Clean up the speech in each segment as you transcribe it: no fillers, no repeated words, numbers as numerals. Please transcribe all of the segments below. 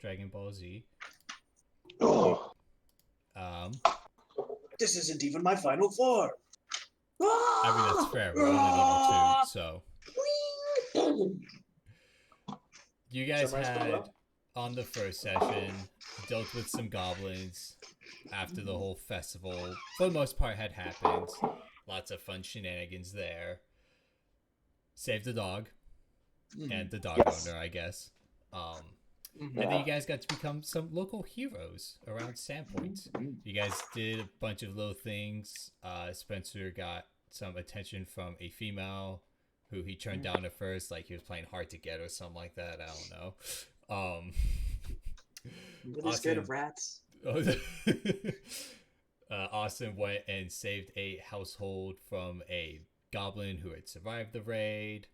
Dragon Ball Z. Oh, This isn't even my final form. I mean, that's fair. We're only level 2, so. You guys Summarize pretty had, well. on the first session, dealt with some goblins after the whole festival, for the most part, had happened. Lots of fun shenanigans there. Saved the dog. And the dog owner, I guess. And then you guys got to become some local heroes around Sandpoint. You guys did a bunch of little things. Spencer got some attention from a female who he turned down at first, like he was playing hard to get or something like that. I don't know. Really scared of rats. Austin went and saved a household from a goblin who had survived the raid.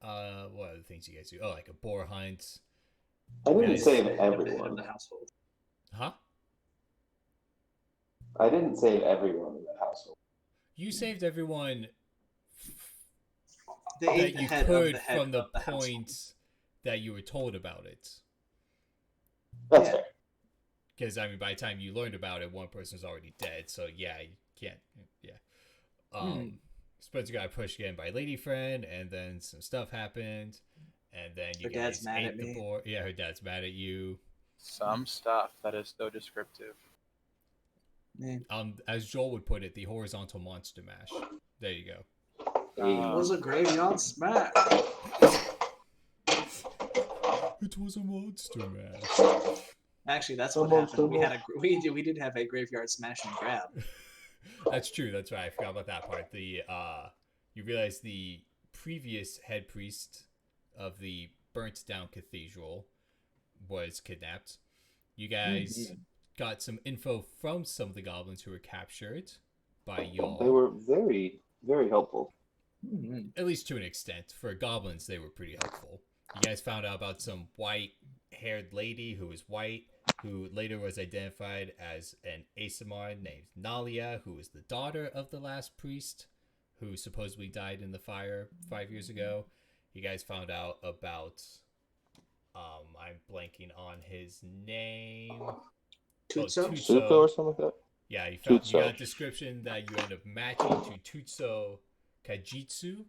What other things you guys do? Oh, like a boar hunt. I didn't Guys- save In everyone. the household. Huh? I didn't save everyone in the household. You saved everyone They that ate the you head could of the head from the of the household. point that you were told about it. That's Yeah. fair. Because, I mean, by the time you learned about it, one person's already dead. So, yeah, you can't. Yeah. Spencer got pushed again by Lady Friend, and then some stuff happened. And then you Her guys dad's mad ate at the me. boar. Yeah, her dad's mad at you. Some stuff that is so descriptive. Man, As Joel would put it, the horizontal monster mash. There you go. it was a graveyard smash. It was a monster mash. Actually, that's what happened. We did have a graveyard smash and grab. That's true. That's right. I forgot about that part. You realize the previous head priest of the burnt down cathedral was kidnapped. You guys got some info from some of the goblins who were captured by y'all. They were very, very helpful. At least to an extent. For goblins, they were pretty helpful. You guys found out about some white-haired lady who was white, who later was identified as an Asimar named Nalia, who was the daughter of the last priest, who supposedly died in the fire 5 years ago. You guys found out about... I'm blanking on his name. Tutso? Suko or something like that? Yeah, you Tutso. got a description that you end up matching to Tutso Kajitsu,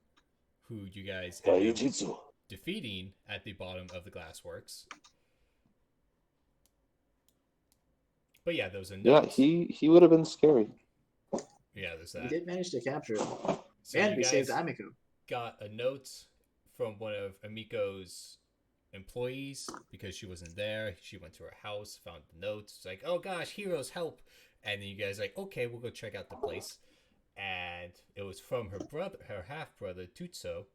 who you guys end up Jiu-jitsu. defeating at the bottom of the glassworks. But yeah, there was a note. Yeah, he would have been scary. Yeah, there's We that. did manage to capture it. So And you we guys saved Amiko. got a note from one of Amiko's employees because she wasn't there. She went to her house, found the note. It's like, oh gosh, heroes, help. And then you guys are like, okay, we'll go check out the place. And it was from her brother, her half-brother, Tutso.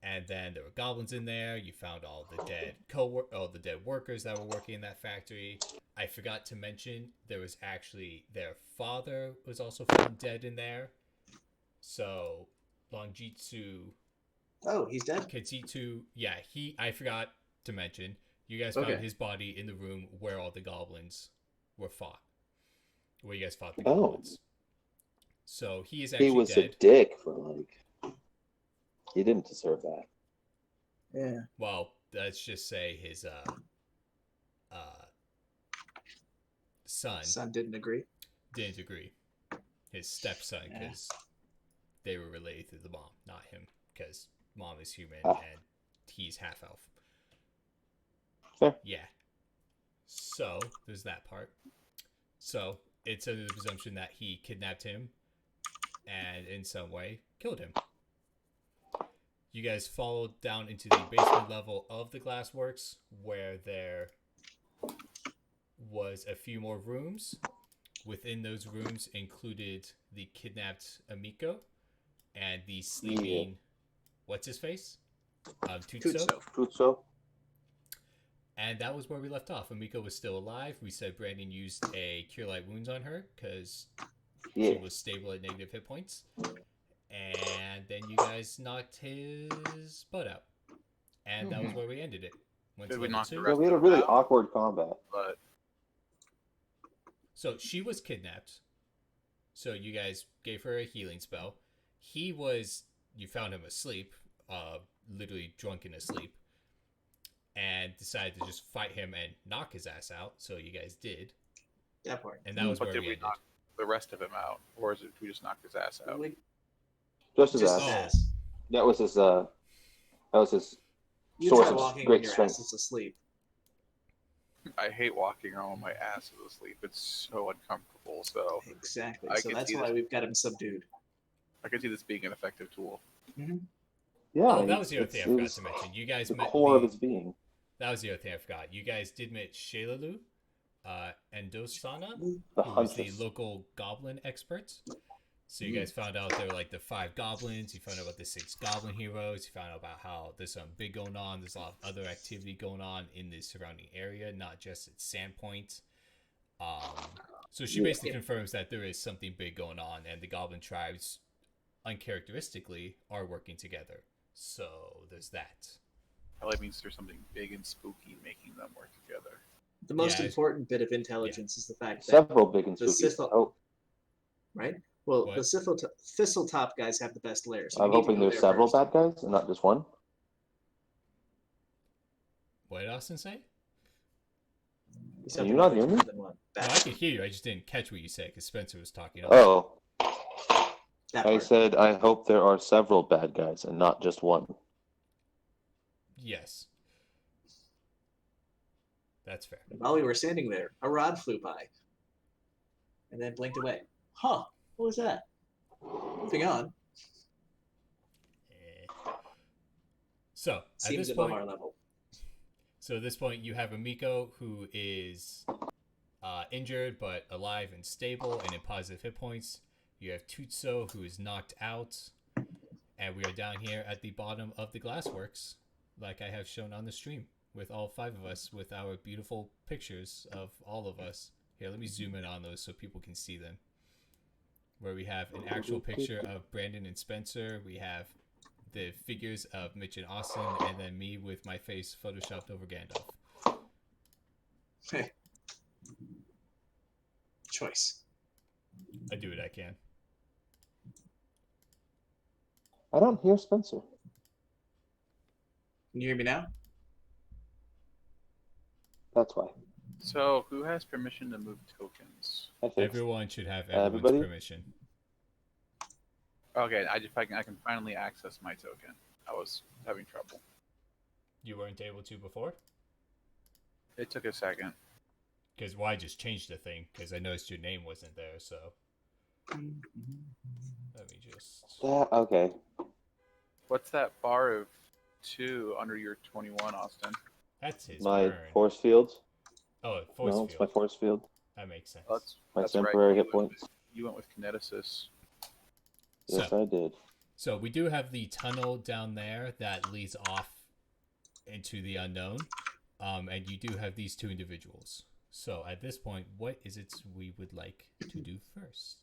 And then there were goblins in there. You found all the dead the dead workers that were working in that factory. I forgot to mention there was actually their father was also found dead in there. So Longjitsu Oh, he's dead? Kitsitsu, yeah, I forgot to mention. You guys found his body in the room where all the goblins were fought. Where you guys fought the goblins. So he is actually He was dead. a dick for he didn't deserve that. Yeah. Well, let's just say his son Son didn't agree. didn't agree. His stepson, because they were related to the mom, not him, because mom is human and he's half elf. Fair. Yeah. So there's that part. So it's under the presumption that he kidnapped him and in some way killed him. You guys followed down into the basement level of the glassworks where there was a few more rooms. Within those rooms included the kidnapped Amiko and the sleeping, what's his face? Tutso. Tutso. And that was where we left off. Amiko was still alive. We said Brandon used a Cure Light Wounds on her because she was stable at negative hit points. And then you guys knocked his butt out. And that was where we ended it. Went to Did we level knock the 2. rest We had a of them really out? awkward combat. But So she was kidnapped. So you guys gave her a healing spell. You found him asleep, literally drunk in his sleep. And and decided to just fight him and knock his ass out. So you guys did, That part. and that was But where did we we ended. knock the rest of him out, or is it we just knocked his ass out? Just his Just ass. his Oh. ass. That was his. That was his You source try of walking when great your strength. ass is asleep. I hate walking around when my ass is asleep. It's so uncomfortable. So Exactly. I So can that's see why this. we've got him subdued. I can see this being an effective tool. Yeah. Oh, that was the other it's- thing I it forgot was to mention. You guys the met core of his being. That was the other thing I forgot. You guys did meet Shailalu, Endosana, The who was the Huntress. local goblin expert. So you guys found out there were like the 5 goblins. You found out about the 6 goblin heroes. You found out about how there's something big going on. There's a lot of other activity going on in the surrounding area, not just at Sandpoint. So she basically confirms that there is something big going on, and the goblin tribes, uncharacteristically, are working together. So there's that. Probably means there's something big and spooky making them work together. The most Yeah, important bit of intelligence is the fact that Several big and the spooky. Sithel- Oh, right? Well, What? the Thistletop guys have the best layers. I'm hoping there's several bad guys and not just one. What did Austin say? Can you not hear me? No, I could hear you. I just didn't catch what you said because Spencer was talking. Oh, That I part. said I hope there are several bad guys and not just one. Yes. That's fair. While we were standing there, a rod flew by and then blinked away. Huh, what was that? Moving on. So at Seems this above point, our level. So at this point, you have Amiko, who is injured but alive and stable and in positive hit points. You have Tutso, who is knocked out. And we are down here at the bottom of the glassworks, like I have shown on the stream, with all 5 of us, with our beautiful pictures of all of us. Here, let me zoom in on those so people can see them. Where we have an actual picture of Brandon and Spencer. We have the figures of Mitch and Austin, and then me with my face photoshopped over Gandalf. Hey. Choice. I do what I can. I don't hear Spencer. Can you hear me now? That's why. So who has permission to move tokens? I think. Everyone should have everyone's Everybody? permission. Okay, I can finally access my token. I was having trouble. You weren't able to before? It took a second. Because I just changed the thing, because I noticed your name wasn't there, so... Let me just... Yeah, okay. What's that bar of 2 under your 21, Austin? That's his My burn. force field. Oh, force No, it's field. my force field. That makes sense. My That's temporary right. hit points. You went with kineticus. Yes, So- I did. So we do have the tunnel down there that leads off into the unknown. And you do have these 2 individuals. So at this point, what is it we would like to do first?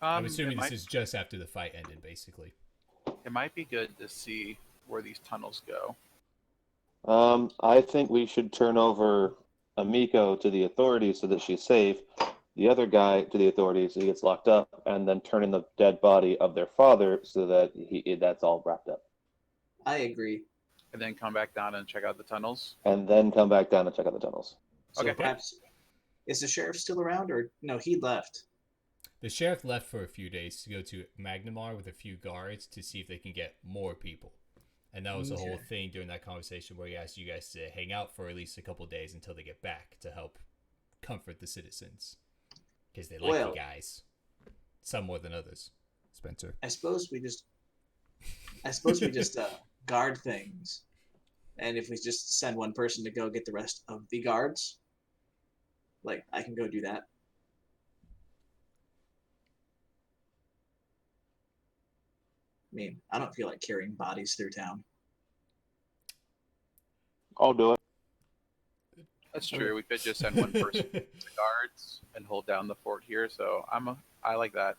I'm assuming this is just after the fight ended, basically. It might be good to see where these tunnels go. I think we should turn over Amiko to the authorities so that she's safe. The other guy to the authorities so he gets locked up, and then turn in the dead body of their father so that that's all wrapped up. I agree. And then come back down and check out the tunnels. And then come back down and check out the tunnels. So Okay. perhaps is the sheriff still around, or no? He left. The sheriff left for a few days to go to Magnamar with a few guards to see if they can get more people. And that was the whole Okay. thing during that conversation where he asked you guys to hang out for at least a couple days until they get back to help comfort the citizens. Because they like you guys. Some more than others. Spencer. I suppose we just guard things, and if we just send one person to go get the rest of the guards, like I can go do that. I mean, I don't feel like carrying bodies through town. I'll do it. That's true. We could just send one person to the guards and hold down the fort here. So I like that.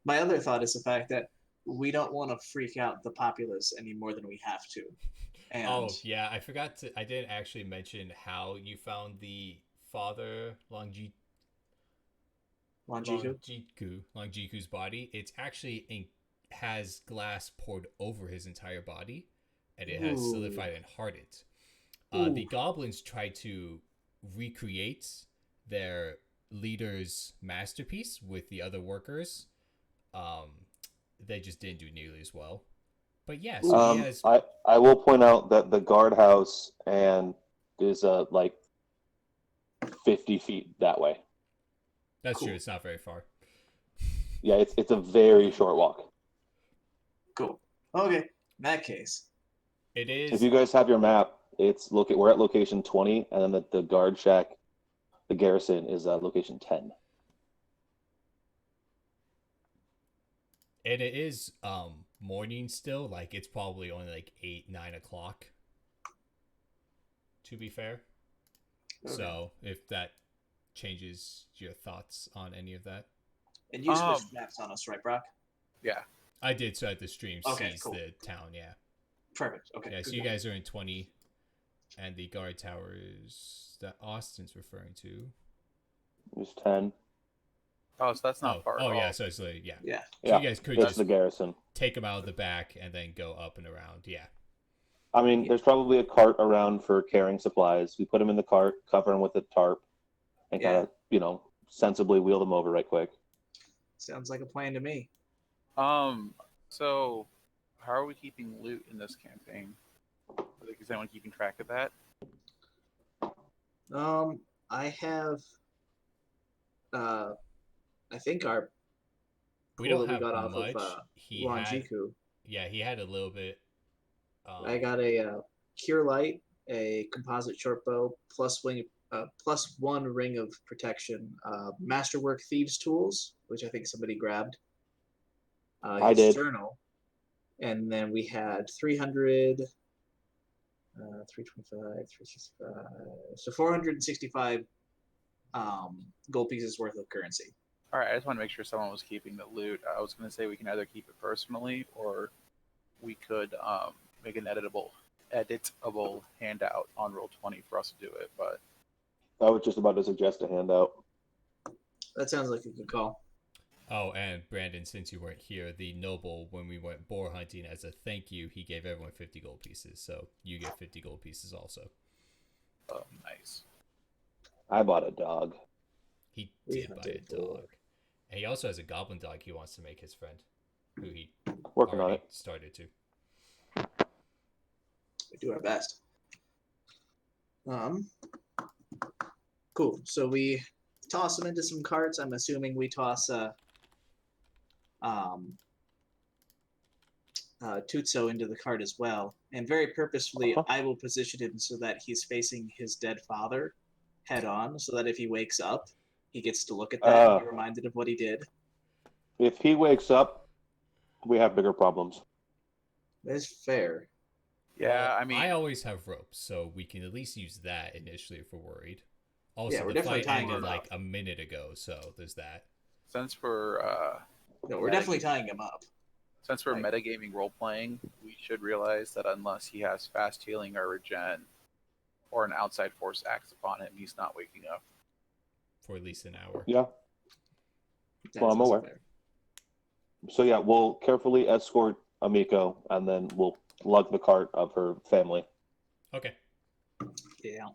My other thought is the fact that we don't want to freak out the populace any more than we have to. And Oh, yeah, I forgot to... I didn't actually mention how you found the father Longjiku's body. It's actually has glass poured over his entire body, and it has Ooh. solidified and hardened. The goblins tried to recreate their leader's masterpiece with the other workers. They just didn't do nearly as well. But yeah, so he has. I will point out that the guardhouse and is like 50 feet that way. That's Cool. true. It's not very far. Yeah, it's a very short walk. Cool. Okay. In that case, It is. If you guys have your map, we're at location 20, and then the guard shack, the garrison, is location 10. And it is morning still. Like it's probably only like 8-9 o'clock. To be fair. Okay. So if that changes your thoughts on any of that. and you switched maps on us, right, Brock? Yeah. I did, so at the stream Okay, sees cool. the town, yeah. Perfect. Okay. Yeah, good so you point. guys are in 20, and the guard towers that Austin's referring to. It's 10. Oh, so that's not far at all. yeah, so it's like, yeah. Yeah. So Yeah, you guys could that's just the garrison. take them out of the back and then go up and around, yeah. I mean, there's probably a cart around for carrying supplies. We put them in the cart, cover them with a tarp, and kind of, sensibly wheel them over right quick. Sounds like a plan to me. So how are we keeping loot in this campaign? Like, is anyone keeping track of that? I have. I think our. We pool don't that have got off much. of He had, Ranjiku. yeah, he had a little bit. I got a cure light, a composite short bow, plus one ring of protection, masterwork thieves tools, which I think somebody grabbed. I his did. journal, and then we had 300, 325, 365, so 465 gold pieces worth of currency. All right, I just want to make sure someone was keeping the loot. I was going to say we can either keep it personally or we could make an editable handout on Roll20 for us to do it. But I was just about to suggest a handout. That sounds like a good call. Oh, and Brandon, since you weren't here, the noble, when we went boar hunting, as a thank you, he gave everyone 50 gold pieces. So you get 50 gold pieces also. oh, nice. I bought a dog. He We did buy a hunted dog. boar. And he also has a goblin dog he wants to make his friend, who he Working on already it. started to. We do our best. Cool. So we toss them into some carts. I'm assuming we toss Tutso into the cart as well. And very purposefully, I will position him so that he's facing his dead father head on, so that if he wakes up, he gets to look at that and be reminded of what he did. If he wakes up, we have bigger problems. That's fair. Yeah, Well, I mean, I always have ropes, so we can at least use that initially if we're worried. Also, Yeah, we're the definitely fight tying ended him like up. a minute ago, so there's that. since we're No, we're definitely tying him up. Like- metagaming role playing, we should realize that unless he has fast healing or regen, or an outside force acts upon him, he's not waking up. For at least an hour. Yeah. That Well, is I'm also aware. fair. So yeah, we'll carefully escort Amiko, and then we'll lug the cart of her family Okay. Yeah.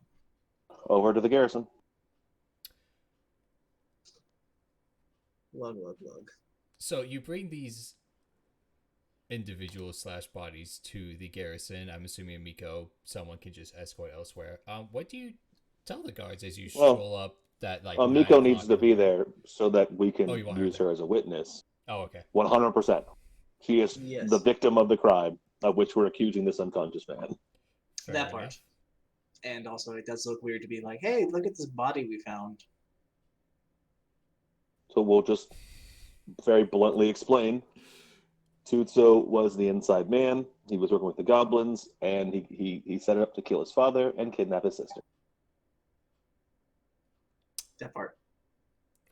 over to the garrison. Lug. So you bring these individuals / bodies to the garrison. I'm assuming Miko, someone can just escort elsewhere. What do you tell the guards as you stroll up that like? 9 Miko o'clock needs to in the be morning? there so that we can Oh, you want her use there. her as a witness. Oh, okay. 100%. She is Yes. the victim of the crime of which we're accusing this unconscious man. Fair That enough. part. And also, it does look weird to be like, hey, look at this body we found. So we'll just very bluntly explain. Tutso was the inside man. He was working with the goblins, and he set it up to kill his father and kidnap his sister. That part.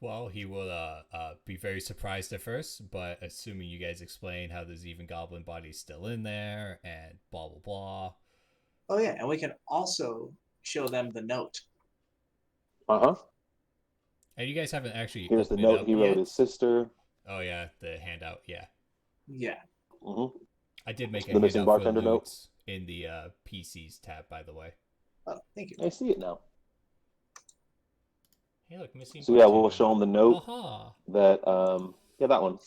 Well, he will be very surprised at first, but assuming you guys explain how there's even goblin bodies still in there and blah blah blah. Oh, yeah, and we can also show them the note. Uh-huh. And you guys haven't actually Here's the opened it note up he wrote yet. his sister. Oh yeah, the handout. Yeah, Yeah. Mm-hmm. I did make a The missing handout for bartender note? loot in the PCs tab, by the way. Oh, thank you. I see it now. Hey, look, missing. So yeah, we'll button. show them the note Aha. that yeah, that one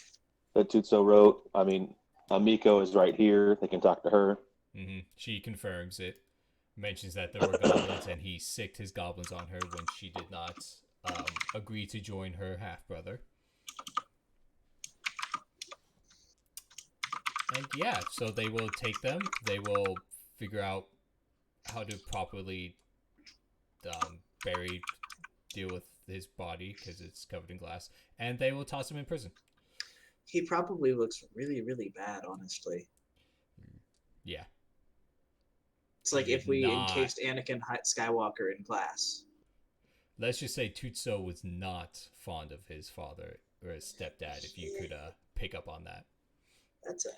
that Tutso wrote. I mean, Miko is right here. They can talk to her. She confirms it. Mentions that there were goblins, and he sicked his goblins on her when she did not agree to join her half brother. And yeah, so they will take them. They will figure out how to properly deal with his body because it's covered in glass, and they will toss him in prison. He probably looks really, really bad, honestly. Yeah. It's like He if did we not. encased Anakin Skywalker in glass. Let's just say Tutso was not fond of his father or his stepdad, if you could pick up on that. That's a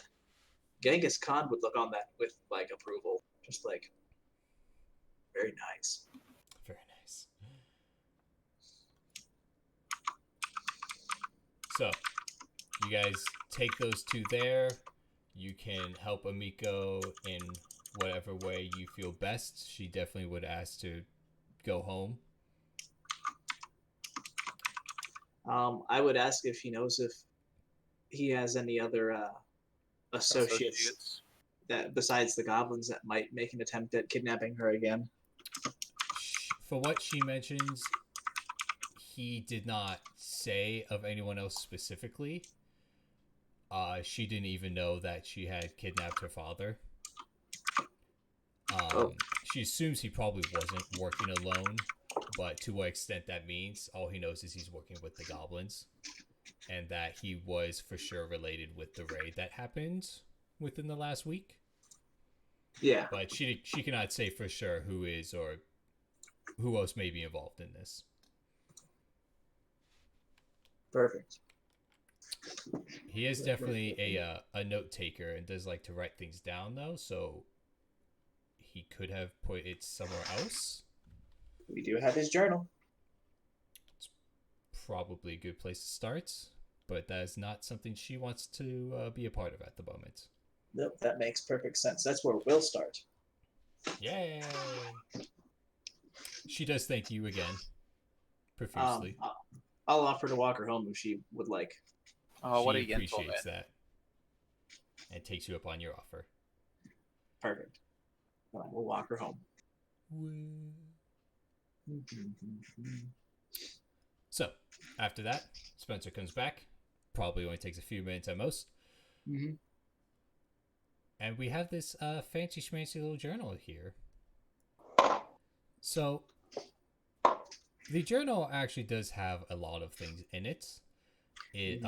Genghis Khan would look on that with like approval, just like very nice. Very nice. So, you guys take those two there. You can help Amiko in whatever way you feel best. She definitely would ask to go home. I would ask if he knows if he has any other associates that besides the goblins that might make an attempt at kidnapping her again. For what she mentions, he did not say of anyone else specifically. She didn't even know that she had kidnapped her father. She assumes he probably wasn't working alone, but to what extent that means, all he knows is he's working with the goblins, and that he was for sure related with the raid that happened within the last week. Yeah. But she cannot say for sure who is or who else may be involved in this. Perfect. He is definitely a note taker and does like to write things down though, so he could have put it somewhere else. We do have his journal. It's probably a good place to start, but that is not something she wants to be a part of at the moment. Nope, that makes perfect sense. That's where we'll start. Yay! She does thank you again, profusely. I'll offer to walk her home if she would like. Oh, what a She gentleman. appreciates that and takes you up on your offer. Perfect. We'll walk her home. So, after that, Spencer comes back. Probably only takes a few minutes at most. Mm-hmm. And we have this fancy schmancy little journal here. So, the journal actually does have a lot of things in it. It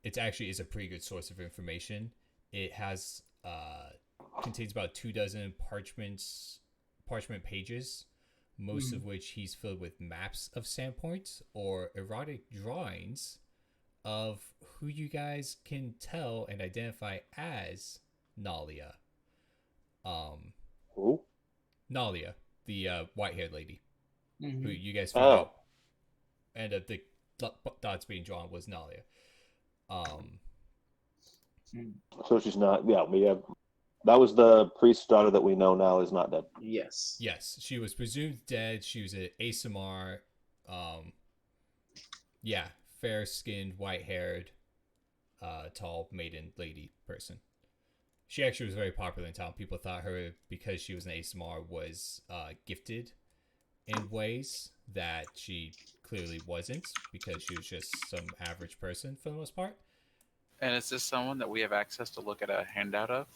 it actually is a pretty good source of information. It has contains about 24 parchment pages, most of which he's filled with maps of Sandpoint or erotic drawings of who you guys can tell and identify as Nalia. Who? Nalia, the white-haired lady, who you guys Oh. figured and the dots being drawn was Nalia. So she's not. Yeah, we have. That was the priest's daughter that we know now is not dead. Yes. Yes, she was presumed dead. She was an ASMR. Yeah, fair-skinned, white-haired, tall maiden lady person. She actually was very popular in town. People thought her, because she was an ASMR, was gifted in ways that she clearly wasn't, because she was just some average person for the most part. And is this someone that we have access to look at a handout of?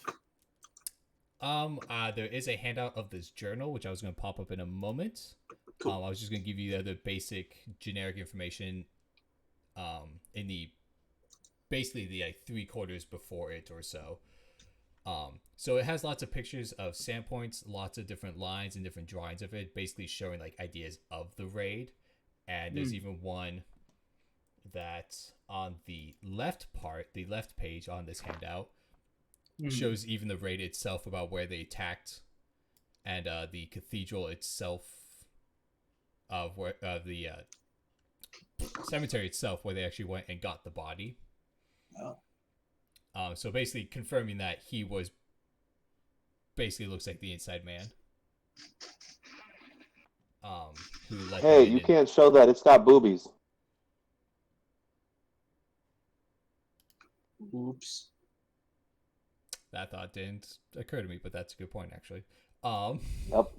There is a handout of this journal, which I was going to pop up in a moment. Cool. I was just going to give you the other basic generic information in the basically the like 3/4 before it or so. So it has lots of pictures of Sandpoints, lots of different lines and different drawings of it, basically showing like ideas of the raid. And there's even one that on the left page on this handout shows even the raid itself, about where they attacked, and the cathedral itself, where the cemetery itself, where they actually went and got the body. Oh. So basically confirming that he was basically looks like the inside man who let Hey, them you in. can't show that. It's got boobies. Oops. That thought didn't occur to me, but that's a good point, actually. Um, Yep.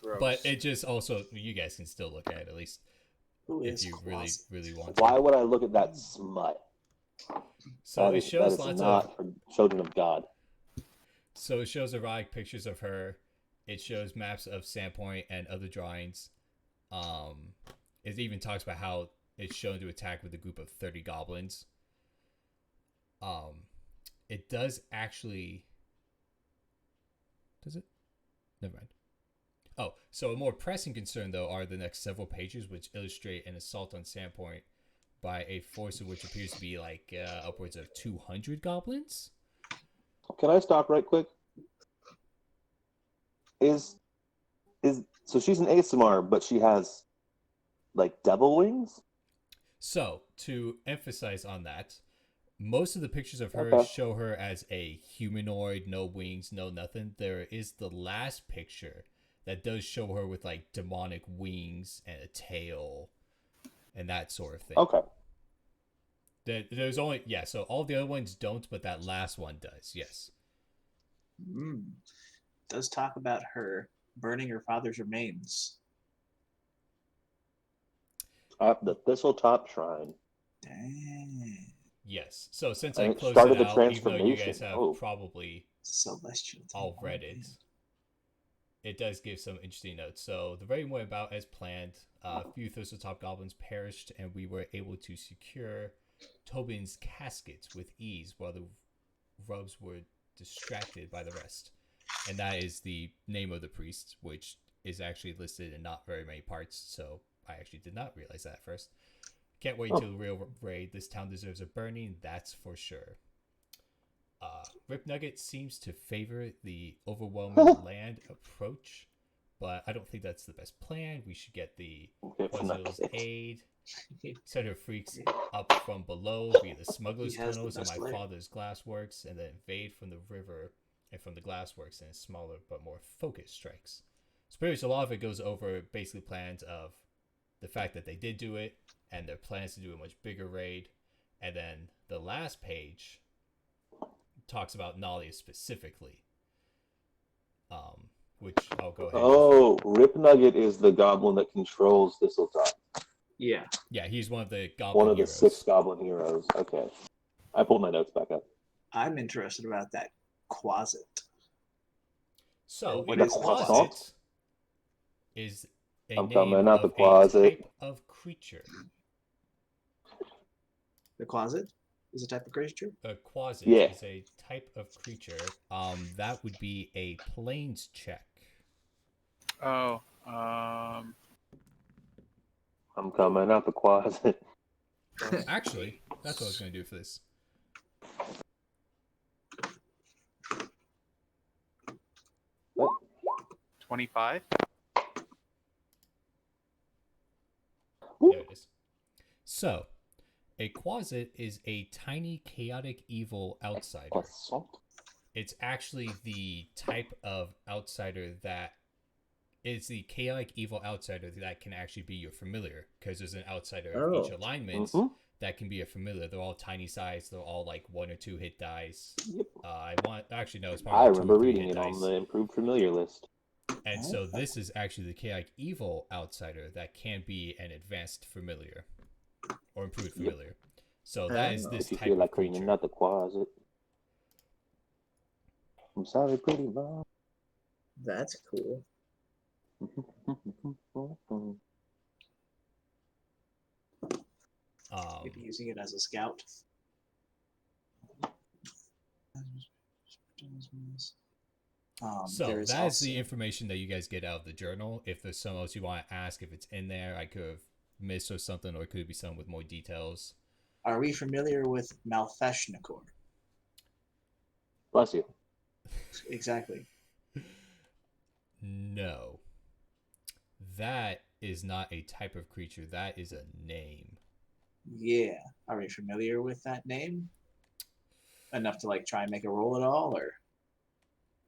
Gross. but it just also, you guys can still look at it, at least Who if is you Closet? really want to. Why would I look at that smut? So That it is shows lots of not for children of God. So it shows erotic pictures of her. It shows maps of Sandpoint and other drawings. It even talks about how it's shown to attack with a group of 30 goblins. It does actually. Does it? Never mind. Oh, so a more pressing concern, though, are the next several pages, which illustrate an assault on Sandpoint by a force of which appears to be like upwards of 200 goblins. Can I stop right quick? So she's an ASMR, but she has like devil wings? So, to emphasize on that, most of the pictures of her Okay. show her as a humanoid, no wings, no nothing. There is the last picture that does show her with like demonic wings and a tail and that sort of thing. Okay. There's only, yeah, so all the other ones don't, but that last one does, yes. Does talk about her burning her father's remains. At the Thistletop Shrine. Dang. Yes. So since And I it closed started it the out, even though you guys transformation. have Oh. probably Celestial. all read it, it does give some interesting notes. So the raid went about as planned. A few Thistletop goblins perished, and we were able to secure Tobin's caskets with ease while the Rubs were distracted by the rest. And that is the name of the priest, which is actually listed in not very many parts, so I actually did not realize that at first. Can't wait till the real raid. This town deserves a burning, that's for sure. Rip Nugget seems to favor the overwhelming land approach, but I don't think that's the best plan. We should get the Rip Quazil's Nugget. aid, send her freaks up from below via the smuggler's He has the tunnels and best my lair. father's glassworks, and then invade from the river and from the glassworks in smaller but more focused strikes. So pretty much a lot of it goes over basically plans of the fact that they did do it and their plans to do a much bigger raid. And then the last page talks about Nalia specifically, which I'll go ahead. Oh, Rip Nugget is the goblin that controls Thistletop. Yeah. Yeah, he's one of the goblin One of the heroes. 6 goblin heroes. Okay. I pulled my notes back up. I'm interested about that Quasit. So What a is the closet is a I'm name coming out of the closet. a type of creature. The Quasit is a type of creature? A quasit Yeah. is a type of creature. That would be a plains check. Oh, I'm coming out the closet. Actually, that's what I was going to do for this. What? 25. There it is. So, a quasit is a tiny chaotic evil outsider. Assault? It's actually the type of outsider that is the chaotic evil outsider that can actually be your familiar, because there's an outsider of each alignment that can be a familiar. They're all tiny size. They're all like 1 or 2 hit dice. Yep. It's I probably 2 remember or 3 reading hit it dice. on the improved familiar list. And so this is actually the chaotic evil outsider that can be an advanced familiar or improved familiar. So that is this If you type feel of like creature. cleaning out the closet. I'm sorry, pretty mom. That's cool. Maybe using it as a scout. So there is that is also- the information that you guys get out of the journal. If there's something else you want to ask, if it's in there, I could have missed or something, or it could be something with more details. Are we familiar with Malfeshnikor? Bless you. Exactly. No. That is not a type of creature. That is a name. Yeah. Are we familiar with that name? Enough to like try and make a roll at all, or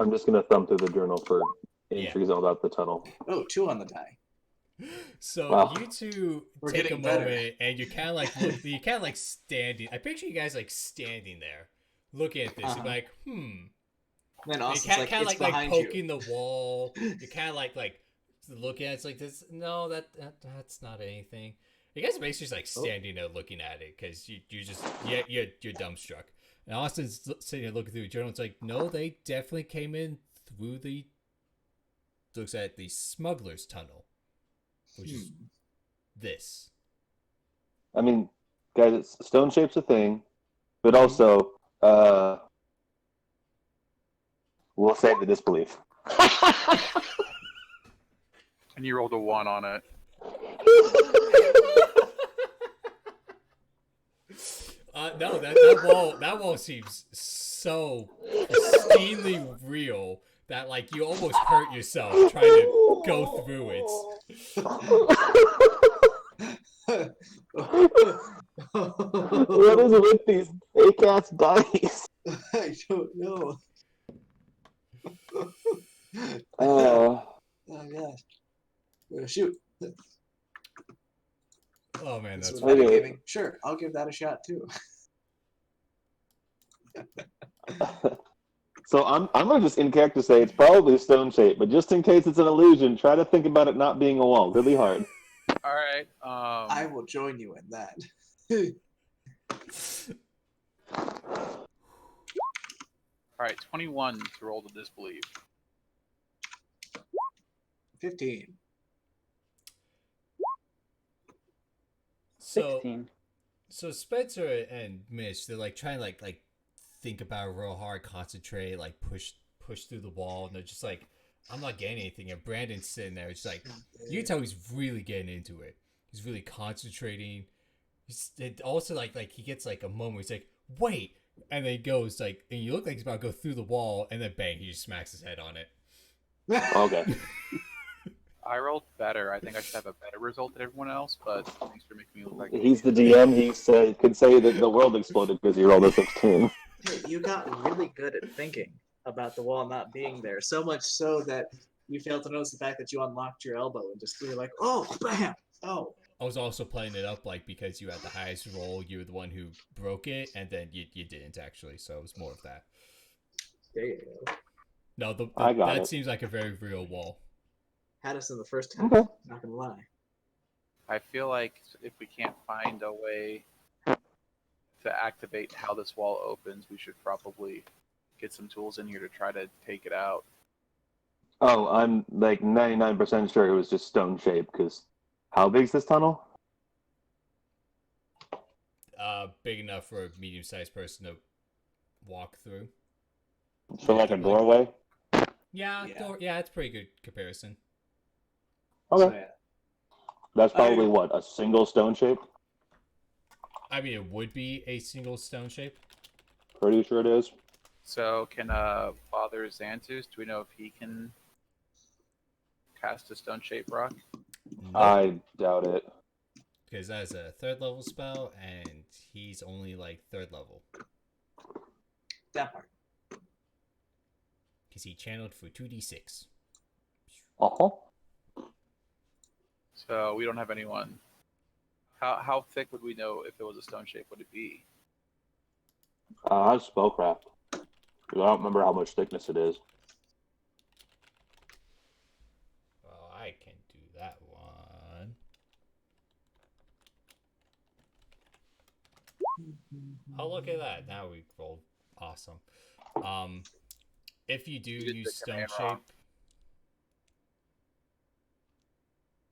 I'm just gonna thumb through the journal for Yeah. entries about the tunnel. Oh, 2 on the die. So Wow. you two We're take a getting better. moment and you're kind of like you're kind of like standing. I picture you guys like standing there, looking at this. You're Uh-huh. like, Then And Austin's like, kind of it's like behind poking you. the wall. You're kind of like looking at it. It's like this. No, that's not anything. You guys are basically just like standing there looking at it because you just you're dumbstruck. And Austin's sitting there looking through the journal. It's like, no, they definitely came in through the. Looks at the smuggler's tunnel, which is this. I mean, guys, stone shape's a thing, but Mhm. also, we'll save the disbelief. And you rolled a 1 on it. No, that wall seems so pristinely real that like you almost hurt yourself trying to go through it. What is it with these fake ass dice? I don't know. Oh, Oh gosh. Shoot. Oh man, This that's was funny. metagaming. Sure, I'll give that a shot too. so I'm gonna just in character say it's probably stone shape, but just in case it's an illusion, try to think about it not being a wall really hard. All right. I will join you in that. All right. 21 to roll the disbelief. 15. So 16. so Spencer and Mitch, they're like trying to like think about it real hard, concentrate, like push through the wall, and they're just like, I'm not getting anything. And Brandon's sitting there, just like you can tell he's really getting into it. He's really concentrating. It also like he gets like a moment where he's like, wait, and then he goes like, and you look like he's about to go through the wall, and then bang, he just smacks his head on it. Okay. I rolled better. I think I should have a better result than everyone else, but thanks for making me look like He's the DM. He could say that the world exploded because he rolled a 16. Hey, you got really good at thinking about the wall not being there. So much so that you failed to notice the fact that you unlocked your elbow and just were like, oh, bam! Oh. I was also playing it up like because you had the highest roll, you were the one who broke it, and then you didn't actually, so it was more of that. There you go. No, I got that it. seems like a very real wall. Had us in the first time. Okay. Not gonna lie. I feel like if we can't find a way to activate how this wall opens, we should probably get some tools in here to try to take it out. Oh, I'm like 99% sure it was just stone shape because how big's this tunnel? Big enough for a medium-sized person to walk through. So like a doorway? Yeah, Yeah. it's pretty good comparison. Okay. So, yeah. That's probably what, a single stone shape? I mean, it would be a single stone shape. Pretty sure it is. So can Father Xantus, do we know if he can cast a stone shaped rock? Nope, I doubt it. because that is a 3rd level spell, and he's only like 3rd level. That part. Because he channeled for 2d6. Uh-huh. So we don't have anyone. How thick would we know if it was a stone shape? Would it be? I have spellcraft. I don't remember how much thickness it is. Well, I can do that one. Oh, look at that. Now we rolled awesome. If you do You did use the stone command shape, wrong.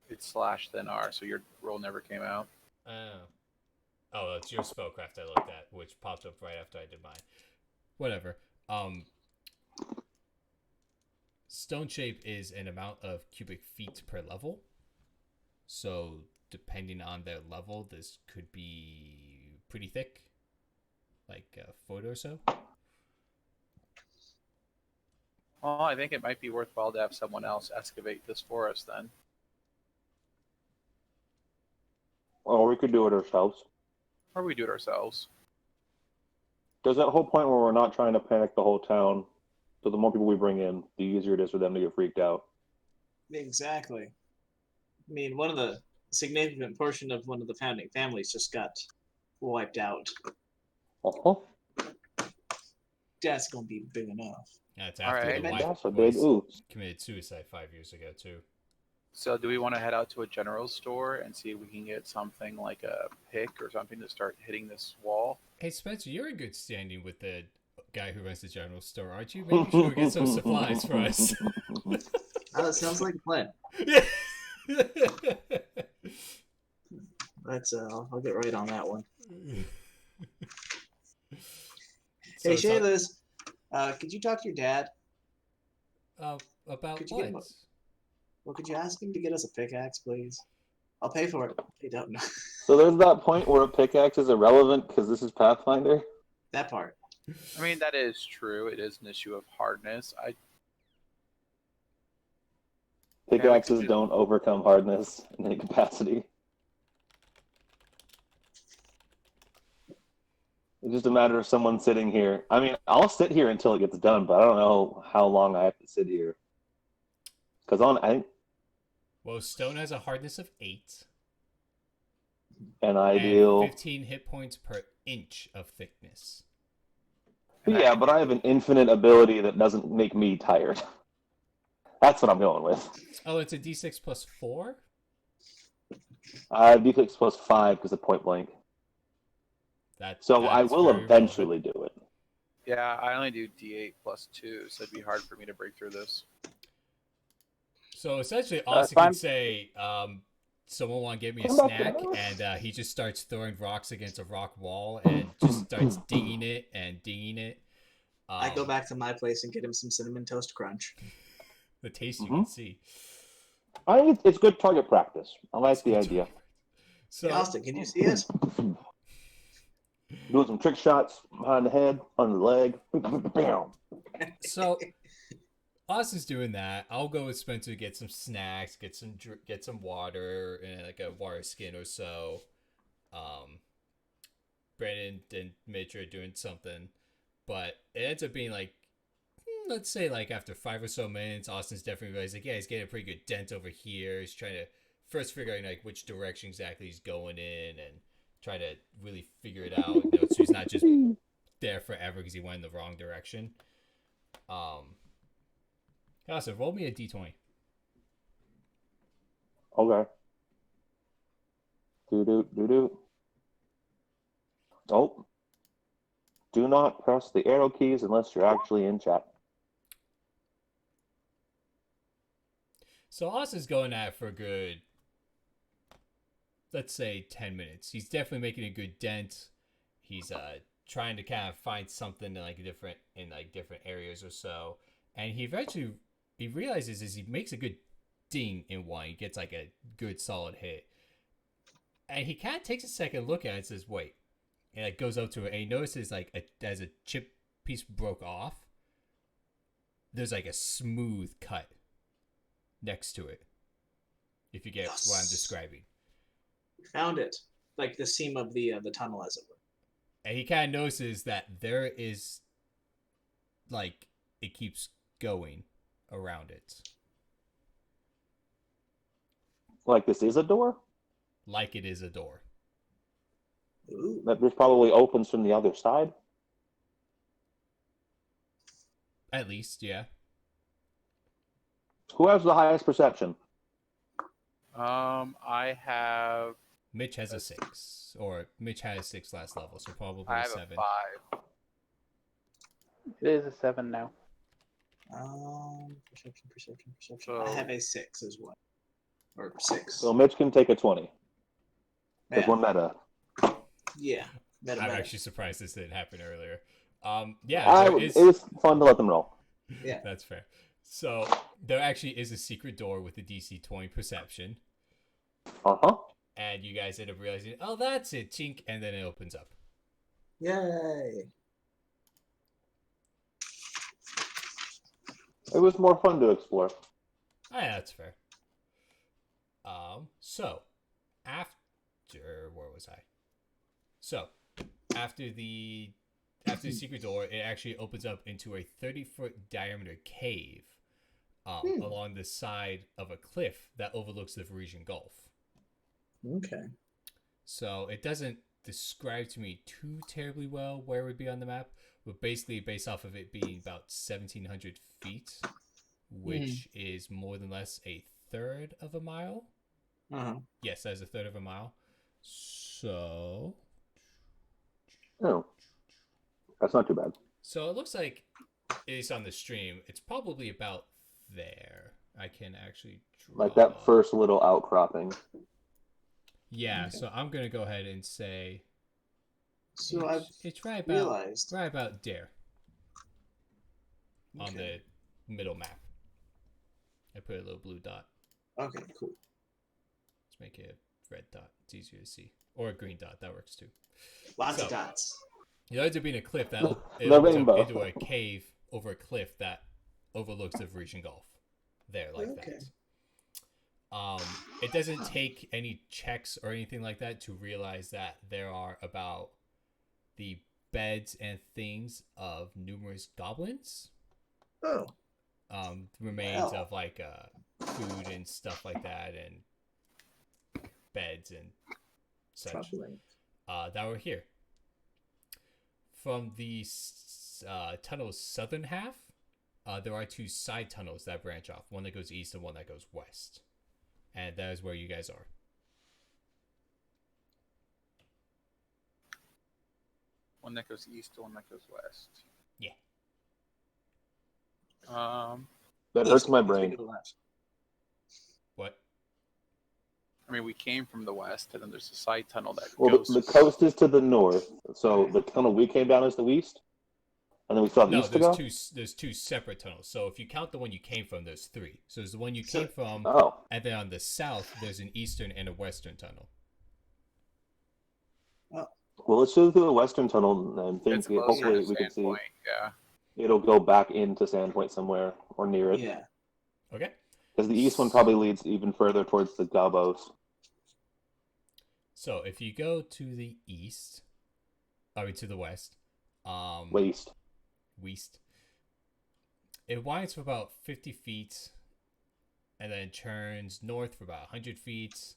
It's /R, so your roll never came out. oh, it's your spellcraft I looked at, which popped up right after I did mine. Whatever. Stone shape is an amount of cubic feet per level. So depending on their level, this could be pretty thick, like a foot or so. Well, I think it might be worthwhile to have someone else excavate this for us then. Or we could do it ourselves. Or we do it ourselves. There's that whole point where we're not trying to panic the whole town So the more people we bring in, the easier it is for them to get freaked out. Exactly. I mean, one of the significant portion of one of the founding families just got wiped out. Uh-huh. That's gonna be big enough. That's All after right. the That's a wife big oops. committed suicide 5 years ago too. So do we want to head out to a general store and see if we can get something like a pick or something to start hitting this wall? Hey Spencer, you're in good standing with the guy who runs the general store, aren't you? Maybe you should go get some supplies for us. Oh, that sounds like a plan. That's I'll get right on that one. So Hey, it's not- Shayla's, could you talk to your dad? about Could you get what? him Well, could you ask him to get us a pickaxe, please? I'll pay for it. They don't know So there's that point where a pickaxe is irrelevant because this is Pathfinder. that part. I mean, that is true. It is an issue of hardness. Pickaxes don't overcome hardness in any capacity. It's just a matter of someone sitting here. I mean, I'll sit here until it gets done, but I don't know how long I have to sit here. Because Well, stone has a hardness of 8 an and ideal. 15 hit points per inch of thickness. Yeah, but I have an infinite ability that doesn't make me tired. That's what I'm going with. Oh, it's a d6 plus 4? D6 plus 5 because of point blank. So I that's will very eventually do it. Yeah, I only do D8 plus 2, so it'd be hard for me to break through this. So essentially, Austin can say, someone want to give me a snack, and he just starts throwing rocks against a rock wall and just starts dinging it. I go back to my place and get him some cinnamon toast crunch. The taste you can see. I think it's good target practice. I like the idea. So, Hey, Austin, can you see us? Doing some trick shots behind the head, under the leg. Bam. so Austin's doing that. I'll go with Spencer to get some snacks, get some water, and like a water skin or so. Brandon and Mitch are doing something, but it ends up being like, let's say like after 5 or so minutes, Austin's definitely realized like, yeah, he's getting a pretty good dent over here. He's trying to first figure out like which direction exactly he's going in and try to really figure it out. So he's not just there forever because he went in the wrong direction. Also, roll me a d20. Okay. Do. Oh. Do not press the arrow keys unless you're actually in chat. So Austin's going at it for a good, let's say 10 minutes. He's definitely making a good dent. He's trying to kind of find something in different areas or so. And he eventually realizes as he makes a good ding in one, he gets like a good solid hit. And he kind of takes a second look at it and says, wait. And it goes up to it and he notices like as a chip piece broke off, there's like a smooth cut next to it. If you get what I'm describing. Found it. Like the seam of the tunnel, as it were. And he kind of notices that there is, like, it keeps going around it. Like this is a door? Like it is a door. Ooh. That this probably opens from the other side? At least, yeah. Who has the highest perception? I have. Mitch has a 6. Or Mitch had a 6 last level, so probably I have 7. a 5. It is a 7 now. Perception. So- I have a 6 as well. Or 6. So Mitch can take a 20. Because Yeah. we're meta. Yeah. Meta. I'm actually surprised this didn't happen earlier. Yeah, It was fun to let them roll. Yeah. That's fair. So there actually is a secret door with a DC 20 perception. Uh-huh. And you guys end up realizing, oh, that's it, chink, and then it opens up. Yay. It was more fun to explore. Oh, yeah, that's fair. So after where was I? So after after the secret door, it actually opens up into a 30-foot diameter cave along the side of a cliff that overlooks the Parisian Gulf. Okay. So it doesn't describe to me too terribly well where it would be on the map, but basically based off of it being about 1,700 feet, which is more than less a third of a mile. Yes, that's a third of a mile. So... Oh, that's not too bad. So it looks like, at least on the stream, it's probably about there. I can actually draw... Like that first little outcropping. Yeah, Okay. so I'm going to go ahead and say... So it's right about, realized. right about there. On Okay. the middle map. I put a little blue dot. Okay, cool. Let's make it a red dot. It's easier to see. Or a green dot. That works too. Lots So, of dots. It ends up being a cliff that The it opens rainbow. up into a cave over a cliff that overlooks the Parisian Gulf. There, like Okay. that. It doesn't take any checks or anything like that to realize that there are about the beds and things of numerous goblins. Oh. Remains Well. of like food and stuff like that, and beds and such Troubling. that were here. From the tunnel's southern half, there are two side tunnels that branch off. One that goes east and one that goes west. And that is where you guys are. One that goes east, one that goes west. Yeah. That hurts my East, we brain. go left. What? I mean, we came from the west, and then there's a side tunnel that Well, goes. the coast is to the north, so the tunnel we came down is the east, and then we still have No, east to go. there's two separate tunnels. So if you count the one you came from, there's three. So there's the one you came from, Oh, and then on the south, there's an eastern and a western tunnel. well, let's go through the western tunnel and think. It's closer Hopefully, to we can see Sandpoint, yeah. it'll go back into Sandpoint somewhere or near it. Yeah. Okay. Because the east one probably leads even further towards the Gabos. So if you go to the east, to the west, Waste. west, it winds for about 50 feet, and then turns north for about 100 feet.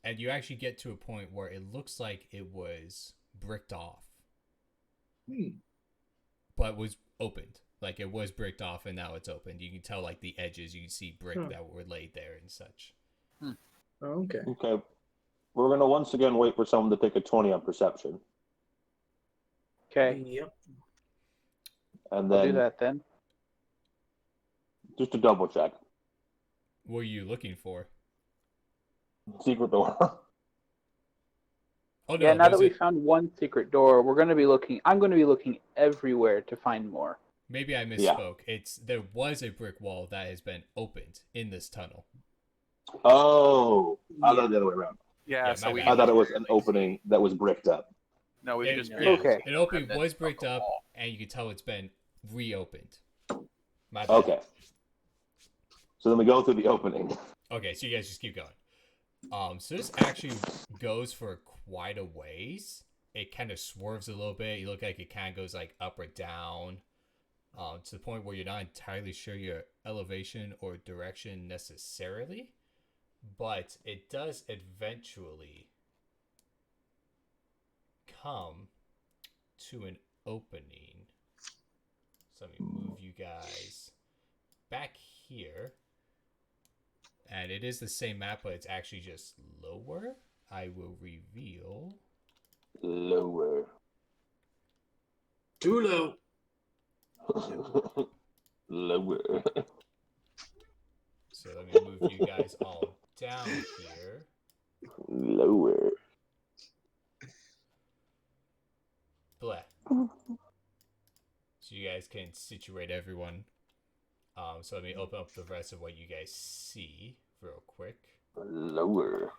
And you actually get to a point where it looks like it was bricked off, but was opened. Like it was bricked off and now it's opened. You can tell like the edges. You can see brick that were laid there and such. Oh, okay. Okay. We're going to once again wait for someone to take a 20 on perception. Okay, Yep. And I'll do then that then. just to double check. What are you looking for? Secret door. Oh no! Yeah, now that there's we found one secret door, we're going to be looking. I'm going to be looking everywhere to find more. Maybe I Yeah. misspoke. There was a brick wall that has been opened in this tunnel. Oh, I thought the other way around. Yeah, Yeah, so my we. bad. I thought it was an opening that was bricked up. No, we just. Yeah, Okay. It opened, remnants was of bricked the up, wall. and you can tell it's been reopened. My bad. Okay. So then we go through the opening. Okay, so you guys just keep going. So this actually goes for quite a ways. It kind of swerves a little bit. You look like it kind of goes like up or down, to the point where you're not entirely sure your elevation or direction necessarily. But it does eventually come to an opening. So let me move you guys back here. And it is the same map, but it's actually just lower. I will reveal. Lower. Too low. Lower. So let me move you guys all down here. Lower. Bleh. So you guys can situate everyone. So let me open up the rest of what you guys see real quick. Lower.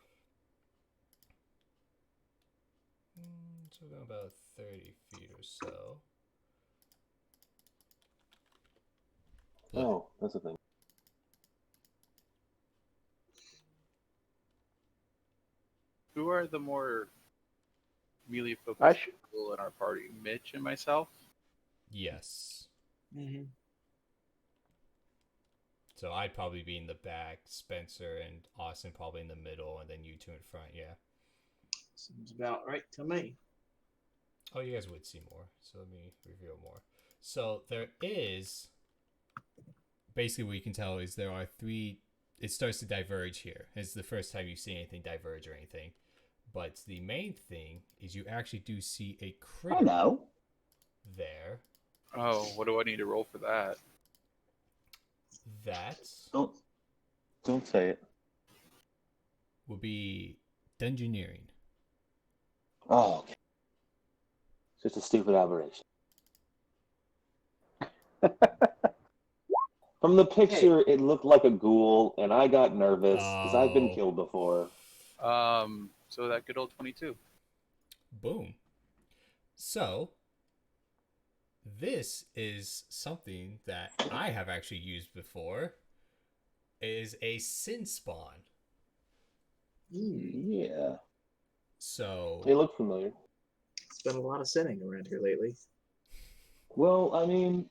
So we're going about 30 feet or so. Bleh. Oh, that's the thing. Who are the more melee I focused should. people in our party? Mitch and myself. Yes. Mm-hmm. So I'd probably be in the back, Spencer and Austin probably in the middle, and then you two in front. Yeah. Seems about right to me. Oh, you guys would see more. So let me reveal more. So there is basically what you can tell is there are three. It starts to diverge here. It's the first time you see anything diverge or anything. But the main thing is you actually do see a critter there Oh, what do I need to roll for that? that Don't say it. will be dungeoneering. Oh, okay. It's just a stupid aberration. From the picture, it looked like a ghoul, and I got nervous because I've been Oh. killed before. So that good old 22. Boom. So this is something that I have actually used before. It is a sin spawn. Yeah. So They look familiar. It's been a lot of sinning around here lately. Well, I mean,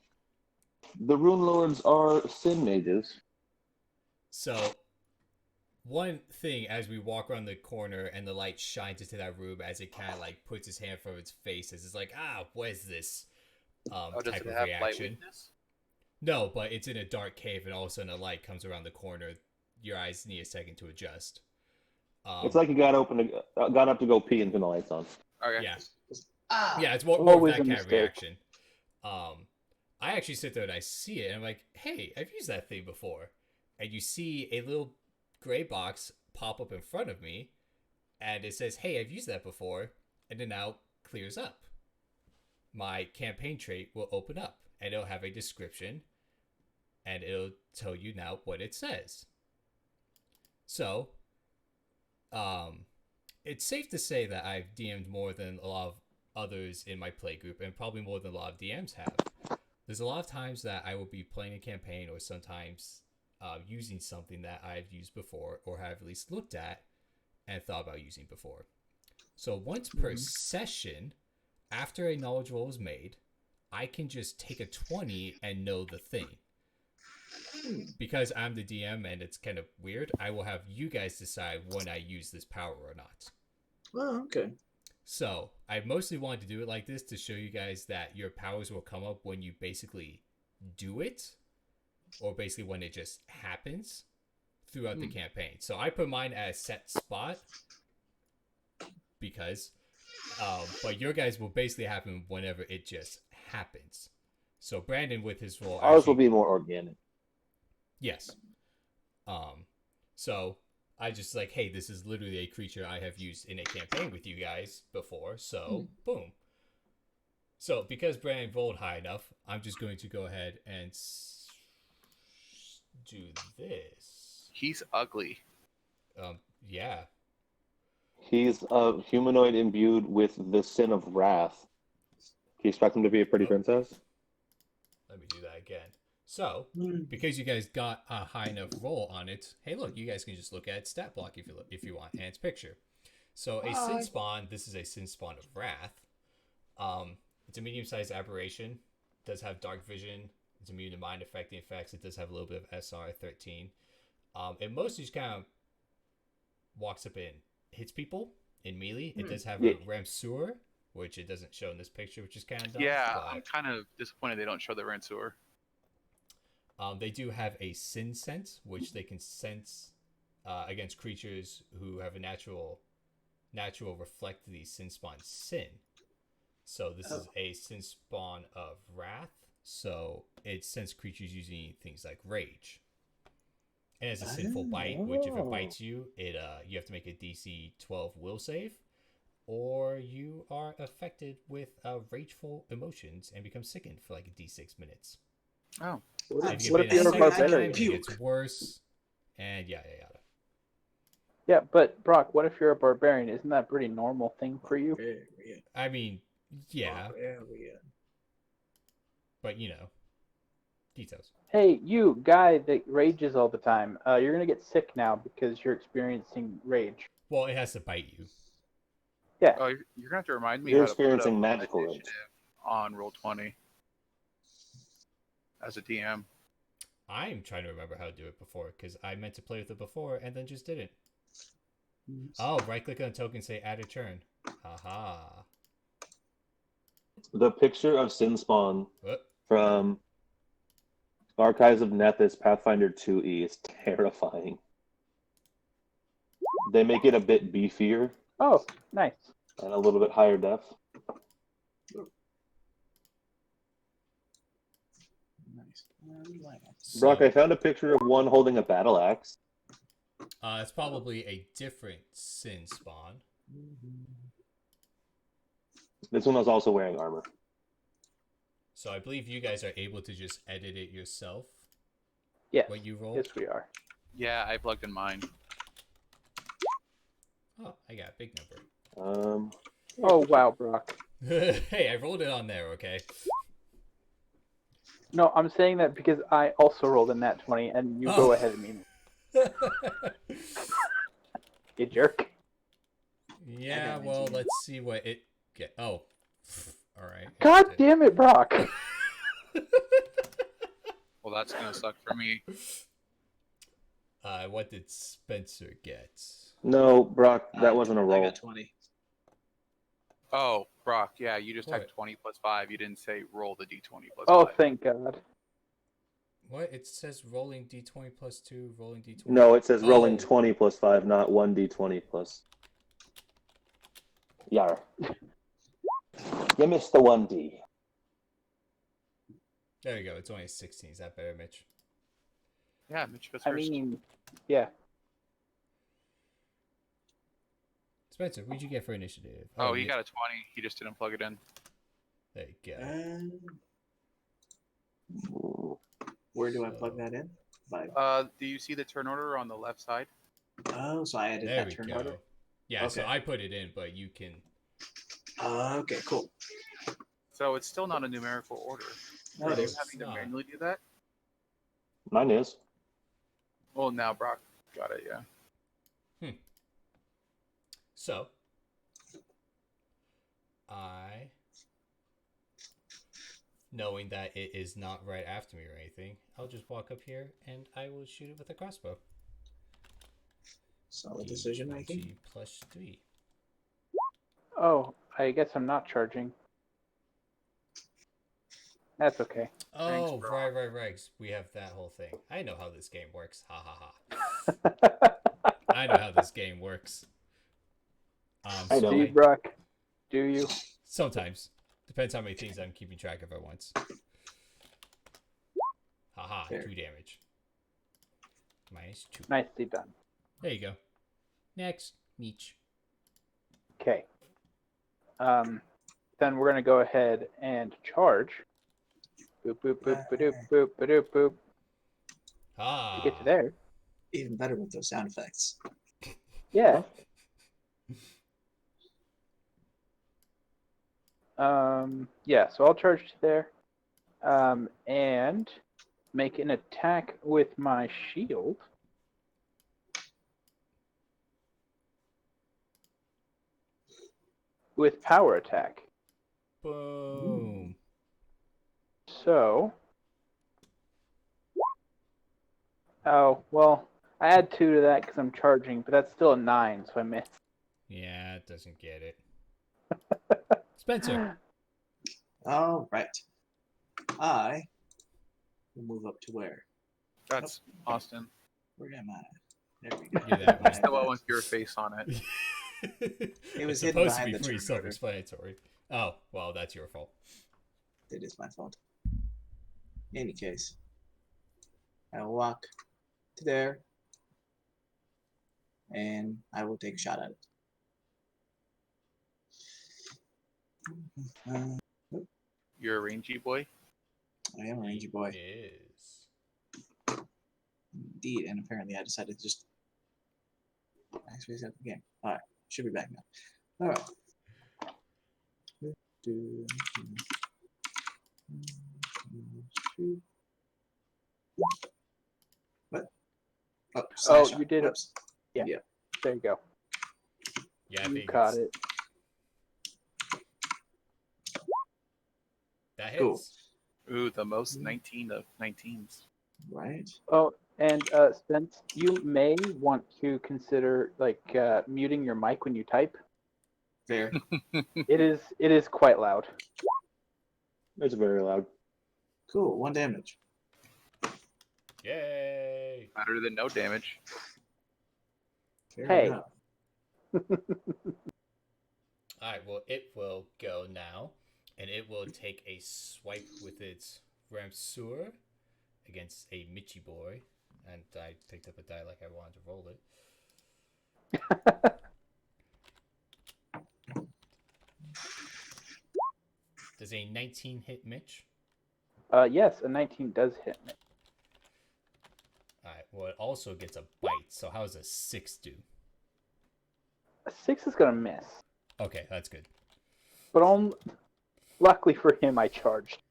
the Runelords are sin mages. So one thing as we walk around the corner and the light shines into that room as it kind of like puts its hand from its face as it's like, what is this Does type it of have light reaction? weakness? No, but it's in a dark cave and all of a sudden a light comes around the corner. Your eyes need a second to adjust. It's like you got up to go pee and turn the lights on. Okay. Yeah. Ah! Yeah, it's more of Always that a kind of mistake. reaction. I actually sit there and I see it and I'm like, hey, I've used that thing before. And you see a little gray box pop up in front of me and it says, hey, I've used that before. And it now clears up. My campaign trait will open up and it'll have a description and it'll tell you now what it says. So, it's safe to say that I've DM'd more than a lot of others in my playgroup and probably more than a lot of DMs have. There's a lot of times that I will be playing a campaign or sometimes using something that I've used before or have at least looked at and thought about using before. So once per session, after a knowledge roll is made, I can just take a 20 and know the thing. Because I'm the DM and it's kind of weird, I will have you guys decide when I use this power or not. Oh, okay. So I mostly wanted to do it like this to show you guys that your powers will come up when you basically do it, or basically when it just happens throughout the campaign. So I put mine at a set spot because, but your guys will basically happen whenever it just happens. So Brandon with his role, Ours will be more organic. Yes. So I just like, hey, this is literally a creature I have used in a campaign with you guys before, so boom. So because Brandon rolled high enough, I'm just going to go ahead and do this. He's ugly. Yeah. He's a humanoid imbued with the sin of wrath. Do you expect him to be a pretty princess? Let me do that again. So, because you guys got a high enough roll on it, hey, look, you guys can just look at stat block if you want, and its picture. So, a sin spawn, this is a sin spawn of wrath. It's a medium-sized aberration. It does have dark vision. It's immune to mind affecting effects. It does have a little bit of SR 13. It mostly just kind of walks up and hits people in melee. It does have a Ramseur, which it doesn't show in this picture, which is kind of dumb. Yeah, but I'm kind of disappointed they don't show the Ranseur. They do have a sin sense, which they can sense against creatures who have a natural reflect the sin spawn sin. So this is a sin spawn of wrath. So it senses creatures using things like rage. And it has a sinful bite, which if it bites you, you have to make a DC 12 will save, or you are affected with rageful emotions and become sickened for like a D6 minutes. Oh. If you What get if bit you're a a second time, barbarian? it gets worse, and yada yada. Yeah, but Brock, what if you're a barbarian? Isn't that a pretty normal thing for you? Barbarian. I mean, yeah, Barbarian. but you know, details. Hey, you guy that rages all the time. You're gonna get sick now because you're experiencing rage. Well, it has to bite you. Yeah. Oh, you're gonna have to remind me You're how to put experiencing up magical rage. initiative on roll 20 as a DM. I'm trying to remember how to do it before because I meant to play with it before and then just didn't. Oh, right click on a token, say add a turn. Haha. The picture of Sin Spawn What? from Archives of Nethys Pathfinder 2E is terrifying. They make it a bit beefier Oh, nice. and a little bit higher def. Nice. Brock, I found a picture of one holding a battle axe. It's probably a different Sin Spawn. This one was also wearing armor. So I believe you guys are able to just edit it yourself. Yes. What you roll? Yes, we are. Yeah, I plugged in mine. Oh, I got a big number. Oh, wow, Brock. Hey, I rolled it on there, okay? No, I'm saying that because I also rolled a nat 20, and you go ahead of me. You jerk. Yeah, well, let's see what it get. Oh, all right. God damn it, Brock. Well, that's gonna suck for me. What did Spencer get? No, Brock, that wasn't a I roll. got 20. Oh, Brock, yeah, you just What? typed 20 plus 5. You didn't say roll the d20 plus Oh, 5. thank God. What? It says rolling d20 plus 2, rolling d20. No, it says rolling Oh. 20 plus 5, not 1d20 plus. Yar. You missed the 1d. There you go. It's only 16. Is that better, Mitch? Yeah, Mitch goes I first. mean, yeah. Spencer, what'd you get for initiative? Oh, he got a 20. He just didn't plug it in. There you go. Where do I plug that in? Do you see the turn order on the left side? Oh, so I added There that we turn go. order. Yeah, so Okay. I put it in, but you can. Okay, cool. So it's still not a numerical order. No, Are it you is. having to not. manually do that? Mine is. Well, now Brock got it, yeah. So, I, knowing that it is not right after me or anything, I'll just walk up here and I will shoot it with a crossbow. Solid decision making. D20 plus 3. Oh, I guess I'm not charging. That's okay. Oh, Brock. right. We have that whole thing. I know how this game works. Ha ha ha. I know how this game works. I know. Do you, Brock? Do you? Sometimes. Depends how many things I'm keeping track of at once. Haha, Fair. 2 damage. Minus 2. Nicely done. There you go. Next, Meech. Okay. Then we're gonna go ahead and charge. Boop boop boop boop boop boop boop. Ah. To get to there. Even better with those sound effects. Yeah. Yeah. So I'll charge to there. And make an attack with my shield. With power attack. Boom. So. Oh, well, I add 2 to that because I'm charging, but that's still a 9, so I missed. Yeah, it doesn't get it. Spencer. All right. I will move up to where? That's Austin. Where am I? There we go. You're that It's way. the one with your face on it. It was it's hidden supposed to behind be the pretty turn order. self-explanatory. Oh, well, that's your fault. It is my fault. In any case, I will walk to there, and I will take a shot at it. You're a rangy boy? I am a rangy boy, Is. indeed, and apparently I decided to just actually set the game. All right, should be back now. All right. What? Oh, Oh, slash you did it. whoops. Yeah. There you go. Yeah, I You think caught it. that Cool. hits. Ooh, the most 19 of 19s. Right. Oh, and Spence, you may want to consider muting your mic when you type. Fair. It is quite loud. It's very loud. Cool. 1 damage. Yay! Better than no damage. Fair Hey. enough. Alright, well, it will go now, and it will take a swipe with its Ramseur against a Michi boy. And I picked up a die like I wanted to roll it. Does a 19 hit Mitch? Yes, a 19 does hit me. Alright, well, it also gets a bite, so how does a 6 do? A 6 is gonna miss, Okay, that's good. but luckily for him, I charged.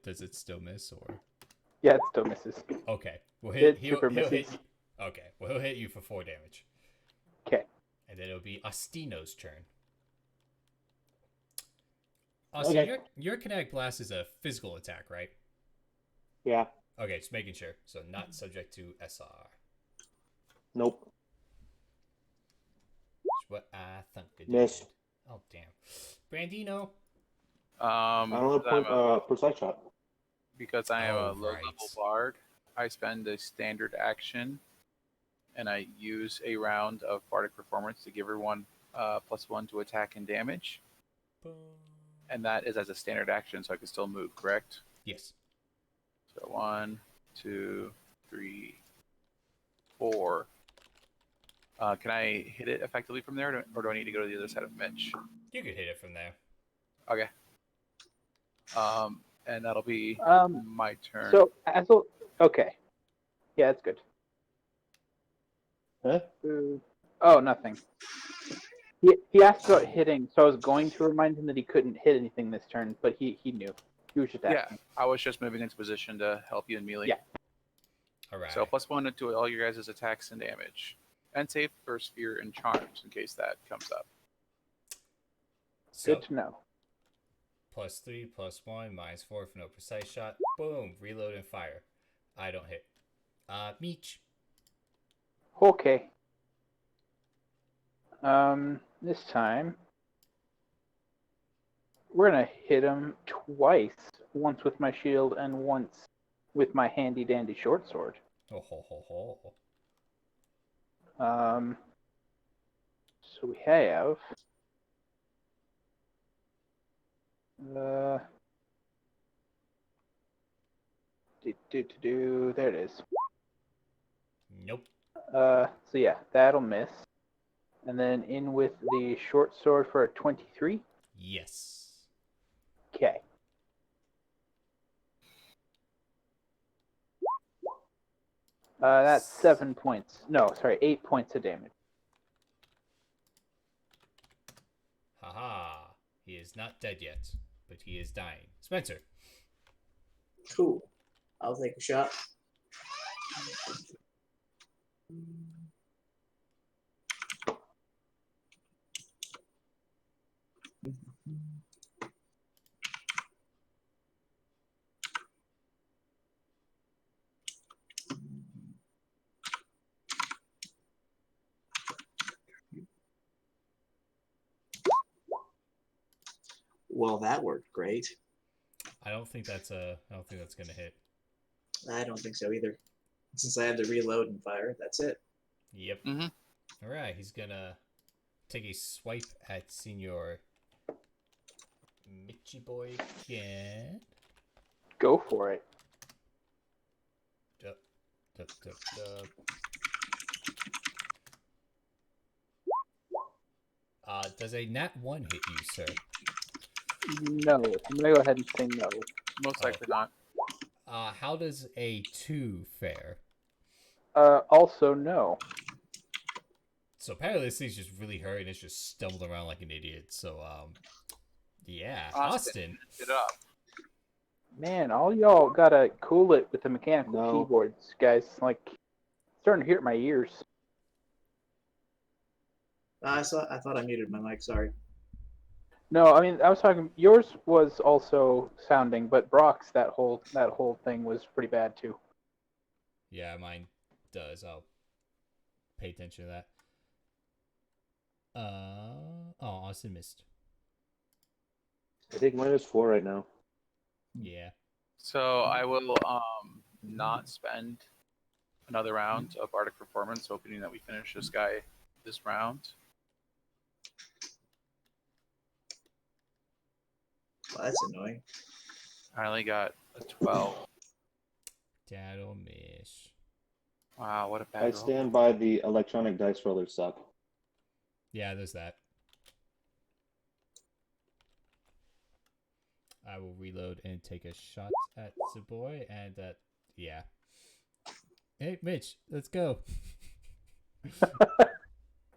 Does it still miss, or? Yeah, it still misses. Okay, well, It he'll super hit misses. you. Okay, well, he'll hit you for 4 damage. Okay. And then it'll be Astino's turn. Okay. Your kinetic blast is a physical attack, right? Yeah. Okay, just making sure. So not subject to SR. Nope. Which what I think it Miss. did. Oh damn. Brandino. I don't because I'm know. Precise shot. because I am Oh, a low right. level bard, I spend a standard action, and I use a round of bardic performance to give everyone +1 to attack and damage, and that is as a standard action, so I can still move. Correct? Yes. So 1, 2, 3, 4. Can I hit it effectively from there, or do I need to go to the other side of Mitch? You could hit it from there. Okay. And that'll be my turn. So okay, yeah, that's good. Huh? Oh, nothing. He asked about hitting, so I was going to remind him that he couldn't hit anything this turn, but he knew. He was just Yeah, asking. I was just moving into position to help you in melee. Yeah. All right. So +1 to all your guys' attacks and damage, and save for spear and charms in case that comes up. So Good to know. +3, +1, -4 for no precise shot. Boom. Reload and fire. I don't hit. Meech. Okay. This time we're gonna hit him twice. Once with my shield and once with my handy dandy short sword. Oh ho ho ho. So we have there it is. Nope. So yeah, that'll miss. And then in with the short sword for a 23. Yes. Okay. That's 7 points. No, sorry, 8 points of damage. Haha. He is not dead yet, but he is dying. Spencer. Cool. I'll take a shot. Well, that worked great. I don't think that's gonna hit. I don't think so either. Since I had to reload and fire, that's it. Yep. Mhm. All right. He's gonna take a swipe at Senior Michi boy again. Go for it. Dup, dup, dup, dup. Does a nat 1 hit you, sir? No, I'm gonna go ahead and say no. Most Oh. likely not. How does a 2 fare? Also no. So apparently this thing's just really hurt and it's just stumbled around like an idiot. So yeah, Austin. Get up. Man, all y'all gotta cool it with the mechanical No. keyboards, guys. Like, it's starting to hurt my ears. I thought I muted my mic. Sorry. No, I mean I was talking. Yours was also sounding, but Brock's that whole thing was pretty bad too. Yeah, mine does. I'll pay attention to that. Oh, Austin missed. I think mine is 4 right now. Yeah. So I will not spend another round of Bardic Performance, hoping that we finish this guy this round. Well, that's annoying. I only got a 12. That'll miss. Wow, what a bad I roll. stand by the electronic dice rollers suck. Yeah, there's that. I will reload and take a shot at the boy, and yeah. Hey, Mitch, let's go.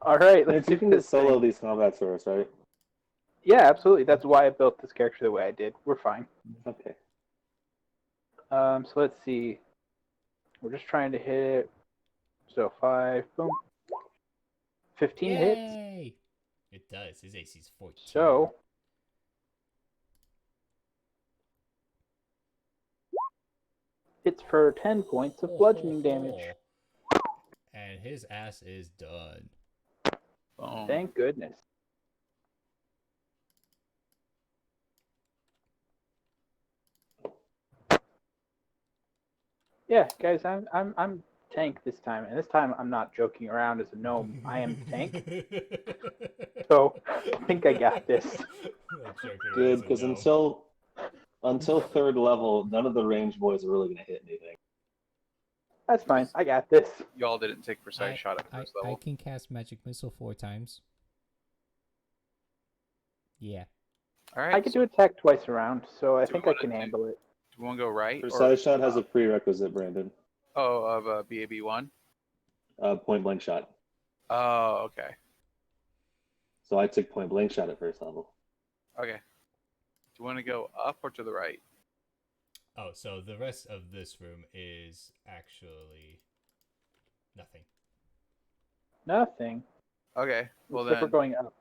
All right, Mitch, let's you do can this just solo thing. these combats for us, right? Yeah, absolutely. That's why I built this character the way I did. We're fine. Okay. So let's see. We're just trying to hit it. So 5, boom. 15 hits. Yay! It does. His AC's 14. So it's for 10 points of bludgeoning damage. And his ass is done. Boom. Thank goodness. Yeah, guys, I'm tank this time, and this time I'm not joking around as a gnome. I am tank. So I think I got this. Good, because until 3rd level, none of the range boys are really going to hit anything. That's fine. I got this. Y'all didn't take precise shot at first I level. can cast Magic Missile 4 times. Yeah. All right. I can do attack twice around, so I think I can handle it. Do we want to go right? Precise shot has a prerequisite, Brandon. Oh, of BAB1? Point blank shot. Oh, okay. So I took point blank shot at 1st level. Okay. Do you want to go up or to the right? Oh, so the rest of this room is actually nothing. Nothing. Okay. Well Except then, we're going up.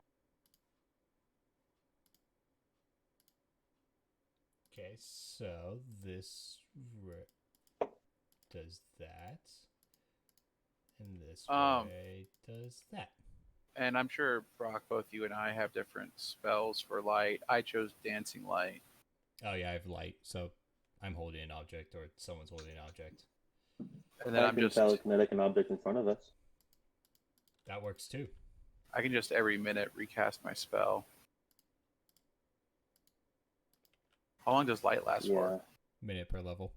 Okay, so this does that, and this way does that. and I'm sure Brock, both you and I have different spells for light. I chose Dancing Light. Oh yeah, I have light, so I'm holding an object, or someone's holding an object. And then I I'm can just telekinetic an object in front of us. That works too. I can just every minute recast my spell. How long does light last for? Minute per level.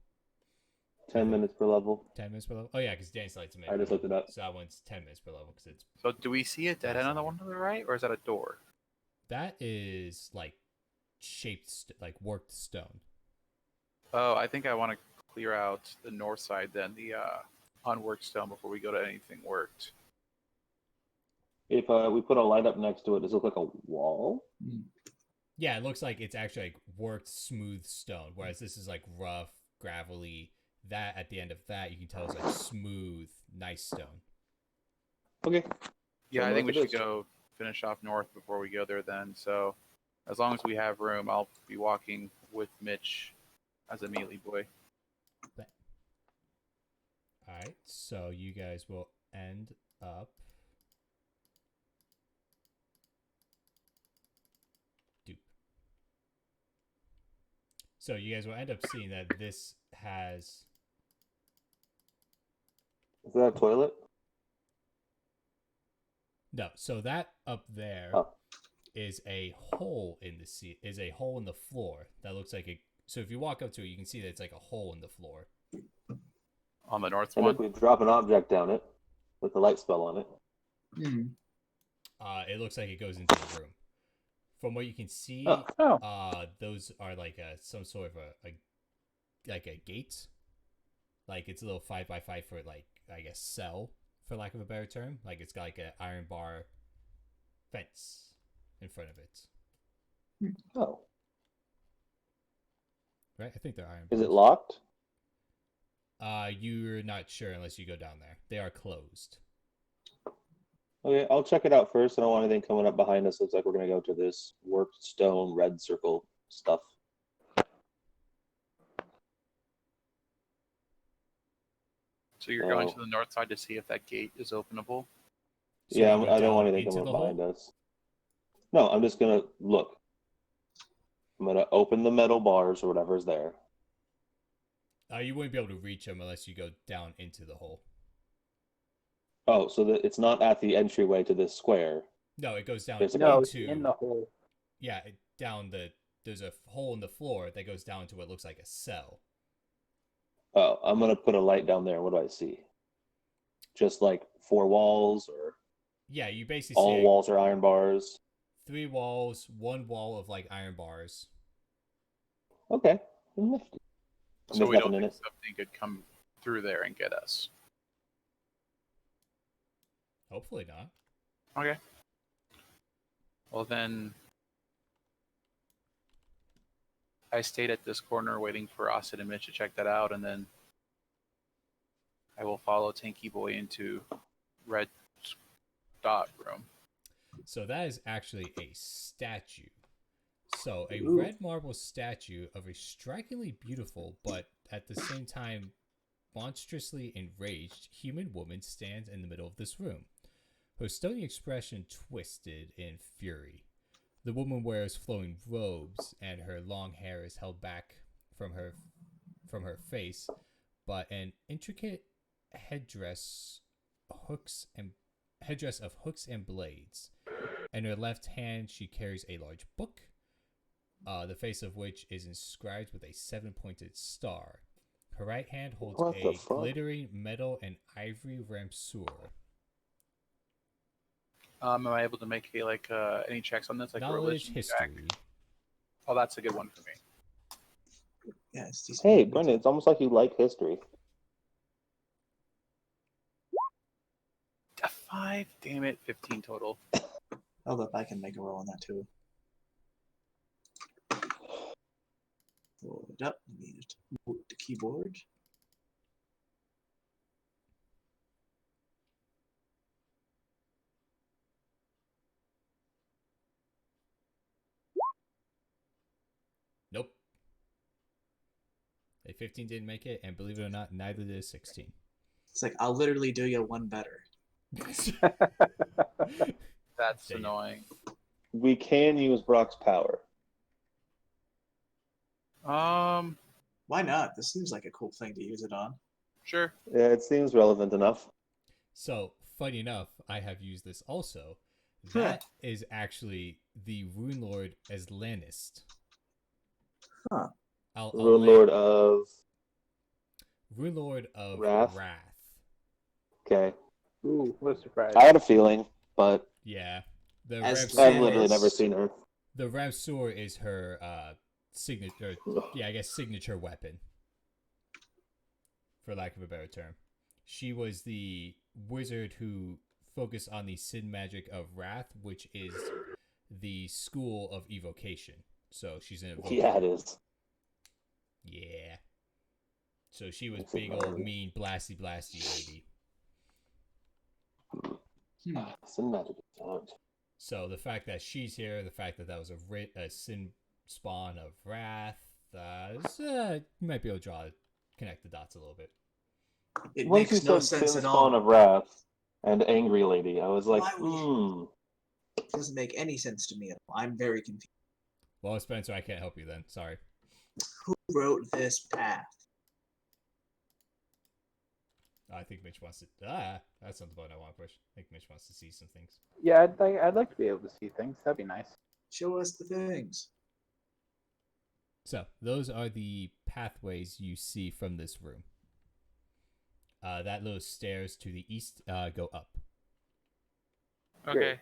10 minutes per level. 10 minutes per level? Oh yeah, because Dance Light's a minute. I just looked it up. So that one's 10 minutes per level, because it's... So do we see a dead end on the one to the right, or is that a door? That is, like, shaped, like, worked stone. Oh, I think I want to clear out the north side then, the unworked stone, before we go to anything worked. If we put a light up next to it, does it look like a wall? Yeah, it looks like it's actually, like, worked smooth stone, whereas this is, like, rough, gravelly. That, at the end of that, you can tell is, like, smooth, nice stone. Okay. Yeah, So I think we north it should is. go finish off north before we go there then. So as long as we have room, I'll be walking with Mitch as a melee boy. Alright, so you guys will end up... So you guys will end up seeing that this has... Is that a toilet? No, so that up there Oh. is a hole in the is a hole in the floor that looks like a... So if you walk up to it, you can see that it's like a hole in the floor. On the north And one? if we drop an object down it with the light spell on it. It looks like it goes into the room. From what you can see, those are like some sort of a gate. Like it's a little 5x5 for like, I guess, cell, for lack of a better term. Like it's got like an iron bar fence in front of it. Oh. Right? I think they're iron Is bars. it locked? You're not sure unless you go down there. They are closed. Okay, I'll check it out first. I don't want anything coming up behind us. Looks like we're gonna go to this worked stone red circle stuff. So you're going to the north side to see if that gate is openable? So Yeah, you go I don't want down anything into coming the up behind hole? us. No, I'm just gonna look. I'm gonna open the metal bars or whatever's there. You wouldn't be able to reach them unless you go down into the hole. Oh, so that it's not at the entryway to this square. No, it goes down There's a No, gate. it's into in the hole. yeah, down the. There's a hole in the floor that goes down to what looks like a cell. Oh, I'm gonna put a light down there. What do I see? Just like 4 walls, or Yeah, you basically all see walls are iron bars. 3 walls, 1 wall of like iron bars. Okay, nifty. So There's we don't nothing in think it. something could come through there and get us. Hopefully not. Okay. Well then, I stayed at this corner waiting for Austin and Mitch to check that out, and then I will follow Tanky Boy into Red Dot Room. So that is actually a statue. So a Ooh. red marble statue of a strikingly beautiful, but at the same time monstrously enraged human woman stands in the middle of this room. Her stony expression twisted in fury. The woman wears flowing robes, and her long hair is held back from her face, but an intricate headdress of hooks and blades. In her left hand, she carries a large book, the face of which is inscribed with a 7-pointed star. Her right hand holds What the a fuck? glittering metal and ivory ramseur. Am I able to make any checks on this, like Knowledge religion check? history. Oh, that's a good one for me. Yeah, it's decent. Hey, Brendan, it's almost like you like history. A 5, damn it, 15 total. Hold up, I can make a roll on that too. Hold it up. Need to move the keyboard. Nope. A 15 didn't make it, and believe it or not, neither did a 16. It's like I'll literally do you one better. That's Dang it. annoying. We can use Brock's power. Why not? This seems like a cool thing to use it on. Sure. Yeah, it seems relevant enough. So, funny enough, I have used this also. That is actually the Runelord Aslanist. Huh. Runelord of Runelord of Wrath? Wrath. Okay. Ooh, what a surprise. I had a feeling, but Yeah. The As I've Ramseur, literally Yes. never seen her. the Ramseur is her signature. Yeah, I guess signature weapon, for lack of a better term. She was the wizard who focused on the sin magic of Wrath, which is the school of evocation. So she's an evoker. Yeah, it is. Yeah. So she was That's it, big old man. mean blasty lady. Sin magic is out. So the fact that she's here, the fact that that was a sin spawn of Wrath, you might be able to connect the dots a little bit. It Once you makes no said sense Sin at Spawn all. of Wrath and Angry Lady, I was like, Why would It doesn't make any sense to me at all. I'm very confused. Well, Spencer, I can't help you then. Sorry. Who wrote this path? I think Mitch wants to. That's not the button I want to push. I think Mitch wants to see some things. Yeah, I'd like to be able to see things. That'd be nice. Show us the things. So those are the pathways you see from this room. That little stairs to the east go up. Okay.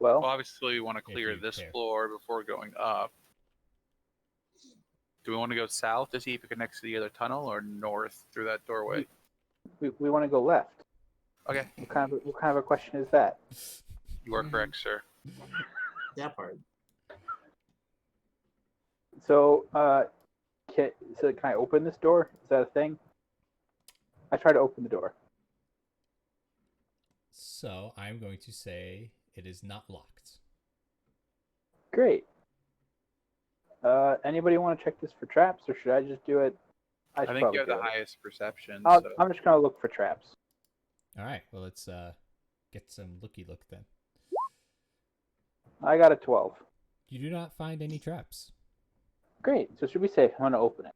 Well, Well, obviously, we want to If clear you this care. floor before going up. Do we want to go south to see if it connects to the other tunnel, or north through that doorway? we want to go left. Okay, What kind of a question is that? you are correct, sir. That part. So, can I open this door? Is that a thing? I try to open the door. So I'm going to say it is not locked. Great. Anybody want to check this for traps, or should I just do it? I should think probably you have do the it. highest perception. I'm So just gonna look for traps. All right. Well, let's get some looky look then. I got a 12. You do not find any traps. Great. So should we say I'm gonna open it?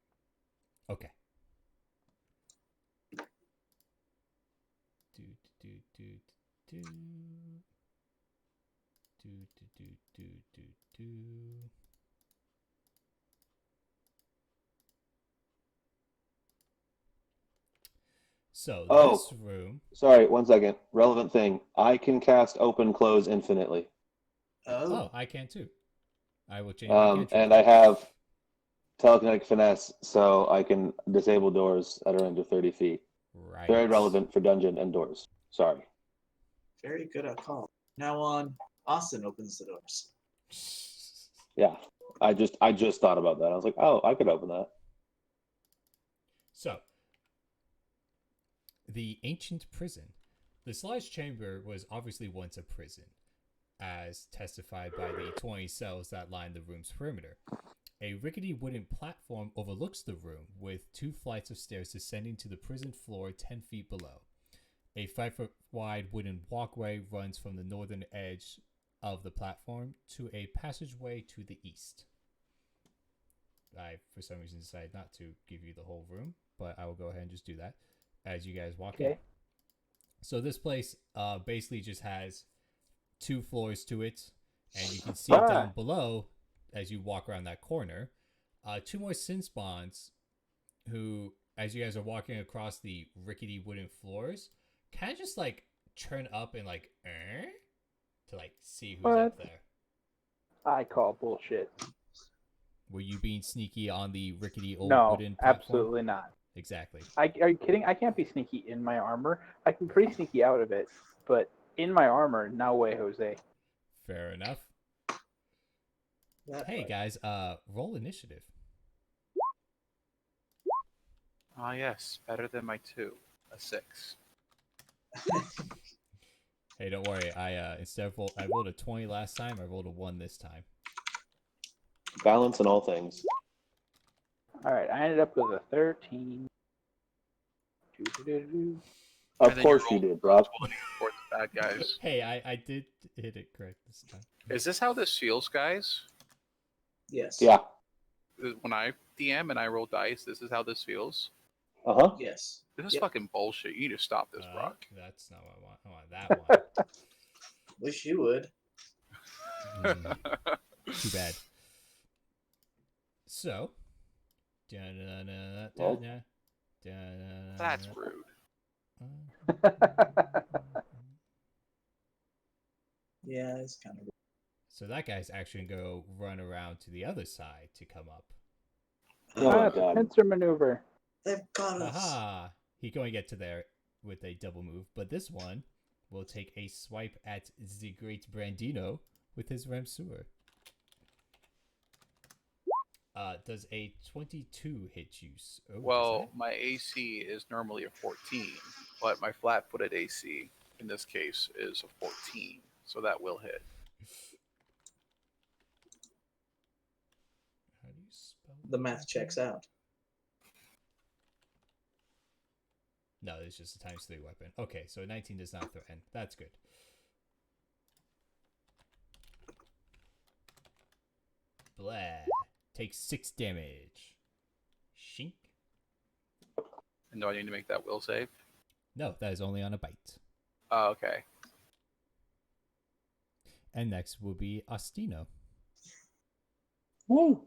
Okay. Do do do do do do do do do do. So Oh. this room. Sorry, 1 second. Relevant thing. I can cast open close infinitely. Oh, I can too. I will change my cantrip. And I have telekinetic finesse, so I can disable doors at a range of 30 feet. Right. Very relevant for dungeon and doors. Sorry. Very good at call. Now on, Austin opens the doors. Yeah. I just thought about that. I was like, oh, I could open that. So, the ancient prison. This large chamber was obviously once a prison, as testified by the 20 cells that line the room's perimeter. A rickety wooden platform overlooks the room, with 2 flights of stairs descending to the prison floor 10 feet below. A 5-foot wide wooden walkway runs from the northern edge of the platform to a passageway to the east. I, for some reason, decided not to give you the whole room, but I will go ahead and just do that as you guys walk in. So this place basically just has 2 floors to it, and you can see down below as you walk around that corner, 2 more sin spawns who, as you guys are walking across the rickety wooden floors, kind of just like turn up and like to like see who's up there. I call bullshit. Were you being sneaky on the rickety old wooden platform? No, absolutely not. Exactly. Are you kidding? I can't be sneaky in my armor. I can be pretty sneaky out of it, but in my armor, no way, Jose. Fair enough. Hey guys, roll initiative. ah, yes, better than my 2, a 6. Hey, don't worry. I rolled a 20 last time. I rolled a 1 this time. Balance in all things. All right, I ended up with a 13. Of course you did, Rob. For the bad guys. Hey, I did hit it correct this time. Is this how this feels, guys? Yes. Yeah. When I DM and I roll dice, this is how this feels. Uh-huh. Yes. This is fucking bullshit. You need to stop this, Brock. That's not what I want. I want that one. Wish you would. Too bad. So. That's rude. Yeah, it's kind of. So that guy's actually going to go run around to the other side to come up. Oh, That's a pincer maneuver. They've got us. Aha! He's going to get to there with a double move, but this one will take a swipe at the great Brandino with his Ramseur. Does a 22 hit you? Oh, well, my AC is normally a 14, but my flat-footed AC in this case is a 14, so that will hit. How do you spell The math checks out. No, it's just a ×3 weapon. Okay, so 19 does not threaten. That's good. Blah. Takes 6 damage. Shink. And do I need to make that will save? No, that is only on a bite. Oh, okay. And next will be Ostino. Woo.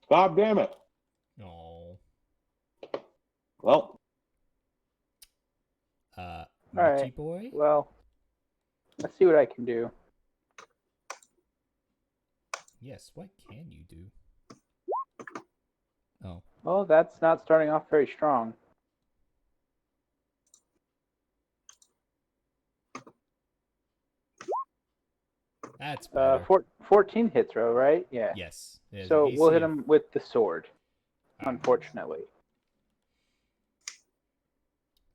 God damn it. Oh. Well. All Richie right. boy? Well, let's see what I can do. Yes, what can you do? Oh. Well, that's not starting off very strong. That's better. 14 hits, row, right? Yeah. Yes. So we'll hit him with the sword, unfortunately.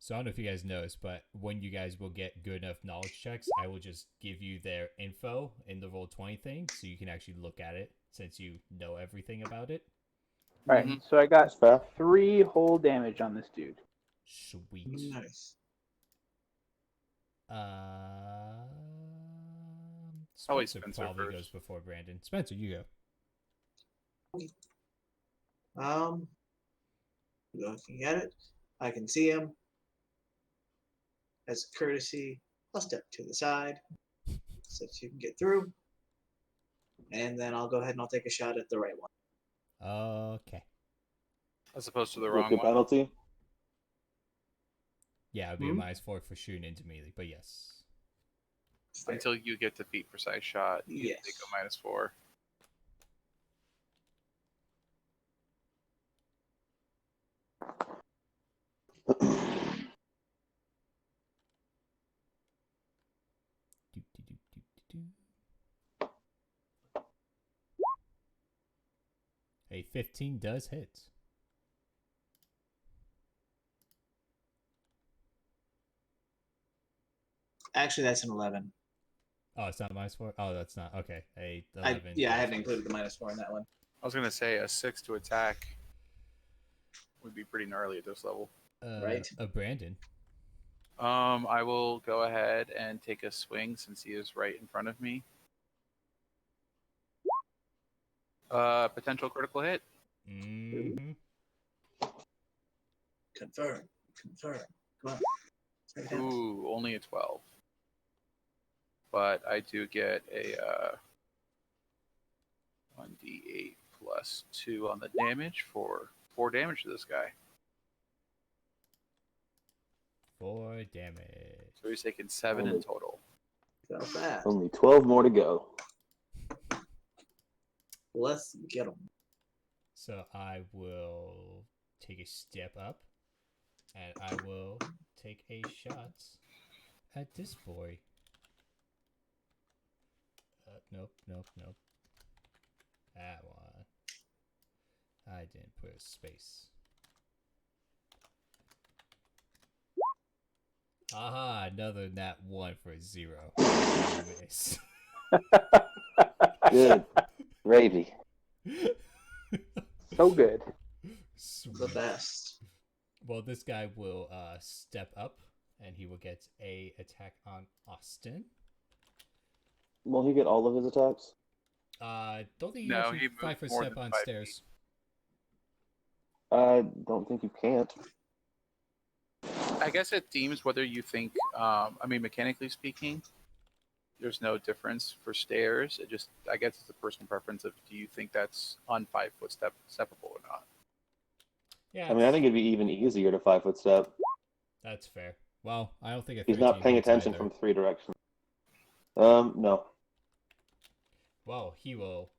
So I don't know if you guys noticed, but when you guys will get good enough knowledge checks, I will just give you their info in the Roll20 thing, so you can actually look at it since you know everything about it. All right, Mhm. so I got That's fair. 3 whole damage on this dude. Sweet. Nice. Always Spencer Spencer probably first. goes before Brandon. Spencer, you go. Looking at it, I can see him. As a courtesy, I'll step to the side so that you can get through. And then I'll go ahead and I'll take a shot at the right one. Okay. As opposed to the With wrong the one. penalty. Yeah, it would be a Hmm? -4 for shooting into melee, but yes. Until you get to feet precise shot, you Yes. take a -4. Do, do, do, do, do, do. A 15 does hit. Actually, that's an 11. Oh, it's not -4? Oh, that's not. Okay. A I 11. yeah, I does hadn't hit. included the -4 in that one. I was gonna say a 6 to attack would be pretty gnarly at this level. Right. A Brandon. I will go ahead and take a swing since he is right in front of me. Potential critical hit. Mm-hmm. Confirm. Come on. Say it. Ooh, only a 12. But I do get a 1d8 plus 2 on the damage for 4 damage to this guy. 4 damage. So he's taking 7 in total. Go fast. Only 12 more to go. Let's get him. So I will take a step up, and I will take a shot at this boy. Nope. That one. I didn't put a space. Aha, another nat 1 for a 0. Miss. Good. Gravy. So good. The Sweet. best. Well, this guy will step up, and he will get a attack on Austin. Will he get all of his attacks? Don't think you No, actually he moved 5 foot more step than on 5 stairs. I don't think you can't. I guess it deems whether you think, mechanically speaking, there's no difference for stairs. It just, I guess it's a personal preference of do you think that's on 5 foot steppable or not. Yeah, I mean, I think it'd be even easier to 5 foot step. that's fair. Well, I don't think a 13 He's not paying hits attention either. from 3 directions. No. Well, he will.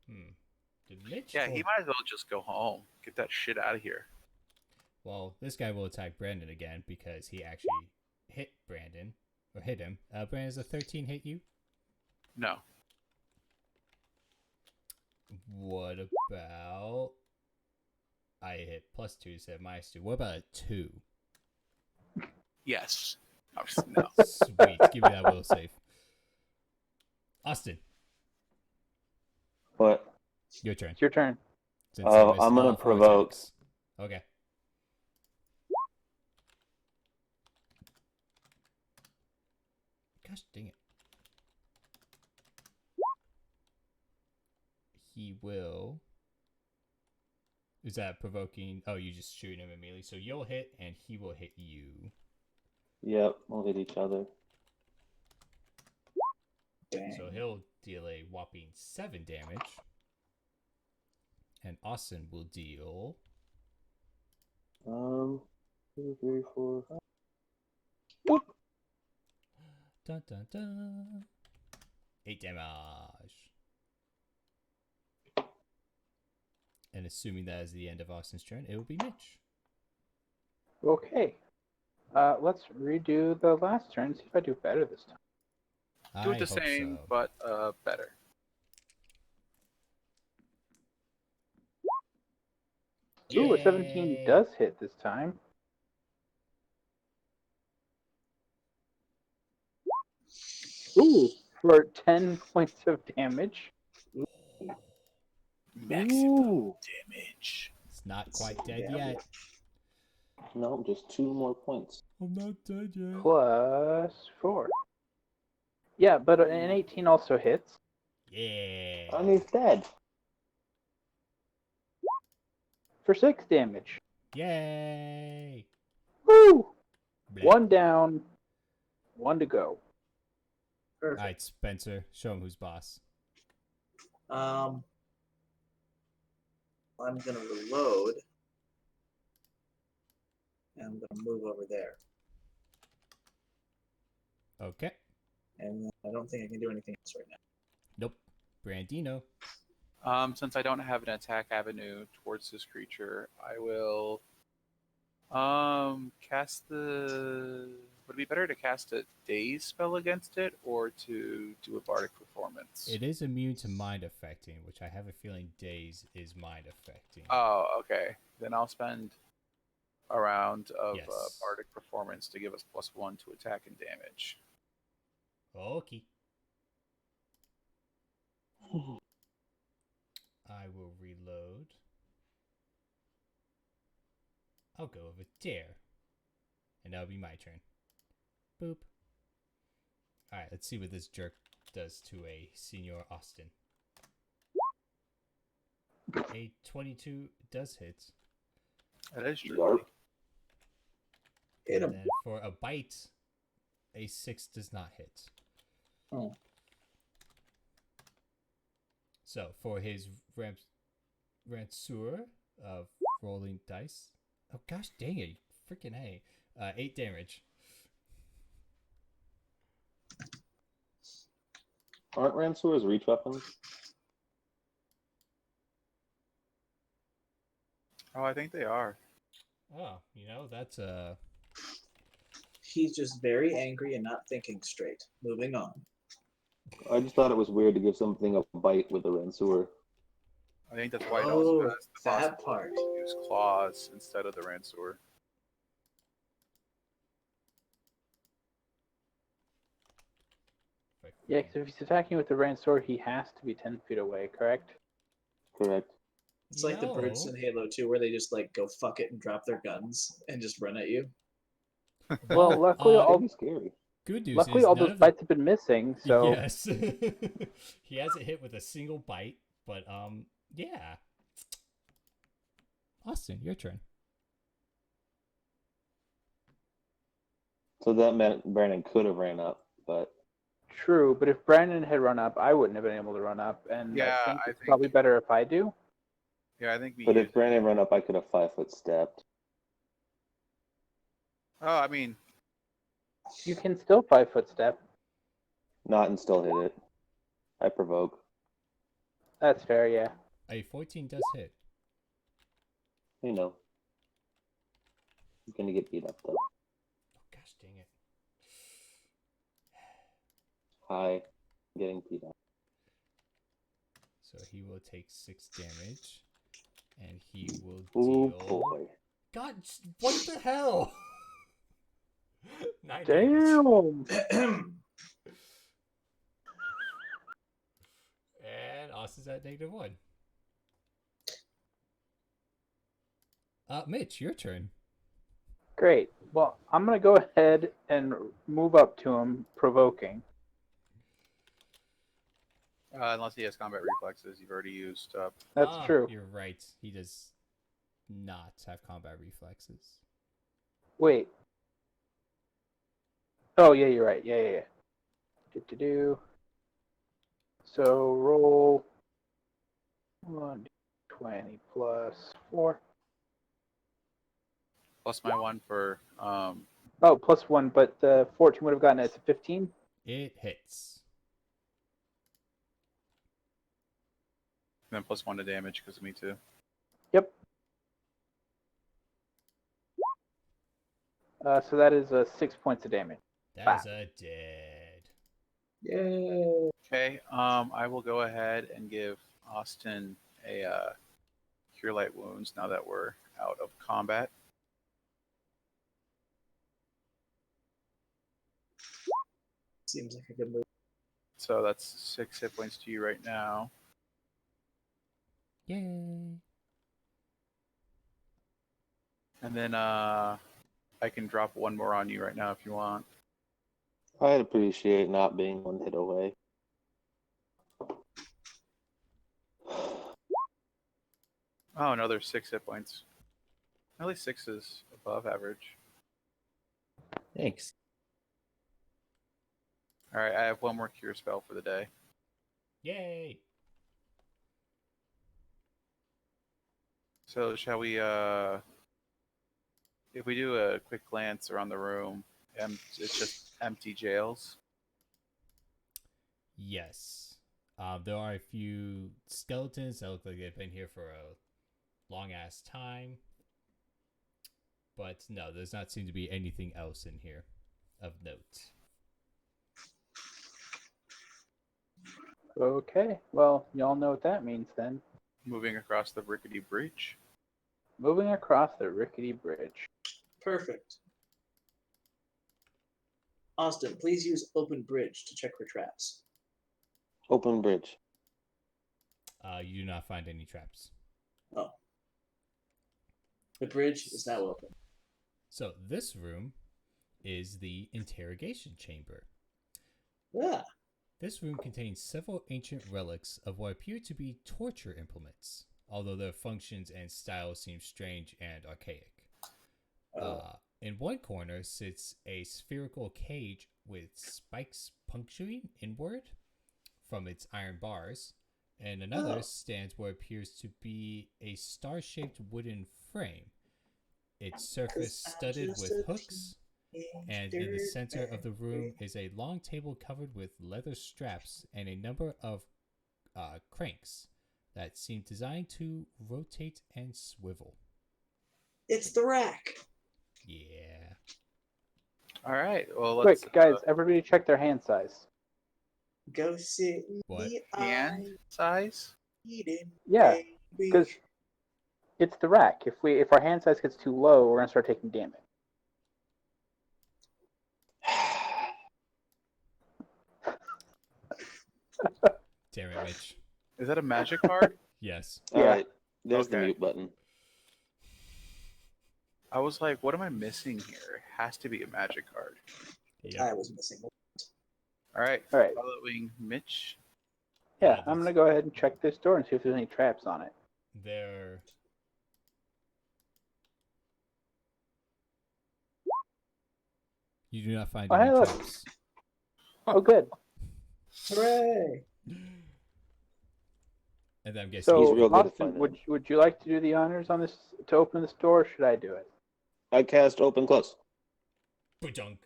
Did Mitch? Yeah, he might as well just go home. Get that shit out of here. Well, this guy will attack Brandon again because he actually hit Brandon or hit him. Brandon, does a 13 hit you? No. What about? I hit +2 instead of -2. What about a 2? Yes. No. Sweet. Give me that will save. Austin, But your turn. It's your turn. Since you missed I'm gonna all 4 provoke. attacks. Okay. Gosh dang it. He will. Is that provoking? Oh, you just shoot him immediately. So you'll hit, and he will hit you. Yep, we'll hit each other. Dang. So he'll deal a whopping 7 damage. And Austin will deal. 2, 3, 4, 5. Dun, dun, dun. 8 damage. And assuming that is the end of Austin's turn, it will be Mitch. Okay. Let's redo the last turn. See if I do better this time. Do it I the hope same, so. but better. Ooh, a 17 Yay. does hit this time. Ooh, for 10 points of damage. Maximum Ooh. damage. It's not quite dead Yeah. yet. No, just 2 more points. I'm not dead yet. Plus 4. Yeah, but an 18 also hits. Yeah. And he's dead. For 6 damage. Yay. Woo! Bleh. 1 down, 1 to go. Perfect. All right, Spencer, show him who's boss. I'm gonna reload. And I'm gonna move over there. Okay. And I don't think I can do anything else right now. Nope. Brandino. Since I don't have an attack avenue towards this creature, I will cast the. Would it be better to cast a daze spell against it or to do a bardic performance? It is immune to mind affecting, which I have a feeling daze is mind affecting. Oh, okay. Then I'll spend a round of Yes. bardic performance to give us +1 to attack and damage. Okay. I will reload. I'll go with dare. And that'll be my turn. Boop. Alright, let's see what this jerk does to a Senior Austin. A 22 does hit. That is true. Yarp. Hit And him. then for a bite, a 6 does not hit. Oh. So for his Ranseur of rolling dice. Oh gosh dang it, freaking A. 8 damage. Aren't Ranseurs reach weapons? Oh, I think they are. Oh, you know, that's He's just very angry and not thinking straight. Moving on. I just thought it was weird to give something a bite with a Ranseur. I think that's why it Oh, also has the that possibility part. to use claws instead of the Ranseur. Yeah, because if he's attacking with the Ransor, he has to be 10 feet away, correct? Correct. It's like the birds No. in Halo 2 where they just like go fuck it and drop their guns and just run at you. Well, luckily That'd all be scary. good news luckily is all none those of the bites have been missing, so yes. He hasn't hit with a single bite, but yeah. Austin, your turn. So that meant Brandon could have ran up, but true. But if Brandon had run up, I wouldn't have been able to run up, and Yeah, I think I it's think- probably better if I do. Yeah, I think we. if Use Brandon ran up, I could have 5-foot stepped. Oh, I mean, You can still 5-foot step. Not and still hit it. I provoke. That's fair, yeah. A 14 does hit. You know. I'm gonna get beat up though. Oh gosh dang it. Hi. Getting beat up. So he will take 6 damage. And he will Oh deal. boy. God, what the hell? 9 damage. Damn! And Austin's at -1. Mitch, your turn. Great. Well, I'm going to go ahead and move up to him, provoking. unless he has combat reflexes, you've already used up. That's true. You're right. He does not have combat reflexes. Wait. Oh, yeah, you're right. Yeah. Do. So roll 1d20 plus 4. Plus my 1 for Oh, plus 1, but the 14 would have gotten it to 15. It hits. then plus 1 to damage because of me too. Yep. So that is 6 points of damage. That is a dead. Yay. Okay. I will go ahead and give Austin a cure light wounds now that we're out of combat. Seems like a good move. So that's 6 hit points to you right now. Yay! And then I can drop one more on you right now if you want. I'd appreciate not being one hit away. Oh, another 6 hit points. At least 6 is above average. Thanks. All right, I have one more cure spell for the day. Yay! So shall we? If we do a quick glance around the room, it's just empty jails. Yes. There are a few skeletons that look like they've been here for a long ass time. But no, there's not seem to be anything else in here of note. Okay, well, y'all know what that means then. Moving across the rickety bridge. Moving across the rickety bridge. Perfect. Austin, please use open bridge to check for traps. Open bridge. You do not find any traps. Oh. The bridge is now open. So this room is the interrogation chamber. Yeah. This room contains several ancient relics of what appear to be torture implements, although their functions and style seem strange and archaic. In one corner sits a spherical cage with spikes puncturing inward from its iron bars, and another stands what appears to be a star-shaped wooden frame. Its surface studded with hooks, and in the center of the room is a long table covered with leather straps and a number of cranks that seem designed to rotate and swivel. It's the rack. Yeah. All right. Well, let's. Quick, guys, everybody check their hand size. Go sit in What? the Hand eye, size. eating, Yeah, baby. because it's the rack. If our hand size gets too low, we're gonna start taking damage. Damn it, Mitch. Is that a magic card? Yes. All Yeah. right. There's the Okay. mute button. I was like, what am I missing here? It has to be a magic card. Yep. I was missing one. All right. All right. Following Mitch. Yeah, I'm gonna go ahead and check this door and see if there's any traps on it. There. You do not find Oh, any hey, look. traps. Oh, good. Hooray! And then I'm guessing So, He's real good at Austin, finding would you like to do the honors on this to open this door? Or should I do it? I cast open close. Ba-dunk.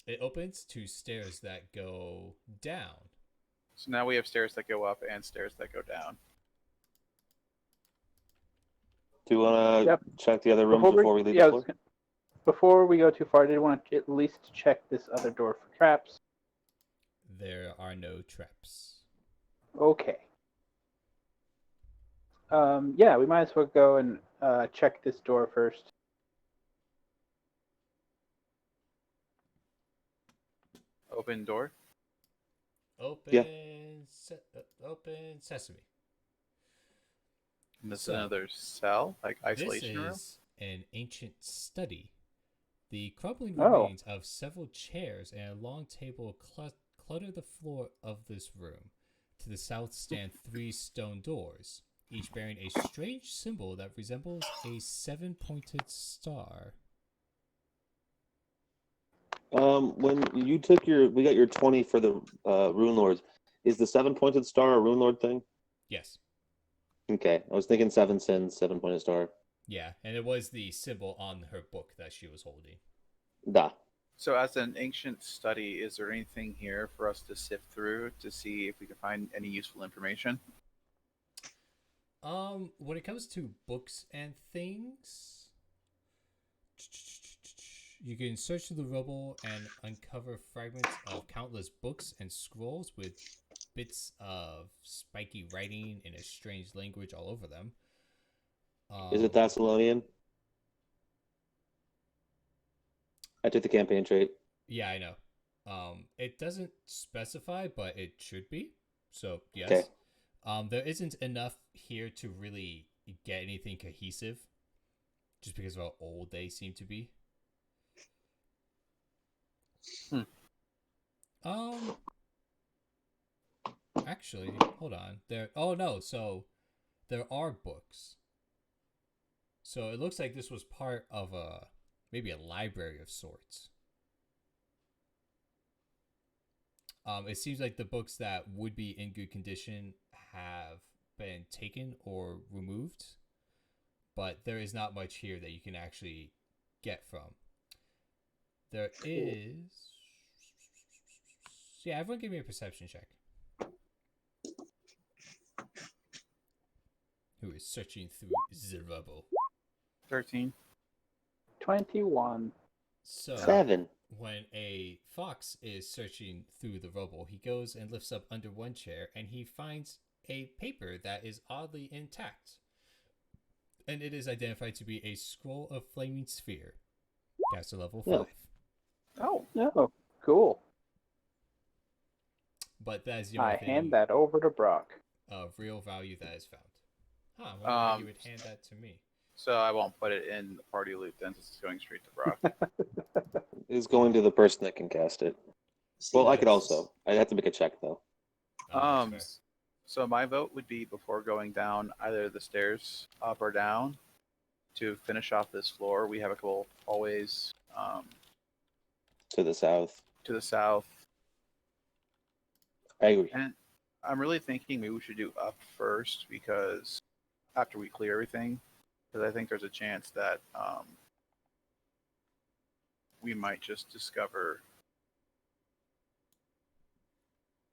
It opens to stairs that go down. So now we have stairs that go up and stairs that go down. Do you want to Yep. check the other rooms before we leave yeah, the floor? before we go too far, I did want to at least check this other door for traps. There are no traps. Okay. Yeah, we might as well go and check this door first. Open door. Open, Yeah. Open sesame. And this is So, another cell, like isolation room. This is an ancient study. The crumbling Oh. remains of several chairs and a long table clutter the floor of this room. To the south stand 3 stone doors, each bearing a strange symbol that resembles a 7-pointed star. When you took we got your 20 for the Runelords. Is the 7-pointed star a Runelord thing? Yes. Okay, I was thinking 7 sins, 7-pointed star. Yeah, and it was the symbol on her book that she was holding. Da. So, as an ancient study, is there anything here for us to sift through to see if we can find any useful information? When it comes to books and things, you can search through the rubble and uncover fragments of countless books and scrolls with bits of spiky writing in a strange language all over them. Is it Thessalonian? I took the campaign trait. Yeah, I know. It doesn't specify, but it should be. So yes. Okay. There isn't enough here to really get anything cohesive, just because of how old they seem to be. Hmm. Actually, hold on. Oh no, so there are books. So it looks like this was part of maybe a library of sorts. It seems like the books that would be in good condition have been taken or removed, but there is not much here that you can actually get from. There is. Yeah, everyone give me a perception check. Who is searching through the rubble? 13. 21. So, 7. when a fox is searching through the rubble, he goes and lifts up under one chair and he finds a paper that is oddly intact. And it is identified to be a scroll of flaming sphere. Caster level 5. Oh. Oh, cool. But that is the only I thing hand that over to Brock. of real value that is found. Huh, I wonder how you would hand that to me. So I won't put it in the party loot then, since it's going straight to Brock. It's going to the person that can cast it. Well, I could also. I'd have to make a check, though. Oh, that's fair. So my vote would be before going down either the stairs, up or down, to finish off this floor. We have a couple hallways To the south. to the south. I agree. And I'm really thinking maybe we should do up first, because after we clear everything, because I think there's a chance that we might just discover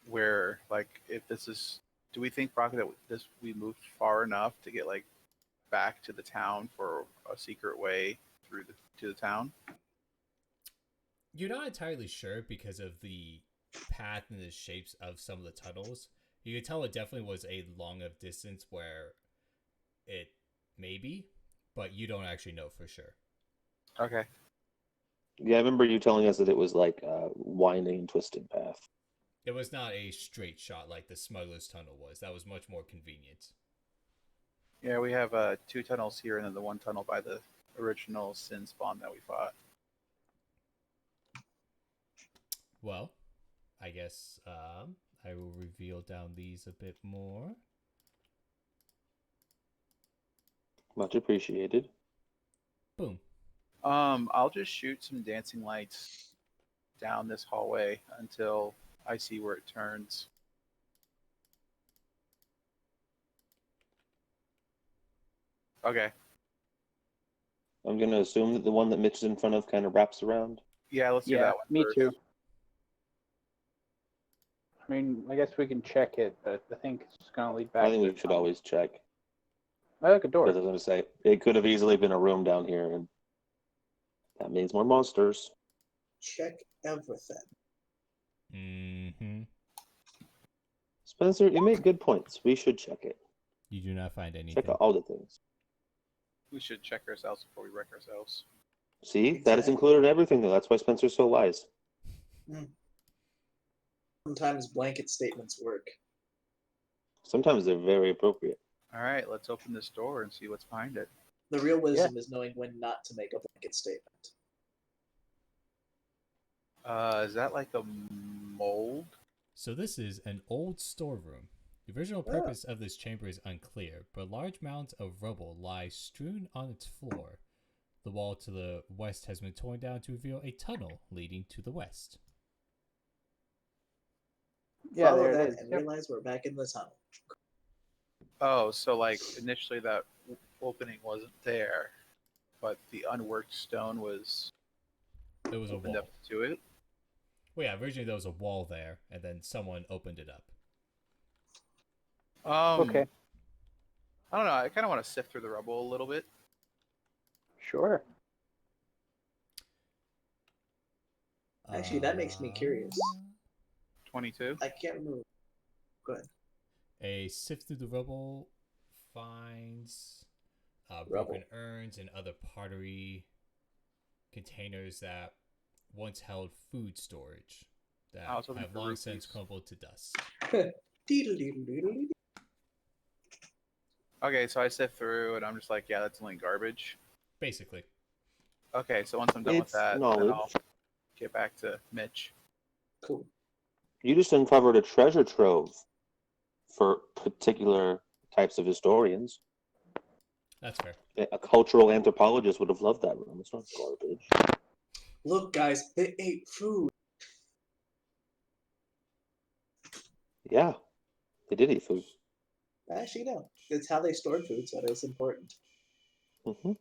where, like, if this is. Do we think, Brock, that we moved far enough to get like back to the town for a secret way through to the town? You're not entirely sure because of the path and the shapes of some of the tunnels. You can tell it definitely was a long of distance where it may be, but you don't actually know for sure. Okay. Yeah, I remember you telling us that it was like a winding, twisted path. It was not a straight shot like the smuggler's tunnel was. That was much more convenient. Yeah, we have 2 tunnels here, and then the 1 tunnel by the original sin spawn that we fought. Well, I guess I will reveal down these a bit more. Much appreciated. Boom. I'll just shoot some dancing lights down this hallway until I see where it turns. Okay. I'm going to assume that the one that Mitch is in front of kind of wraps around. Yeah, let's do Yeah, that one me first. too. I mean, I guess we can check it, but I think it's going to lead back. I think to we should always check. I like a door. Because I was going to say, it could have easily been a room down here, and that means more monsters. Check everything. Mm-hmm. Spencer, you make good points. We should check it. You do not find anything. Check out all the things. We should check ourselves before we wreck ourselves. See, that is included in everything, though. That's why Spencer's so wise. Sometimes blanket statements work. Sometimes they're very appropriate. All right, let's open this door and see what's behind it. The real wisdom is knowing when not to make a blanket statement. Is that like a mold? So this is an old storeroom. The original purpose of this chamber is unclear, but large mounds of rubble lie strewn on its floor. The wall to the west has been torn down to reveal a tunnel leading to the west. Yeah, Follow there that it is. and Yep. realize we're back in the tunnel. Oh, so like initially that opening wasn't there, but the unworked stone was There was a opened wall. up to it. Well, yeah, originally there was a wall there, and then someone opened it up. Okay, I don't know. I kind of want to sift through the rubble a little bit. sure. Actually, that makes me curious. 22. I can't remember. Go ahead. A sift through the rubble finds Rubble. broken urns and other pottery containers that once held food storage. that I was hoping have for long rupees. since crumbled to dust. Deedle-deedle-deedle-deedle. Okay, so I sift through and I'm just like, yeah, that's only garbage. Basically. Okay, so once I'm done with It's that, then knowledge. I'll get back to Mitch. Cool. You just uncovered a treasure trove for particular types of historians. That's fair. A cultural anthropologist would have loved that room. It's not garbage. Look, guys, they ate food. Yeah, they did eat food. Actually, no. It's how they stored food, so it's important. Hmm.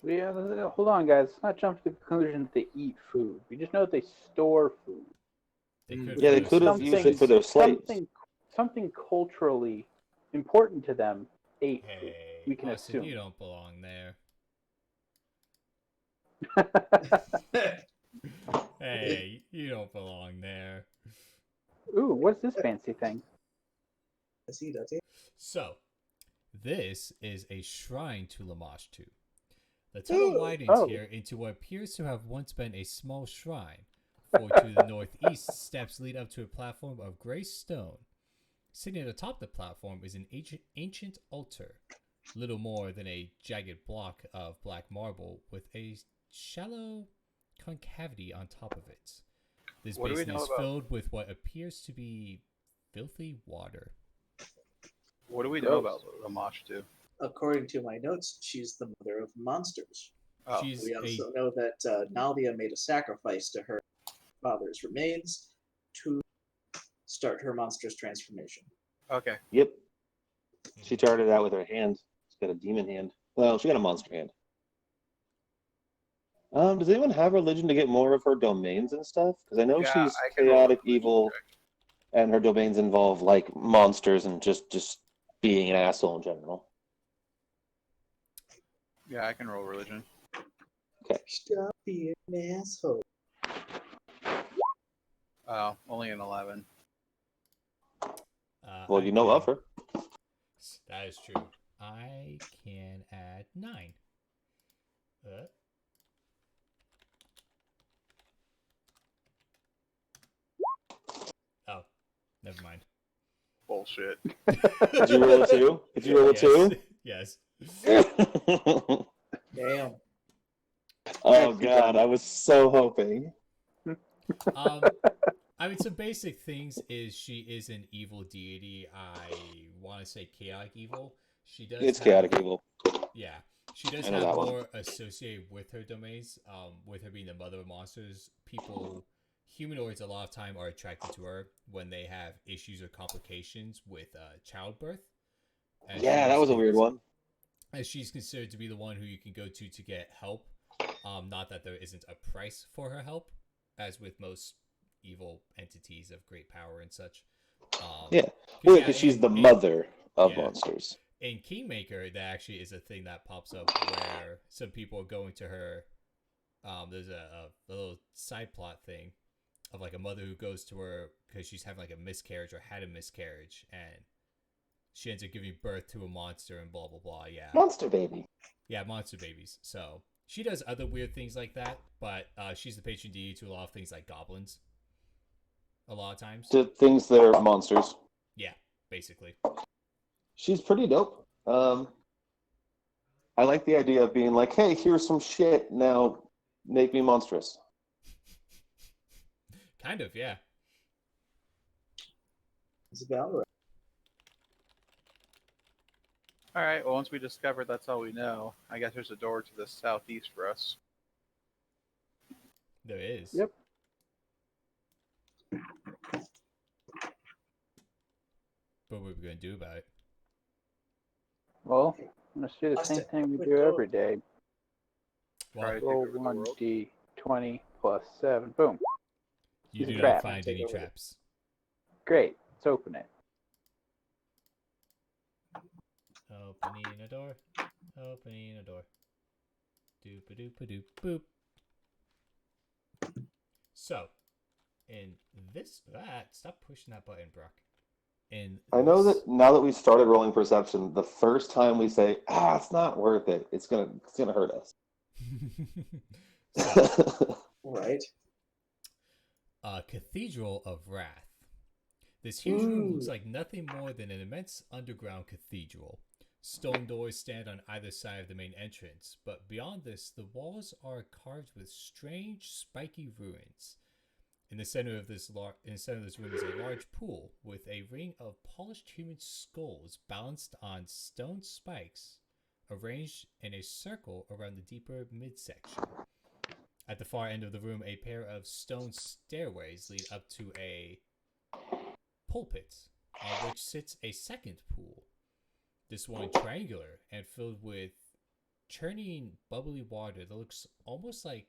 Hold on, guys. Let's not jump to the conclusion that they eat food. We just know that they store food. They could Yeah, they for could have certain used it for their slaves. Something culturally important to them ate food. Hey, We can Austin, assume. you don't belong there. Hey, you don't belong there. Ooh, what's this fancy thing? Does he, does he? So, this is a shrine to Lamashtu. The tunnel Ooh. widens Oh. here into what appears to have once been a small shrine. For to the northeast, steps lead up to a platform of gray stone. Sitting atop the platform is an ancient altar, little more than a jagged block of black marble with a shallow concavity on top of it. This What do we basin know is about- filled with what appears to be filthy water. What do we know Gross. about Lamashtu? According to my notes, she's the mother of monsters. Oh, She's We a also know that Naldia made a sacrifice to her father's remains to start her monstrous transformation. okay. Yep. She started out with her hand. She's got a demon hand. Well, she got a monster hand. Does anyone have religion to get more of her domains and stuff? Because I know Yeah, she's I can roll a chaotic religion evil, check. and her domains involve like monsters and just being an asshole in general. Yeah, I can roll religion. Stop being an asshole. Oh, only an 11. Well, you know of her. That is true. I can add 9. Oh, never mind. Bullshit. Did you roll a 2? Did you roll a 2? Yes. Damn. Oh god, I was so hoping. I mean, some basic things is she is an evil deity. I want to say chaotic evil. She does. It's have, chaotic evil. Yeah, she does I know have that one. more associated with her domains. With her being the mother of monsters, humanoids, a lot of time are attracted to her when they have issues or complications with childbirth. Yeah, that was a weird one. As she's considered to be the one who you can go to get help. Not that there isn't a price for her help, as with most evil entities of great power and such. Yeah. Well, because she's the mother of monsters. In Kingmaker, that actually is a thing that pops up where some people are going to her. There's a little side plot thing of like a mother who goes to her because she's having like a miscarriage or had a miscarriage, and she ends up giving birth to a monster and blah blah blah. Yeah, Monster baby. Yeah, monster babies. So she does other weird things like that, but she's the patron deity to a lot of things like goblins. A lot of times. To things that are monsters. Yeah, basically. She's pretty dope. I like the idea of being like, hey, here's some shit, now make me monstrous. Kind of, yeah. It's about right. Alright, well, once we discovered that's all we know, I guess there's a door to the southeast for us. There is. Yep. But what are we going to do about it? Well, let's do the same thing we do every day. Well, Alright. Roll Take over the world. 1d20 plus 7. Boom. you do It's a not trap. find any traps. Great. Let's open it. Opening a door. Opening a door. Doop a doop a doop boop. So, in this... stop pushing that button, Brock. I know that now that we started rolling perception, the first time we say, it's not worth it, it's gonna hurt us. So, Right. Cathedral of Wrath. This huge room looks like nothing more than an immense underground cathedral. Stone doors stand on either side of the main entrance, but beyond this, the walls are carved with strange, spiky ruins. In the center of this room is a large pool with a ring of polished human skulls balanced on stone spikes, arranged in a circle around the deeper midsection. At the far end of the room, a pair of stone stairways lead up to a pulpit, on which sits a second pool. This one triangular and filled with churning, bubbly water that looks almost like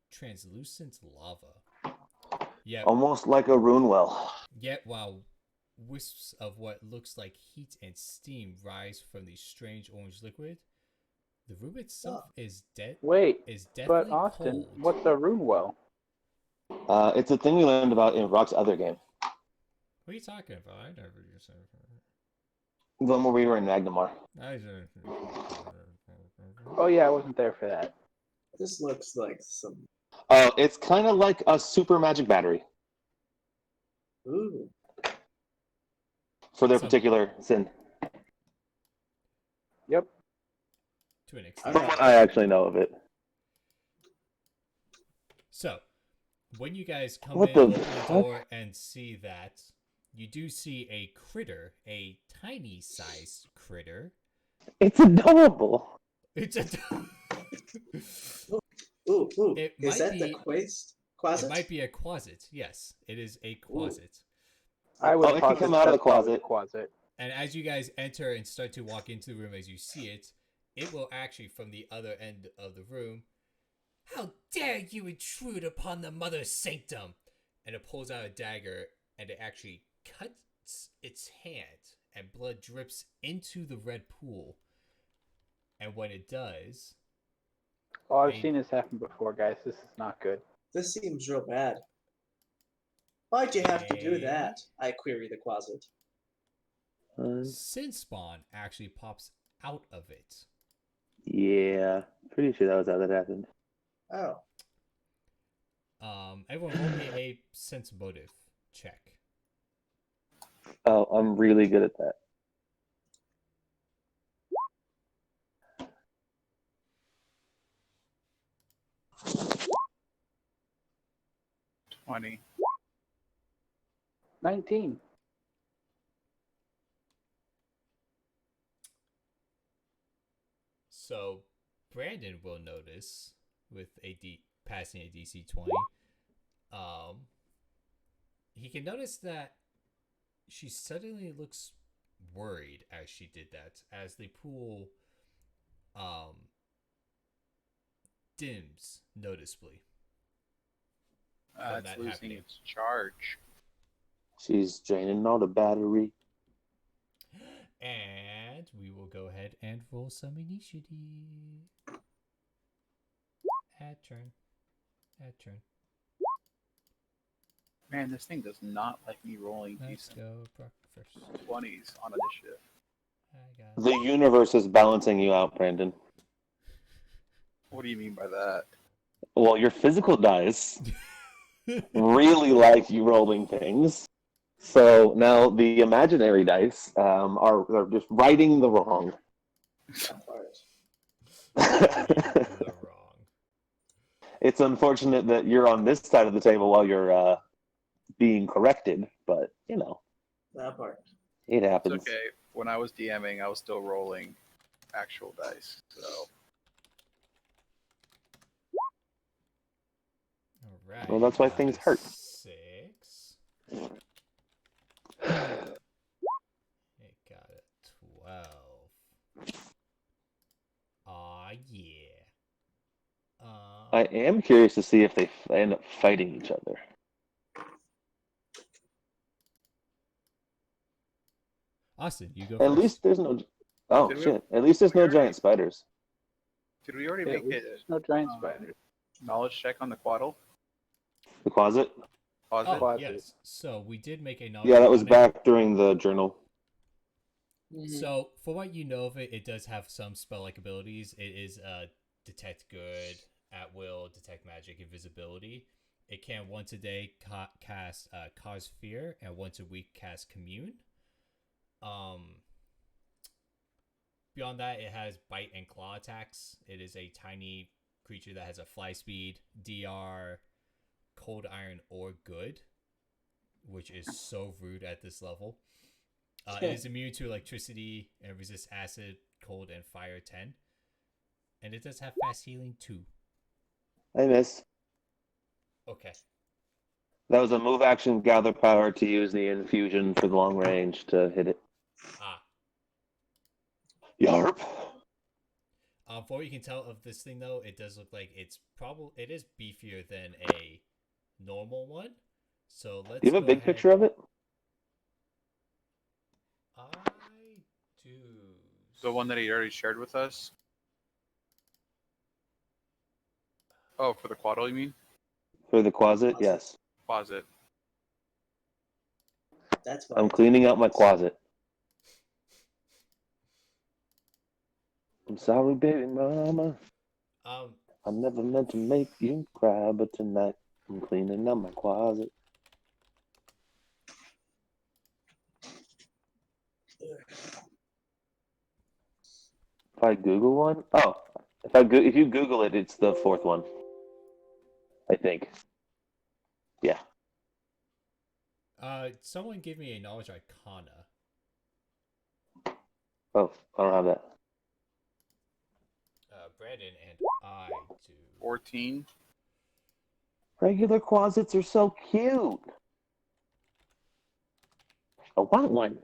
translucent lava. Yet, Almost like a rune well. yet while wisps of what looks like heat and steam rise from the strange orange liquid, the room itself is Wait, deathly but Austin, cold. what's a rune well? It's a thing we learned about in Rock's other game. What are you talking about? I never used it. The one where we were in Magnamar. Oh yeah, I wasn't there for that. This looks like some. It's kind of like a super magic battery Ooh. for their Some- particular sin. Yep. To an extent. From what I actually know of it. So, when you guys come What in, the open the fuck? door, and see that, you do see a critter, a tiny-sized critter. It's adorable. It's a. Ooh. It Is might that be- the quasit? It might be a quasit. Yes, it is a quasit. I would Oh, it can come out of the that's probably closet. And as you guys enter and start to walk into the room, as you see it, it will actually, from the other end of the room, "How dare you intrude upon the mother's sanctum!" And it pulls out a dagger, and it actually cuts its hand, and blood drips into the red pool. And when it does, Oh, I've Hey. seen this happen before, guys. This is not good. This seems real bad. Why'd you have to do that? I query the closet. Sin Spawn actually pops out of it. Yeah, pretty sure that was how that happened. Oh. Everyone roll me a sense motive check. Oh, I'm really good at that. $20. 19. So Brandon will notice with passing a DC 20. He can notice that she suddenly looks worried as she did that, as the pool dims noticeably. It's that losing happening. its charge. She's draining all the battery. And we will go ahead and roll some initiative. Add turn. Man, this thing does not like me rolling Let's decent go Brock first. 20s on initiative. I got The universe is balancing you out, Brandon. What do you mean by that? Well, your physical dice really like you rolling things. So now the imaginary dice are just righting the wrong. That part. the wrong. It's unfortunate that you're on this side of the table while you're being corrected, but you know, That part. it It's happens. okay. When I was DMing, I was still rolling actual dice. So All right. Well, that's why got things a hurt. 6. It got a 12. Aw, yeah. I am curious to see if they end up fighting each other. Austin, you go At first. least there's no. Oh Did we- shit! At least there's no giant spiders. did we already Yeah, make it no giant spiders. knowledge check on the quaddle? The closet. Pause Oh, it. Closet. yes. So we did make a knowledge Yeah, that check was on it. back during the journal. So, for what you know of it, it does have some spell-like abilities. It is detect good, at will, detect magic, invisibility. It can once a day cast Cause Fear and once a week cast Commune. Beyond that, it has Bite and Claw attacks. It is a tiny creature that has a fly speed, DR, Cold Iron, or Good, which is so rude at this level. It is immune to electricity and resists acid, cold, and fire 10. And it does have fast healing 2. I miss. Okay. That was a move action gather power to use the infusion for the long range to hit it. Ah. Yarp. For what you can tell of this thing, though, it does look like it is beefier than a normal one. So let's. Do you have a big picture of it? I do. The one that he already shared with us. Oh, for the Quaddle, you mean? For the closet, yes. Closet. That's why I'm cleaning out my closet. I'm sorry, baby mama. I never meant to make you cry, but tonight I'm cleaning out my closet. If I Google one, if you Google it, it's the fourth one. I think. Yeah. Someone give me a knowledge arcana. Oh, I don't have that. Brandon and I do. 14. Regular closets are so cute. I want one.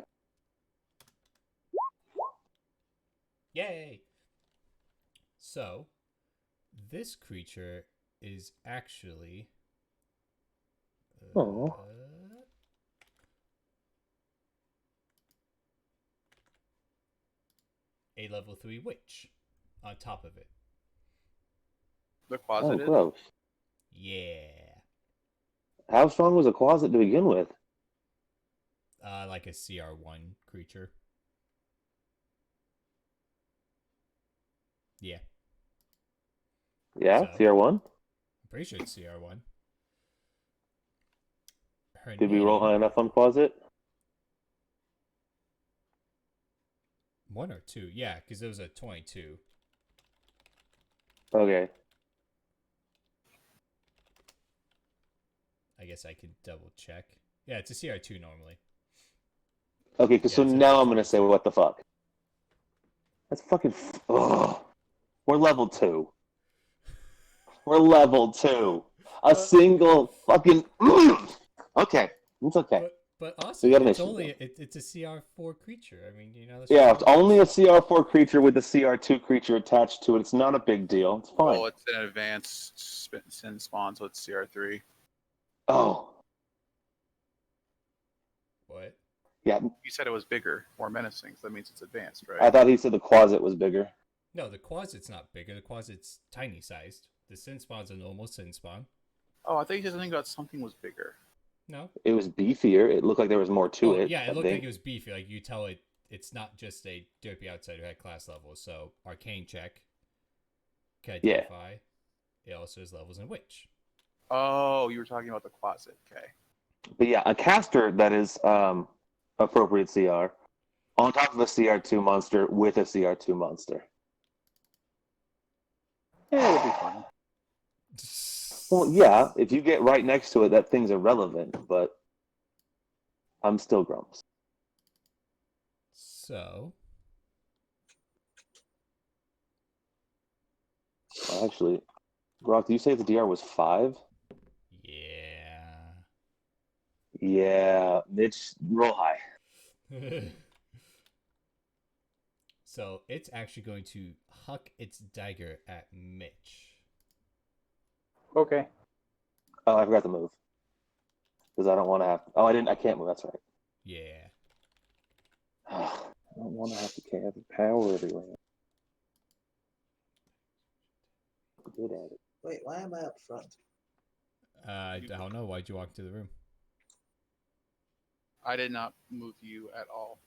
Yay! So, this creature is actually. Oh. A level 3 witch on top of it. The closet is? Gross. Yeah. How strong was a closet to begin with? Like a CR1 creature. Yeah. Yeah, So, CR1? I'm pretty sure it's CR1. Did we roll high enough on closet? 1 or 2? Yeah, because it was a 22. Okay. I guess I could double check. Yeah, it's a CR2 normally. Okay, Yeah, so it says now it's I'm going to say 22. what the fuck. That's fucking... Ugh. We're level 2. We're level 2. A single fucking... Okay, it's okay. But We also, got an it's issue, only it's a CR4 creature. I mean, that's Yeah, just it's only a CR4 creature with a CR2 creature attached to it. It's not a big deal. It's fine. Well, it's an advanced sin spawn, so it's CR3. Oh. What? Yeah, You said it was bigger, more menacing, so that means it's advanced, right? I thought he said the closet was bigger. No, the closet's not bigger. The closet's tiny sized. The sin spawn's a normal sin spawn. Oh, I thought you said something about something was bigger. No. It was beefier. It looked like there was more to it. Yeah, it I looked think. like it was beefy. Like you tell it's not just a derpy outsider at class level. So arcane check can identify. It also has levels in witch. Oh, you were talking about the closet. Okay. But yeah, a caster that is appropriate CR on top of a CR2 monster with a CR2 monster. Yeah, it would be fine. Well, yeah, if you get right next to it, that thing's irrelevant, but I'm still grumps. So. Actually, Brock, did you say the DR was 5? Yeah. Yeah, Mitch, roll high. So it's actually going to huck its dagger at Mitch. Okay. Oh, I forgot to move. Because I don't want to have... Oh, I can't move, that's right. Yeah. I don't want to have to have power everywhere. Good at it. Wait, why am I up front? I don't know. Why'd you walk into the room? I did not move you at all.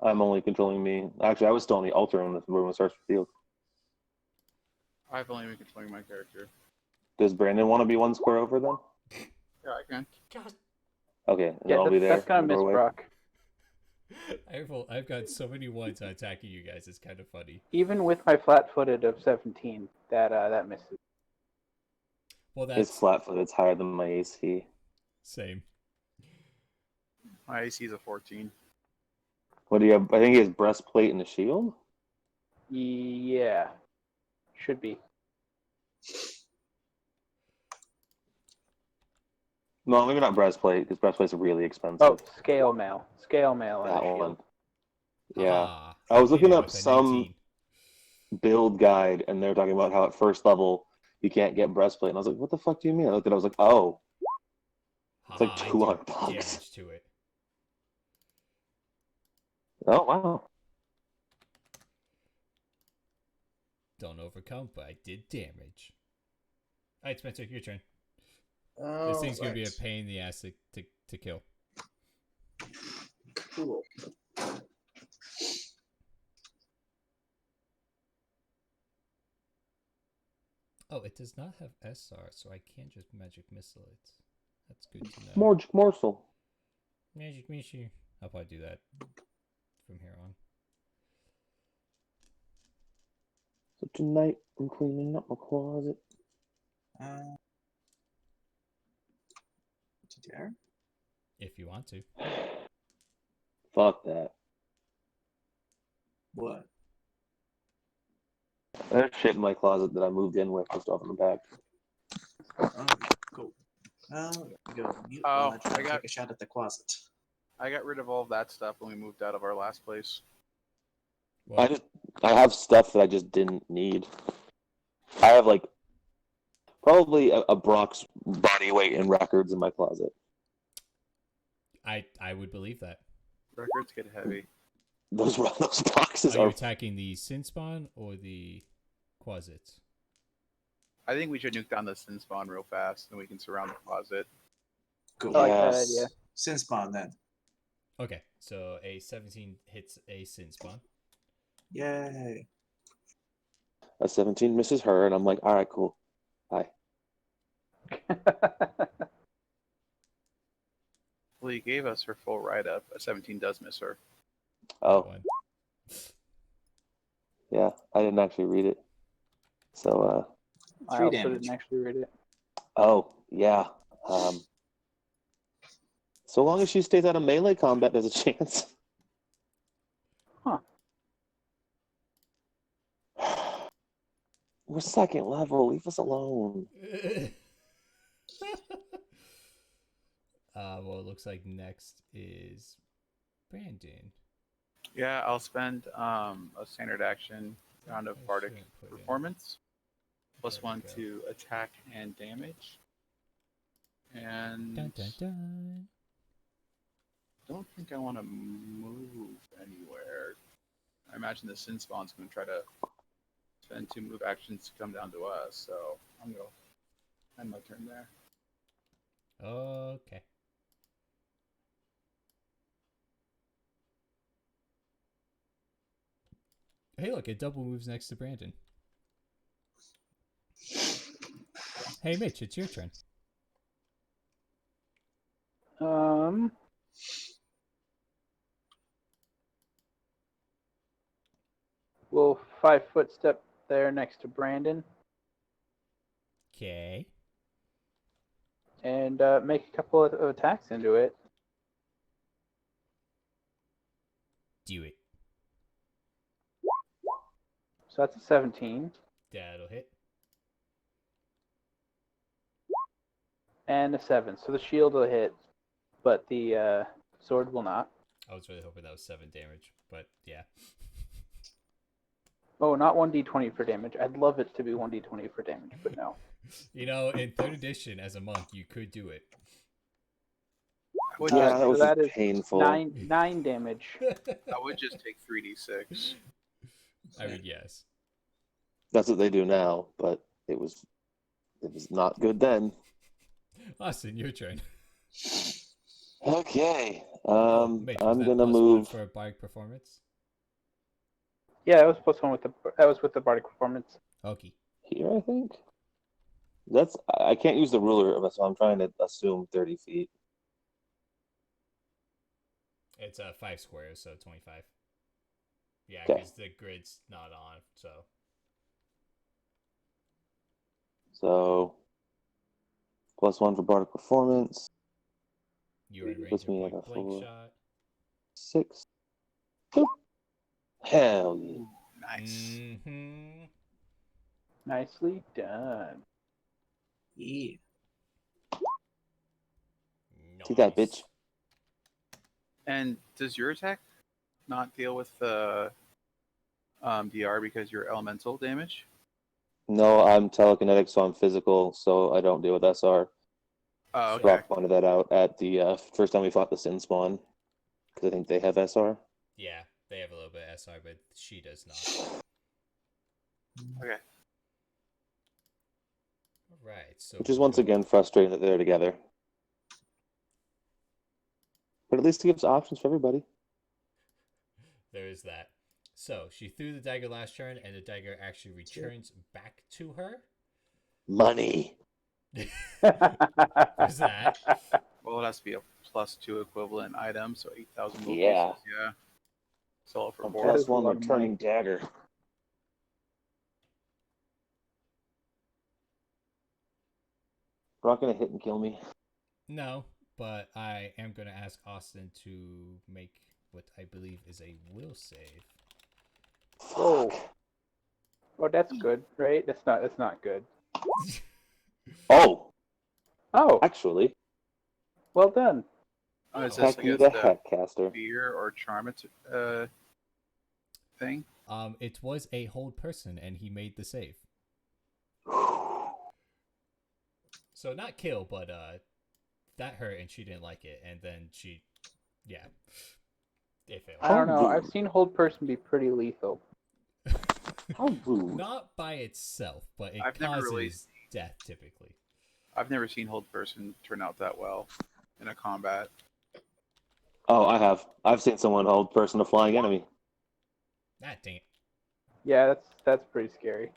I'm only controlling me. Actually, I was still on the altar when the room starts revealed. I've only been controlling my character. Does Brandon want to be one square over then? Yeah, I can. God, Okay, and Yeah, I'll be there. that's gonna in the miss doorway. Brock. I've got so many ones on attacking you guys. It's kind of funny. Even with my flat-footed of 17, that misses. Well, It's that's flat-footed. It's higher than my AC. same. My AC is a 14. What do you have? I think he has breastplate and a shield. Yeah, should be. No, maybe not breastplate because breastplate's really expensive. Oh, scale mail, and a that shield. one. Yeah, Ah, I was hit looking it up with a some 19. build guide, and they're talking about how at first level you can't get breastplate, and I was like, "What the fuck do you mean?" I looked at it, I was like, "Oh, it's like Haha, I do $200." damage to it. Oh wow! Don't overcome, but I did damage. Alright, Spencer, your turn. Oh, This thing's gonna be a pain in the ass to kill. Cool. Oh, it does not have SR, so I can't just magic missile it. That's good to know. Morsel. Magic missile. I'll probably do that from here on. So tonight I'm cleaning up my closet. To dare? If you want to. Fuck that. What? There's shit in my closet that I moved in with just off in the back. Oh, cool. Go mute Oh, while I try I to got- take a shot at the closet. I got rid of all of that stuff when we moved out of our last place. Well, I have stuff that I just didn't need. I have like probably a Brock's body weight in records in my closet. I would believe that. Records get heavy. Those boxes Are you are. attacking the Sin Spawn or the Quasits? I think we should nuke down the sin spawn real fast, and we can surround the closet. Cool. I like that Yes. idea. Sin spawn then. Okay, so a 17 hits a Sin Spawn. Yay. A 17 misses her, and I'm like, all right, cool. Bye. Well, you gave us her full write-up. A 17 does miss her. Oh, One. yeah, I didn't actually read it. So, I 3 also damage. didn't actually read it. oh, yeah. So long as she stays out of melee combat, there's a chance. Huh. We're second level. Leave us alone. Well, it looks like next is Brandon. Yeah, I'll spend a standard action round of I bardic shouldn't put in- performance, plus There we 1 go. to attack and damage. And Dun, dun, dun. don't think I want to move anywhere. I imagine the sin spawn's going to try to spend 2 move actions to come down to us, so I'm going to end my turn there. Okay. Hey, look, it double moves next to Brandon. Hey, Mitch, it's your turn. We'll 5-foot step there next to Brandon Okay. and make a couple of attacks into it. Do it. So that's a 17 That'll hit. and a 7. So the shield will hit, but the sword will not. I was really hoping that was 7 damage, but yeah. Oh, not 1d20 for damage. I'd love it to be 1d20 for damage, but no. You know, in 3rd edition, as a monk, you could do it. I would, Yeah, just, that was that is painful. 9 damage. I would just take 3d6. I mean, yes. That's what they do now, but it was not good then. Austin, your turn. Okay. Mitch, was I'm that gonna +1 move for a bardic performance. Yeah, that was +1 with the Bardic Performance. Okay. here, I think. I can't use the ruler, so I'm trying to assume 30 feet. It's 5 squares, so 25. Yeah, Okay. because the grid's not on, so. So +1 for bardic performance. You're in range Puts of me at point a blank 4, shot. 6. Boop. Hell yeah. Ooh, nice. Mm-hmm. Nicely done. Yeah. See that, bitch? And does your attack not deal with the DR because you're elemental damage? No, I'm telekinetic, so I'm physical, so I don't deal with SR. Oh, So- okay. Rock pointed that out at the first time we fought the Sin Spawn, because I think they have SR. Yeah, they have a little bit of SR, but she does not. Okay. Right, so. Which is once again frustrating that they're together. But at least it gives options for everybody. There is that. So she threw the dagger last turn, and the dagger actually returns back to her. Money. There's that. Well, it has to be a +2 equivalent item, so 8,000 gold Yeah. pieces. Yeah. Sell it for A 4. That is a +1 lot of returning money. dagger. Not gonna hit and kill me. No, but I am going to ask Austin to make what I believe is a will save. Whoa. Oh, that's good, right? That's not good. Oh, Oh, actually, well done. Is this heck you against the a heck, caster. fear or charm thing? It was a hold person, and he made the save. So not kill, but that hurt, and she didn't like it, and then yeah, it failed. I don't know. rude. I've seen hold person be pretty lethal. How rude. Not by itself, but it I've never causes really death typically. I've never seen hold person turn out that well in a combat. Oh, I have. I've seen someone hold person a flying enemy. Ah, dang it. Yeah, that's pretty scary.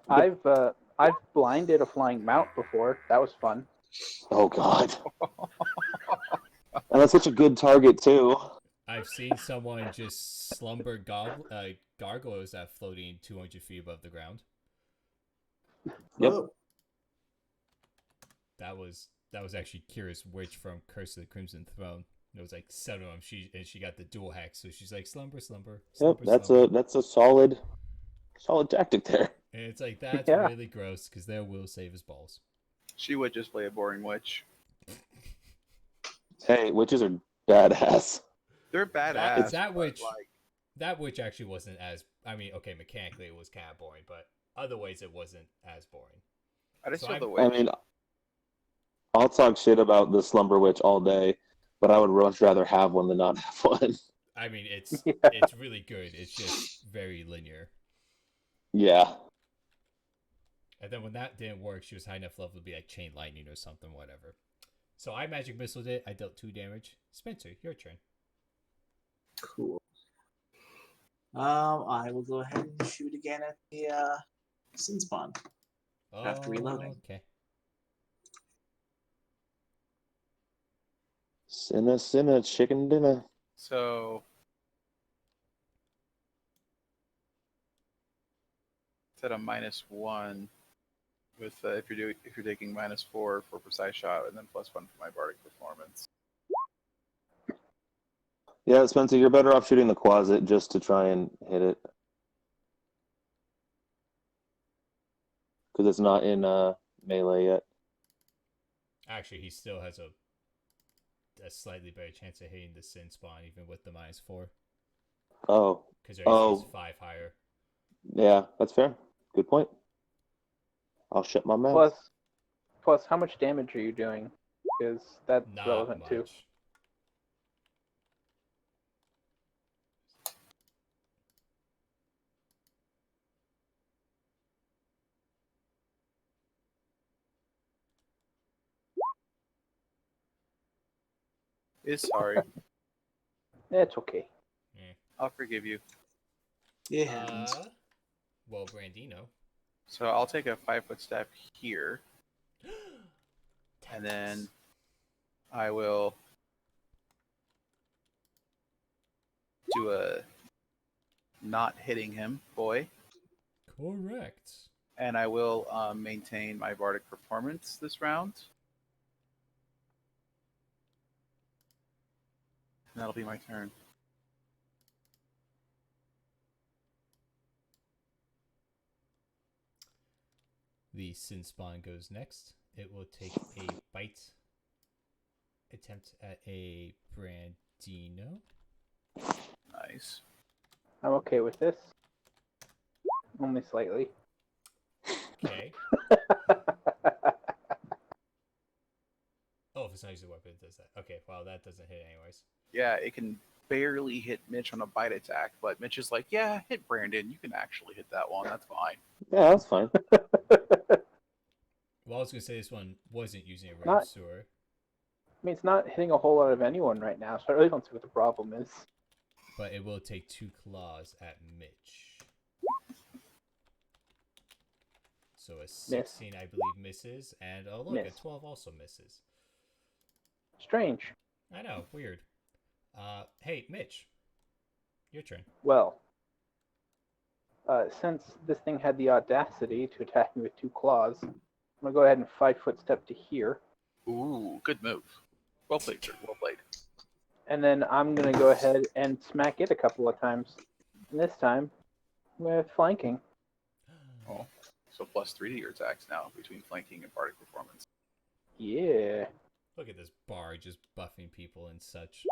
I've blinded a flying mount before. That was fun. Oh God. And that's such a good target too. I've seen someone just slumber gargoyles that floating 200 feet above the ground. Yep. Whoa. That was actually Kira's witch from Curse of the Crimson Throne. It was like 7 of them. She got the dual hack, so she's like slumber, slumber, Yep, slumber, slumber. that's a solid tactic there. And it's like that's Yeah. really gross because their will save his balls. She would just play a boring witch. Hey, witches are badass. They're badass. That but, witch- like, That witch actually wasn't as. I mean, okay, mechanically it was kind of boring, but other ways it wasn't as boring. I just So feel I'm- the I witch. mean, I'll talk shit about the slumber witch all day, but I would much rather have one than not have one. I mean, it's Yeah. it's really good. It's just very linear. Yeah. And then when that didn't work, she was high enough level to be like chain lightning or something, whatever. So I magic missiled it. I dealt 2 damage. Spencer, your turn. Cool. I will go ahead and shoot again at the sin spawn. After reloading. Okay. Sinna, chicken dinner. So it's at a -1 with if you're taking -4 for precise shot and then +1 for my bardic performance. Yeah, Spencer, you're better off shooting the closet just to try and hit it. Because it's not in melee yet. Actually, he still has a slightly better chance of hitting the sin spawn even with the -4 Oh, because their AC is Oh. 5 higher. yeah, that's fair. Good point. I'll shut my mouth. Plus, how much damage are you doing? Because that's Not relevant much. too. Sorry. It's okay. I'll forgive you. It happens. Well, Brandino. So I'll take a 5-foot step here, and then I will do a not hitting him, boy. Correct. And I will maintain my bardic performance this round. And that'll be my turn. The Sin Spawn goes next. It will take a bite attempt at a Brandino. Nice. I'm okay with this. Only slightly. Okay. Oh, if it's not using a weapon, it does that. Okay, well, that doesn't hit anyways. Yeah, it can barely hit Mitch on a bite attack, but Mitch is like, yeah, hit Brandon. You can actually hit that one. That's fine. Yeah, that's fine. Well, I was going to say this one wasn't using a range Not- sword. I mean, it's not hitting a whole lot of anyone right now, so I really don't see what the problem is. But it will take 2 claws at Mitch. So a 16, I believe, misses. And oh, look, Miss. a 12 also misses. Strange. I know, weird. Hey, Mitch. Your turn. Well, since this thing had the audacity to attack me with 2 claws, I'm going to go ahead and 5-foot step to here. Ooh, good move. Well played, sir. Well played. And then I'm going to go ahead and smack it a couple of times. And this time, with flanking. Oh, so +3 to your attacks now between flanking and bardic performance. Yeah. Look at this bar just buffing people and such.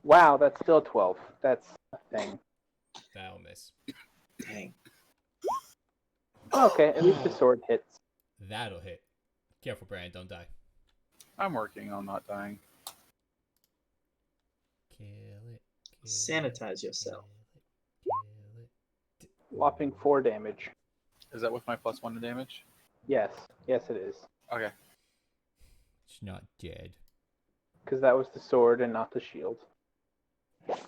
Wow, that's still 12. That's a thing. That'll miss. Dang. Okay, at least the sword hits. That'll hit. Careful, Brand, don't die. I'm working on not dying. Kill it. Kill Sanitize yourself. Kill it. Whopping 4 damage. Is that with my +1 to damage? Yes. Yes, it is. Okay. It's not dead. Because that was the sword and not the shield.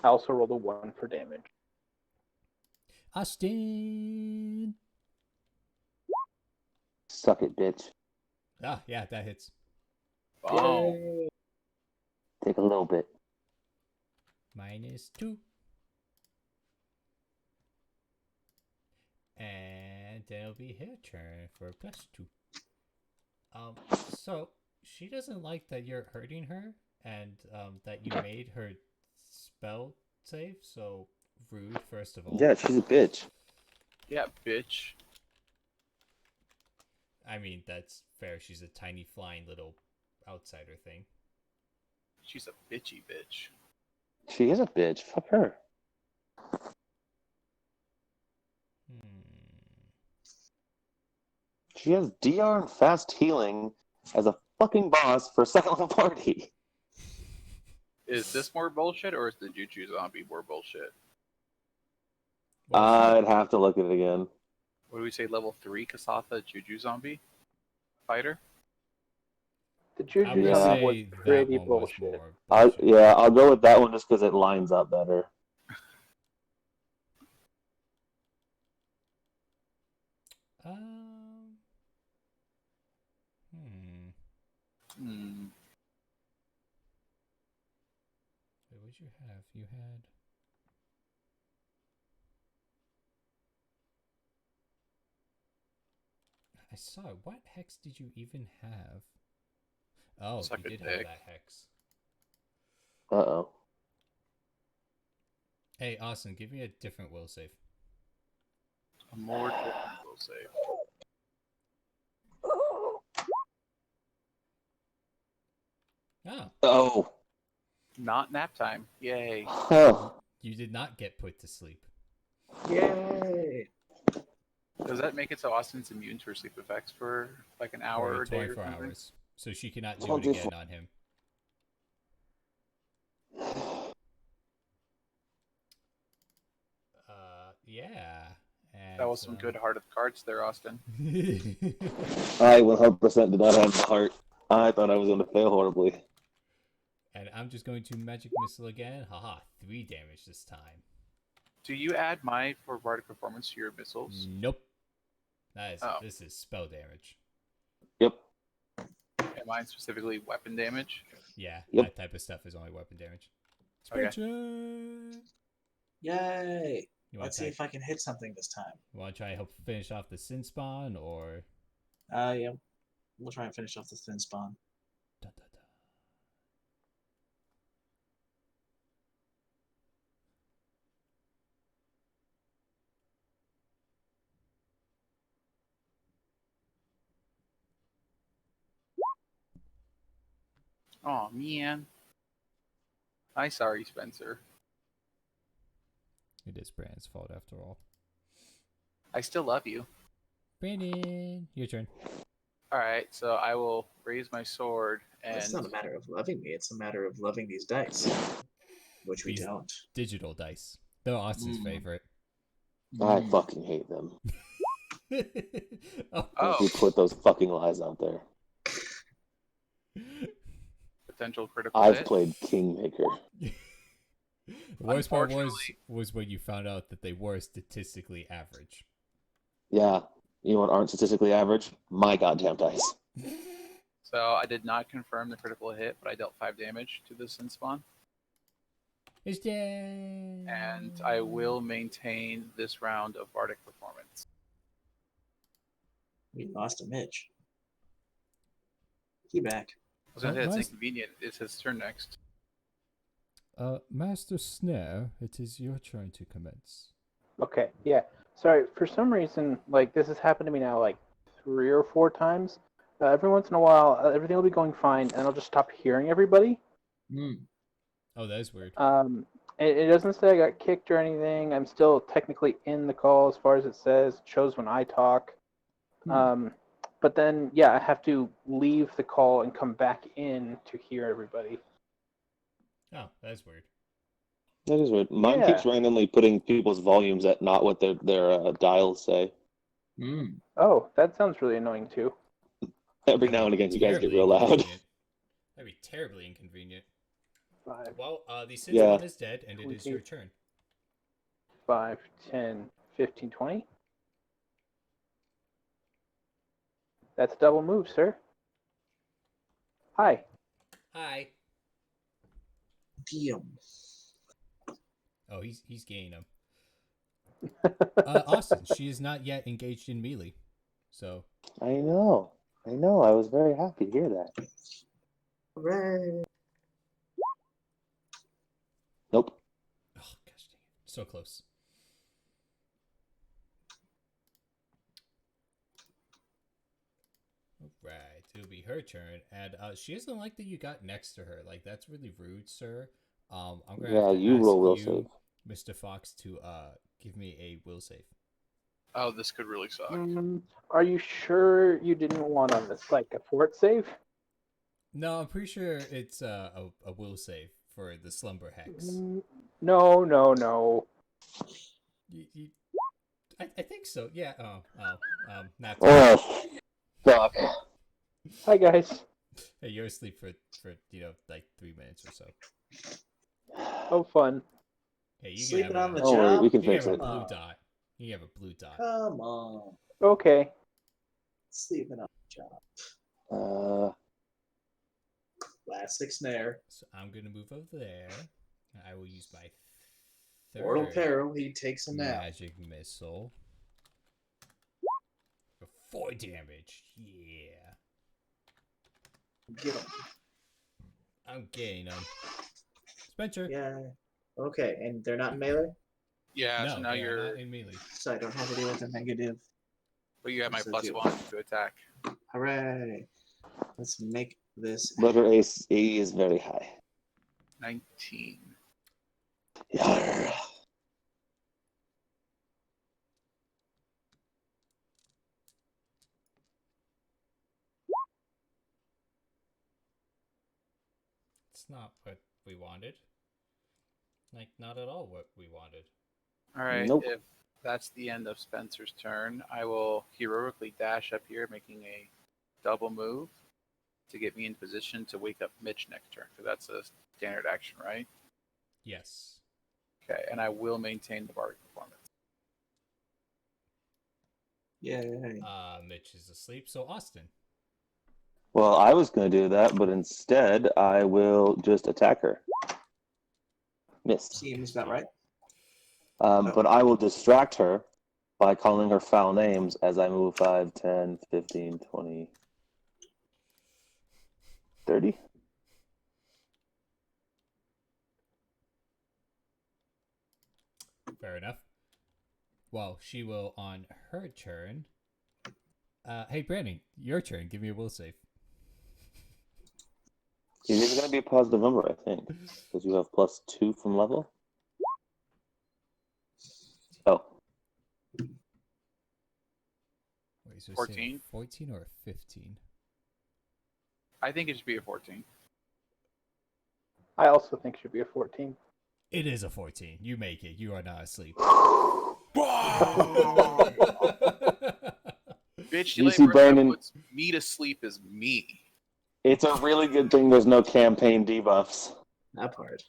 I also rolled a 1 for damage. Austin! Suck it, bitch. Ah, yeah, that hits. Oh, Yay. Take a little bit. -2. And then it'll be her turn for +2. So she doesn't like that you're hurting her and that you made her spell save, so rude, first of all. Yeah, she's a bitch. yeah, bitch. I mean, that's fair. She's a tiny flying little outsider thing. She's a bitchy bitch. She is a bitch. Fuck her. She has DR and fast healing as a fucking boss for a second level party. Is this more bullshit, or is the Juju zombie more bullshit? Well, I'd have to look at it again. What do we say, level 3 Kasatha Juju zombie fighter? The I'm Juju gonna Yeah. zombie was say that pretty one was bullshit. more bullshit. Yeah, I'll go with that one just because it lines up better. Um. Hmm. Wait, what'd you have? You had. I saw it. What hex did you even have? Oh, Suck you a did have dick. that hex. Uh-oh. Hey, Austin, give me a different will save. A more different will save. Oh, Oh. Not nap time. Yay. Huh. you did not get put to sleep. Yay. Does that make it so Austin's immune to her sleep effects for like an hour For or a day or 24 something? hours. So she cannot do it 24. again on him. Yeah. And, That was some good heart of cards there, Austin. I 100% did not have the heart. I thought I was going to fail horribly. And I'm just going to magic missile again. Haha, 3 damage this time. Do you add my for bardic performance to your missiles? Nope. This is spell damage. Yep. And mine specifically weapon damage. Yeah, Yep. that type of stuff is only weapon damage. Okay. Spencer! Yay! You Let's see if I can hit something this time. want to try and help finish off the sin spawn, or Yeah. We'll try and finish off the thin spawn. Dun, dun, dun. Oh man. I'm sorry, Spencer. It is Brandon's fault after all. I still love you. Brandon, your turn. All right, so I will raise my sword It's and not a matter of loving me. It's a matter of loving these dice, which we These- don't. Digital dice. They're Austin's Mm. favorite. I Mm. fucking hate them. Oh. You put those fucking lies out there. potential critical I've hit. played Kingmaker. The worst part Unfortunately- was when you found out that they were statistically average. Yeah. You know what aren't statistically average? My goddamn dice. So I did not confirm the critical hit, but I dealt 5 damage to the sin spawn. It's dead. And I will maintain this round of bardic performance. We lost a Mitch. He back. I was gonna say it's Nice. inconvenient. It's his turn next. Master Snare, it is your turn to commence. Okay, yeah. Sorry, for some reason, like, this has happened to me now, like, 3 or 4 times. Every once in a while, everything will be going fine, and I'll just stop hearing everybody. Mm. Oh, that is weird. It doesn't say I got kicked or anything. I'm still technically in the call as far as it says. It shows when I talk. But then, yeah, I have to leave the call and come back in to hear everybody. Oh, that is weird. That is weird. Mine Yeah. keeps randomly putting people's volumes at not what their dials say. Mm. Oh, that sounds really annoying too. Every now and again, you guys get real loud. Inconvenient. That'd be terribly inconvenient. 5, Well, the Sin Yeah. Spawn is dead, and it is your turn. 5, 10, 15, 20. That's a double move, sir. Hi. Hi. Damn. Oh, he's gaining them. Austin, she is not yet engaged in melee, so I know. I was very happy to hear that. Hooray. Nope. oh gosh dang it, so close. Right, it'll be her turn, and she doesn't like that you got next to her. Like, that's really rude, sir. I'm gonna Yeah, have to you ask roll will you, save. Mr. Fox, to give me a will save. Oh, this could really suck. Are you sure you didn't want to, like, a fort save? No, I'm pretty sure it's a will save for the slumber hex. No. I think so. Yeah. Not. Oh, fuck. Hi, guys. Hey, you're asleep for like 3 minutes or so. Oh, fun. Hey, you Sleeping can have on the Don't worry, job? we can you can fix have a it. blue dot. You have a blue dot. Come on. Okay. Sleeping on the job. Classic snare. So I'm gonna move over there. I will use my Mortal third peril, he takes a nap. magic missile. For 4 damage. Yeah. Get him. I'm getting them. Spencer. Yeah. Okay, and they're not in melee? Yeah, No, so now they are you're. not in melee. So I don't have to deal with a negative. But you have my So plus do- 1 to attack. Hooray. Let's make this. Letter AC is very high. 19. Yarr. It's not what we wanted. Like, not at all what we wanted. Alright, Nope. if that's the end of Spencer's turn, I will heroically dash up here, making a double move to get me in position to wake up Mitch next turn, because that's a standard action, right? Yes. Okay, and I will maintain the bardic performance. Yay. Mitch is asleep. So Austin. Well, I was going to do that, but instead I will just attack her. Miss. Seems about right. But I will distract her by calling her foul names as I move 5, 10, 15, 20, 30. Fair enough. Well, she will on her turn. Hey, Brandon, your turn. Give me a will save. It is going to be a positive number, I think, because you have +2 from level. Oh, Wait, so 14? 14 or 15? I think it should be a 14. I also think it should be a 14. It is a 14. You make it. You are not asleep. Bitch, You the see, only person that Brandon- puts me to sleep is me. it's a really good thing there's no campaign debuffs. That part.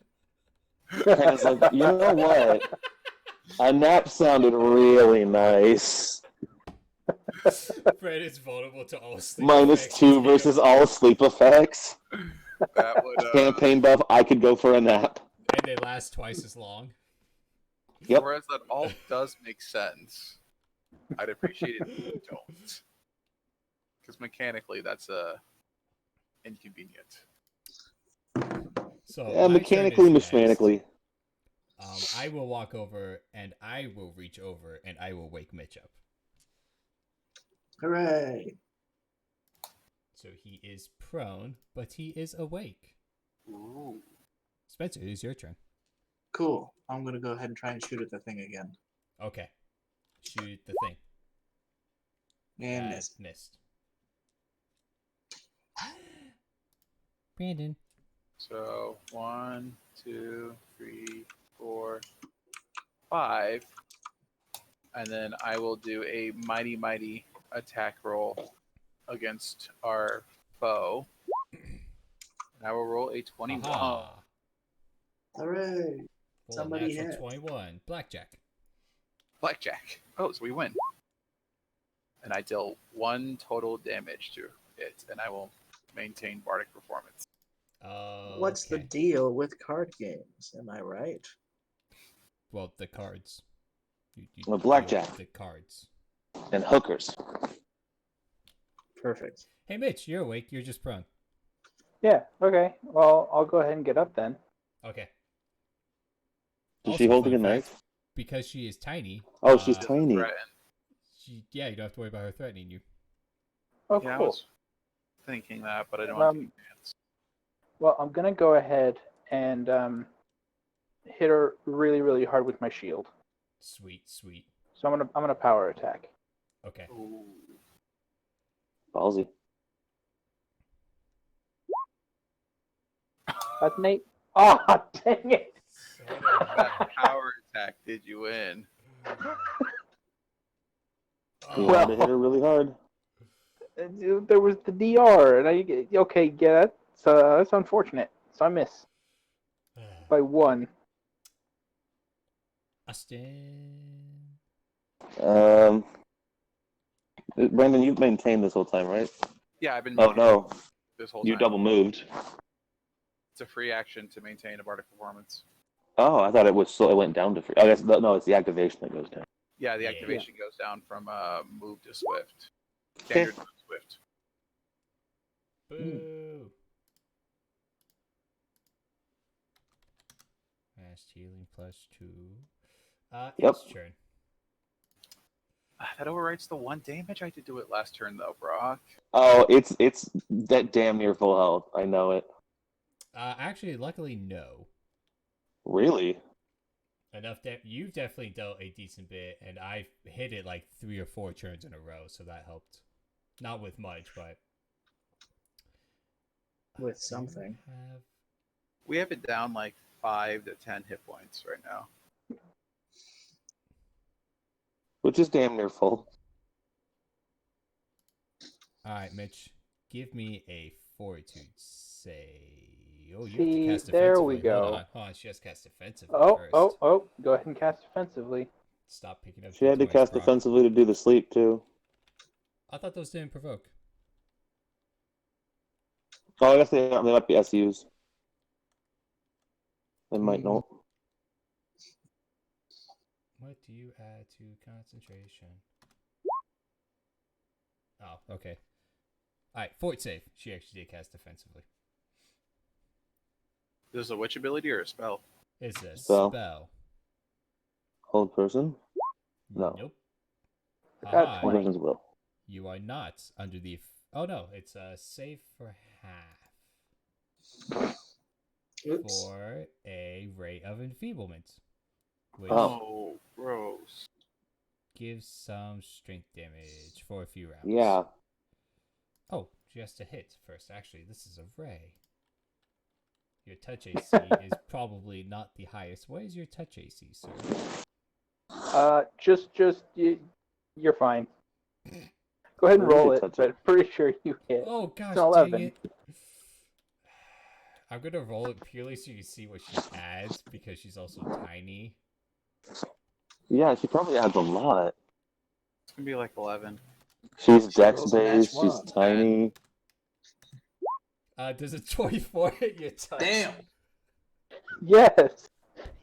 And it's like, you know what? A nap sounded really nice. Brandon's vulnerable to all sleep effects. -2 versus all sleep effects. That would, Campaign buff, I could go for a nap. And they last twice as long. Yep. Whereas that all does make sense. I'd appreciate it if you don't. Because mechanically, that's inconvenient. So Yeah, my mechanically, turn is next. mechanically. I will walk over and I will reach over and I will wake Mitch up. Hooray. So he is prone, but he is awake. Ooh. Spencer, it is your turn. Cool. I'm going to go ahead and try and shoot at the thing again. Okay. Shoot the thing. And miss. Missed. Brandon. So 1, 2, 3, 4, 5. And then I will do a mighty attack roll against our foe. And I will roll a 21. Aha. Hooray. Roll a Somebody natural hit. 21. Blackjack. Blackjack. Oh, so we win. And I deal 1 total damage to it, and I will maintain Bardic Performance. What's the Okay. deal with card games? Am I right? Well, the cards. You Well, deal blackjack. with the cards. And hookers. Perfect. Hey, Mitch, you're awake. You're just prone. Yeah, okay. Well, I'll go ahead and get up then. Okay. Is Also, she holding a fun fact, knife? because she is tiny. Oh, she's Doesn't tiny. threaten. Yeah, you don't have to worry about her threatening you. Oh, Yeah, I cool. was thinking that, but I don't want to take a chance. Well, I'm going to go ahead and hit her really hard with my shield. Sweet. So I'm gonna power attack. Okay. Ooh. Ballsy. That's an 8. Oh, dang it! That power attack did you win. You Well- had to hit her really hard. There was the DR, and okay, yeah, that's unfortunate. So I miss by 1. Austin. Brandon, you've maintained this whole time, right? Yeah, I've been Oh, no. this whole You time. double moved. It's a free action to maintain a Bardic Performance. Oh, I thought it was so it went down to free. I guess no, it's the activation that goes down. Yeah, the Yeah. activation goes down from move to swift. Okay. Standard to swift. Boo. Fast healing +2. Yep. Its turn. That overwrites the 1 damage. I did do it last turn though, Brock. Oh, it's that damn near full health. I know it. Actually, luckily, no. Really? Enough that you've definitely dealt a decent bit, and I've hit it like 3 or 4 turns in a row, so that helped. Not with much, but With I something. have... We have it down like 5 to 10 hit points right now. Which is damn near full. All right, Mitch, give me a fortitude save. Oh, you See, have to cast there we defensively. go. Hold on. She has to cast defensively first. Oh, go ahead and cast defensively. Stop picking up. She had to D20s, cast Brock. defensively to do the sleep too. I thought those didn't provoke. Oh, I guess they might be SUs. They might not. What do you add to concentration? Oh, okay. Alright, fort save. She actually did cast defensively. Is this a witch ability or a spell? It's a Spell. spell. Hold person? No. Nope. I got Haha, 20. Person's will. you are not under the... Oh no, it's a save for half. Oops. For a rate of enfeeblement. Which Oh, gross. gives some strength damage for a few rounds. Yeah. Oh, she has to hit first. Actually, this is a ray. Your touch AC is probably not the highest. What is your touch AC, sir? You're fine. Go ahead and Well, you roll did it, touch but it. pretty sure you hit. Oh gosh, It's an 11. dang it. I'm gonna roll it purely so you can see what she adds because she's also tiny. Yeah, she probably adds a lot. It's gonna be like 11. She's She dex rolls a match based. She's one. tiny. Does a 24 hit your touch? Damn. Yes.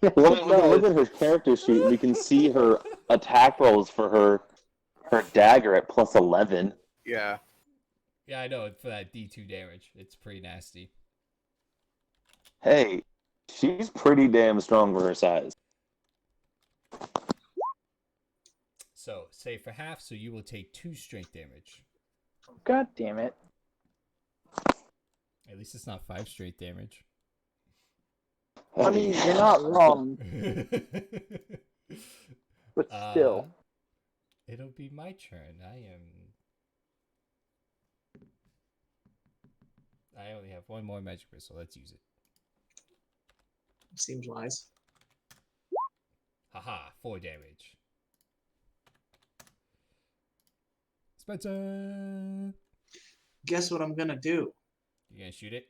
Yes, Well, it look does. at her character sheet. We can see her attack rolls for her dagger at plus 11. Yeah. Yeah, I know, for that D2 damage. It's pretty nasty. Hey, she's pretty damn strong for her size. So, save for half, so you will take 2 strength damage. God damn it. At least it's not 5 straight damage. I mean, you're not wrong, but still. It'll be my turn. I only have one more magic missile. Let's use it. Seems wise. Haha, 4 damage. Spencer! Guess what I'm gonna do? You gonna shoot it?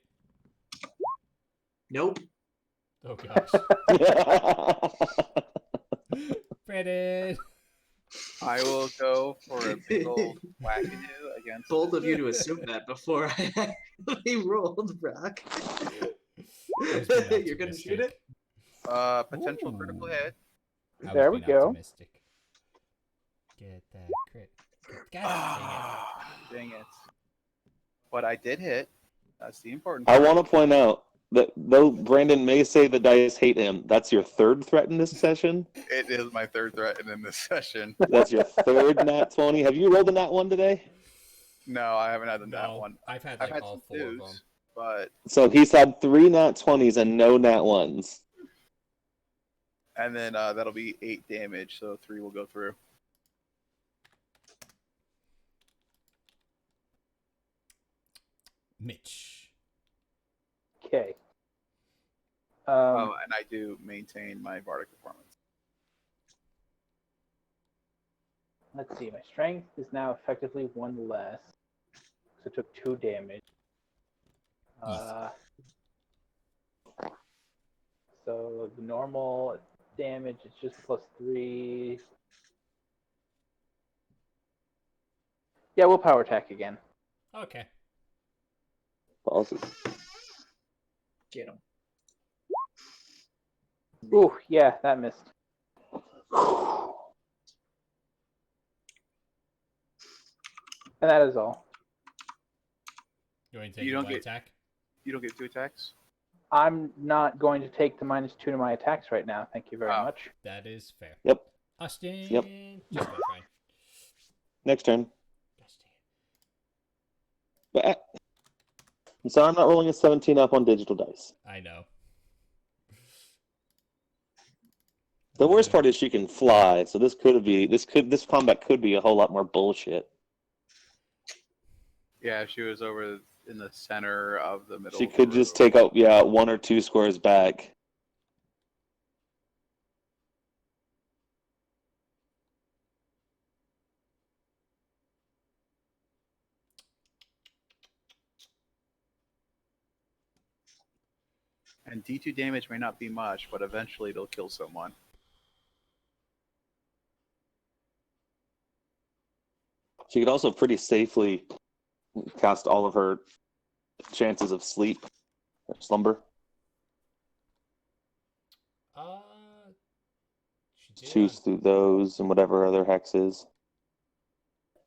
Nope. Oh gosh. Brandon! I will go for a big old wackadoo against. Bold of you to assume that before I actually rolled, Brock. I was being You're gonna shoot optimistic. it? Potential critical hit. I was There we being go. optimistic. Get that crit. God Dang it. But I did hit. That's the important I part. want to point out that though Brandon may say the dice hate him, that's your third threat in this session. It is my third threat in this session. That's your third nat 20. Have you rolled a nat 1 today? No, I haven't had dang it. that No, one. I've had I've like had all some 4 of them. twos, but So he's had 3 nat 20s and no nat 1s. and then that'll be 8 damage, so 3 will go through. Mitch. Okay. And I do maintain my bardic performance. Let's see. My strength is now effectively 1 less. So it took 2 damage. So the normal damage is just +3. Yeah, we'll power attack again. Okay. Awesome. Get him. Ooh, yeah, that missed. And that is all. You want to take You one don't get- attack? You don't get 2 attacks? I'm not going to take the -2 to my attacks right now. Thank you very Oh. much. That is fair. Yep. Austin. Yep. Just go fine. Next turn. Gosh dang it. But, so I'm not rolling a 17 up on digital dice. I know. The worst part is she can fly, so this combat could be a whole lot more bullshit. Yeah, she was over in the center of the middle. She of the could just room. take out 1 or 2 squares back. And D2 damage may not be much, but eventually it'll kill someone. She could also pretty safely cast all of her chances of sleep or slumber. She did Choose on- through those and whatever other hexes.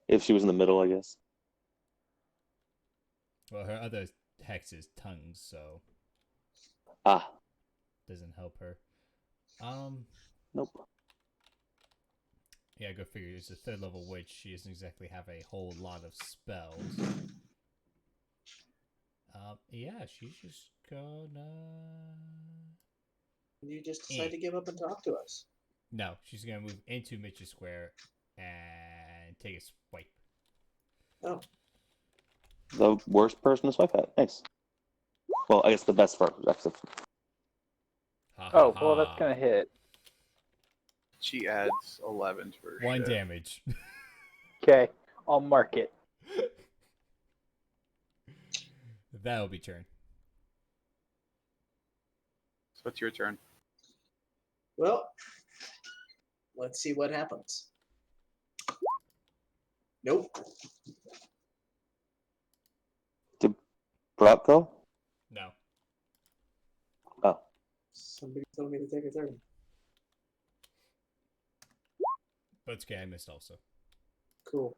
If she was in the middle, I guess. Well, her other hex is tongues, so Ah, doesn't help her. nope. Yeah, go figure. It's a third level witch. She doesn't exactly have a whole lot of spells. Yeah, she's just gonna. You just decide to give up and talk to us. No, she's gonna move into Mitch's square and take a swipe. Oh, The worst person to swipe at. Nice. Well, I guess the best part. That's the Ha, ha, Oh, well, that's ha. gonna hit. She adds 11 to her One shit. damage. Okay, I'll mark it. That'll be turn. So it's your turn. well, let's see what happens. Nope. Brock go? No. Oh. Somebody told me to take a turn. But it's okay, I missed also. Cool.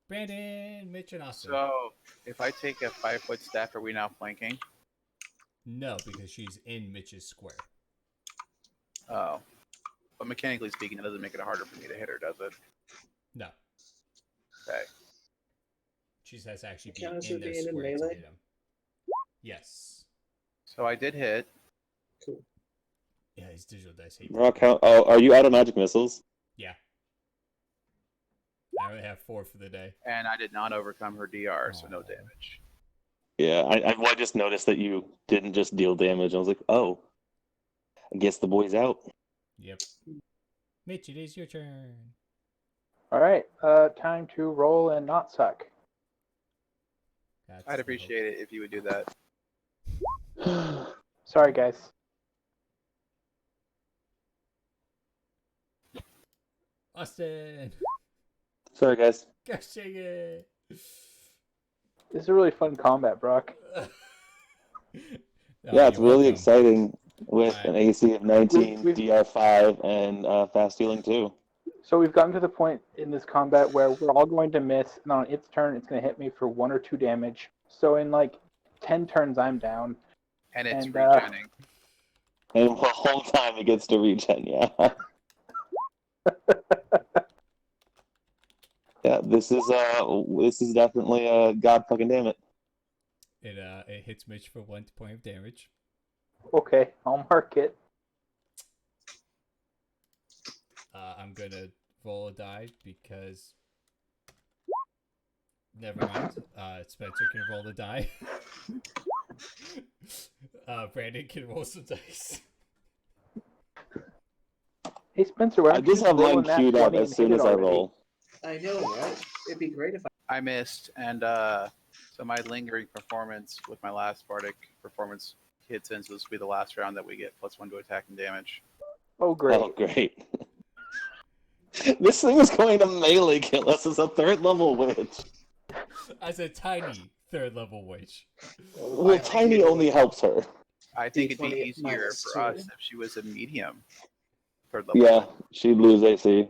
Brandon, Mitch, and Austin. So if I take a 5-foot step, are we now flanking? No, because she's in Mitch's square. Oh. But mechanically speaking, it doesn't make it harder for me to hit her, does it? No. Okay. She has to actually be Counts in as their being in square to melee? hit him. Yes. So I did hit. Cool. Yeah, his digital dice hate Brock, are you out of magic missiles? Yeah. I only have 4 for the day. And I did not overcome her DR, so no Aw. damage. Yeah, I just noticed that you didn't just deal damage. I was like, oh, I guess the boy's out. Yep. Mitch, it is your turn. All right, time to roll and not suck. That's I'd appreciate it if you would do that. Sorry, guys. Austin! Sorry, guys. Gosh dang it! This is a really fun combat, Brock. Oh, Yeah, it's you're really welcome. exciting with an AC of 19, We've- DR5, and fast healing too. So we've gotten to the point in this combat where we're all going to miss, and on its turn, it's going to hit me for 1 or 2 damage. So in like 10 turns, I'm down. And it's And, regenning. And the whole time it gets to regen, yeah. Yeah, this is definitely a god fucking damn it. It hits Mitch for 1 point of damage. Okay, I'll mark it. I'm gonna roll a die because. Never mind. Spencer can roll the die. Brandon can roll some dice. Hey, Spencer, why I don't you just have roll mine a nat queued up 20 as and soon hit as it I already? roll. I know, right? It'd be great if I. I missed, and so my lingering performance with my last bardic performance hits in, so this will be the last round that we get +1 to attack and damage. Oh, great. Oh, great. This thing is going to melee kill us as a 3rd level witch. As a tiny 3rd level witch. Well, Tiny only helps her. I think it'd be D20 easier minus for 2. us if she was a medium 3rd level Yeah, she'd lose AC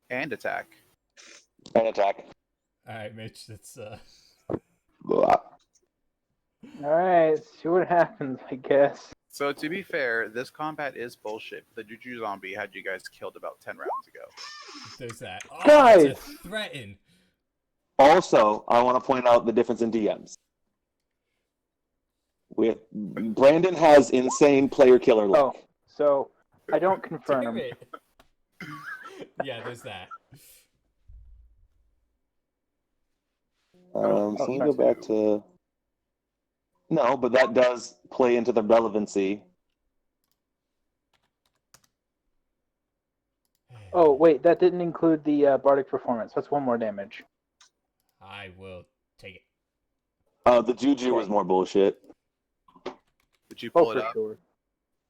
and attack. and attack. Alright, Mitch, that's Blah. All right, see what happens, I guess. So to be fair, this combat is bullshit. The Juju Zombie had you guys killed about 10 rounds ago. there's that. Oh, Guys! it's a threaten. Also, I want to point out the difference in DMs. Brandon has insane player killer luck. Oh, so I don't Damn confirm. it. Yeah, there's that. So let me sorry. go back to. No, but that does play into the relevancy. Oh, wait, that didn't include the bardic performance. That's 1 more damage. I will take it. The Juju was more bullshit. Would you Oh, pull it for up? sure.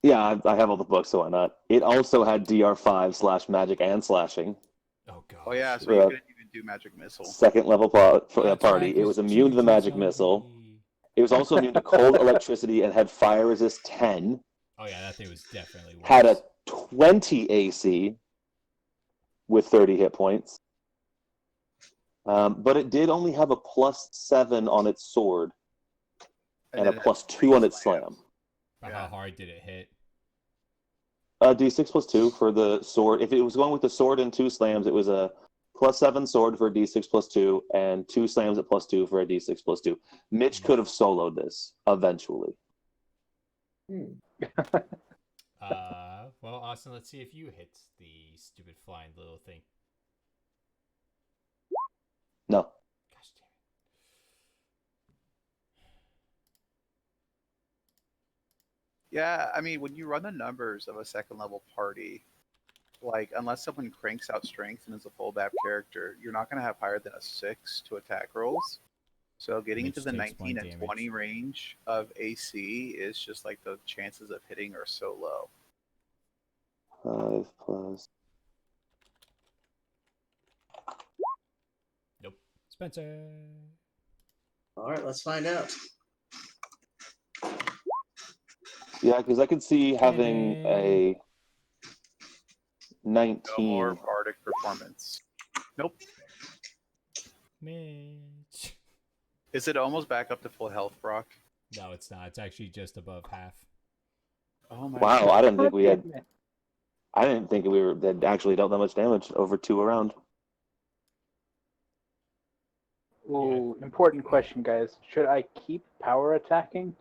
Yeah, I have all the books, so why not? It also had DR5 / magic and slashing. Oh god. Oh yeah, so Yeah. you couldn't even do magic missile. second level That's party. right, It was 'cause immune to the magic Juju's missile. OP. It was also immune to cold electricity and had fire resist 10. Oh yeah, that thing was definitely worse. Had a 20 AC with 30 hit points. But it did only have a +7 on its sword and a then it had +2 on its slam. But how hard did it hit? D6 +2 for the sword. If it was going with the sword and 2 slams, it was a +7 sword for a D6 +2 and 2 slams at +2 for a D6 +2. Mitch could have soloed this eventually. Well, Austin, let's see if you hit the stupid flying little thing. No. Gosh damn Yeah, I mean, when you run the numbers of a second level party, like, unless someone cranks out strength and is a full BAP character, you're not going to have higher than a 6 to attack rolls. So getting Mitch into the takes 19 1 and damage. 20 range of AC is just like the chances of hitting are so low. 5 plus. Nope. Spencer. All right, let's find out. Yeah, because I could see having a No more 19. bardic performance. Nope. Mitch. Is it almost back up to full health, Brock? No, it's not. It's actually just above half. Oh my Wow, God. I didn't think we had. Damn it. I didn't think we were had actually dealt that much damage over 2 around. Ooh, important question, guys. Should I keep power attacking?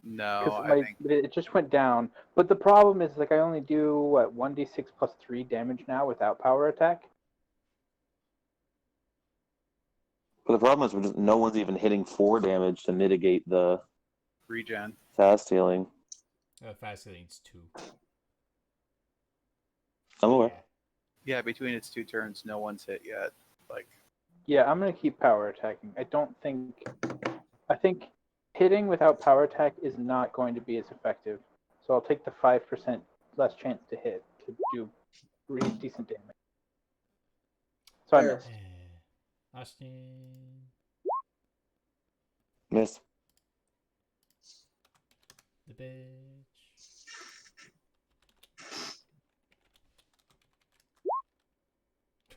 No, Because I think it just went down. But the problem is, like, I only do what 1d6 +3 damage now without power attack. But the problem is, no one's even hitting 4 damage to mitigate the regen. fast healing. Fast healing's 2. I'm aware. Yeah. Yeah, between its 2 turns, no one's hit yet. Like, Yeah, I'm gonna keep power attacking. I think hitting without power attack is not going to be as effective. So I'll take the 5% less chance to hit to do really decent damage. So I Fair. missed. Austin. Miss. The bitch.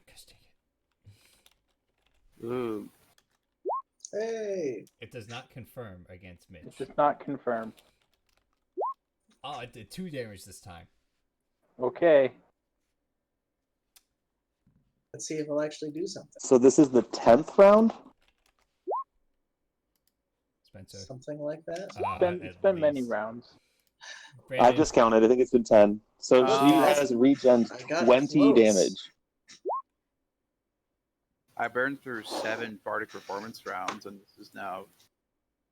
Gosh dang it. ooh. Hey, It does not confirm against Mitch. It does not confirm. Oh, it did 2 damage this time. Okay. let's see if I'll actually do something. So this is the 10th round? Spencer. Something like that. It's been many rounds. I Brandon. just counted. I think it's been 10. So Oh. she has regen I got 20 close. damage. I burned through 7 bardic performance rounds, and this is now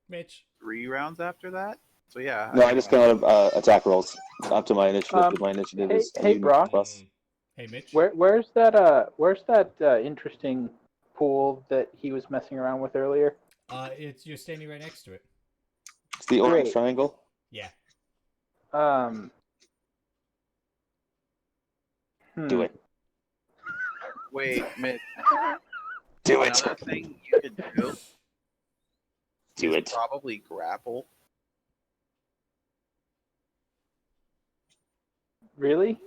Mitch. 3 rounds after that. So yeah. No, I just counted attack rolls up to my initiative. 'Cause my initiative hey- is a hey, unique Brock. plus. Hey, Mitch. Where's that interesting pool that he was messing around with earlier? You're standing right next to it. It's the orange Great. triangle. Yeah. Do it. Wait, Mitch. Do it. Another thing you could do Do is it. probably grapple. Really?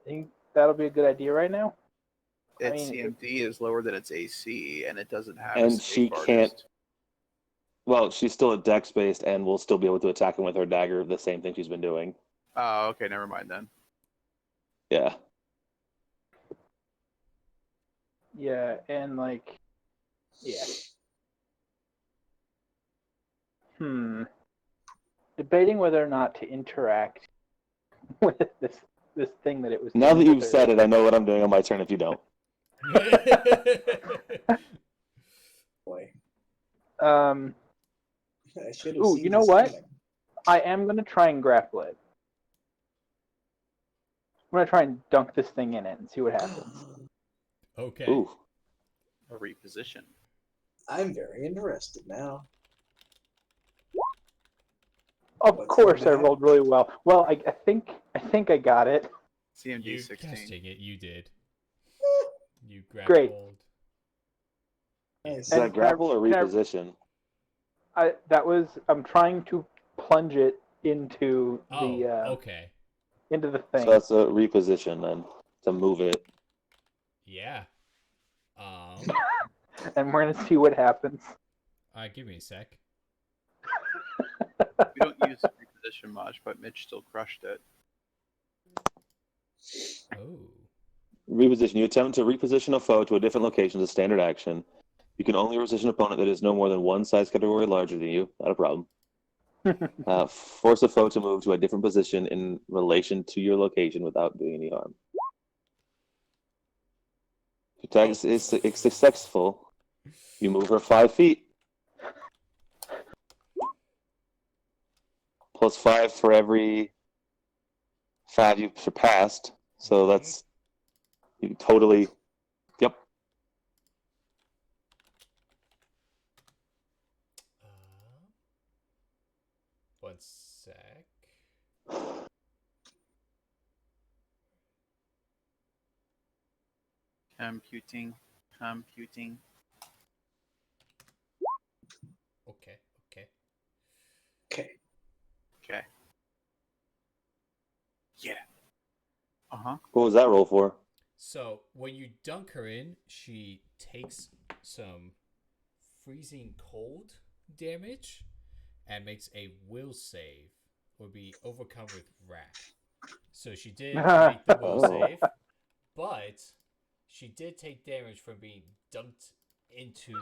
Think that'll be a good idea right now? I Its mean, CMD is lower than its AC, and it doesn't have. And a she save can't- artist. Well, she's still at dex based and will still be able to attack him with her dagger, the same thing she's been doing. Oh, okay, never mind then. Yeah. Yeah, and like, yeah. Debating whether or not to interact with this thing that it was. Now that doing you've with said it, I know what I'm doing on my turn if you don't. Boy, Um, I should have Ooh, seen you know this what? coming. I am gonna try and grapple it. I'm gonna try and dunk this thing in it and see what happens. Okay. Ooh. A reposition. I'm very interested now. Of What's course, I going to rolled really well. Well, I think I got it. CMD You 16. casting it. You did. You grab Great. hold. Nice. Is And that grapple or can I- reposition? I'm trying to plunge it into Oh, the okay. into the So thing. that's a reposition then to move it. Yeah. And we're gonna see what happens. Give me a sec. We don't use reposition much, but Mitch still crushed it. Oh. Reposition. You attempt to reposition a foe to a different location as a standard action. You can only reposition an opponent that is no more than one size category larger than you. Not a problem. Force a foe to move to a different position in relation to your location without doing any harm. If your attack is successful, you move her 5 feet. Plus 5 for every 5 you've surpassed. So that's you totally. Yep. One sec. Computing. Okay. Okay. Okay. Yeah. Uh-huh. What was that roll for? So when you dunk her in, she takes some freezing cold damage and makes a will save or be overcome with wrath. So she did make the will save, but she did take damage from being dunked into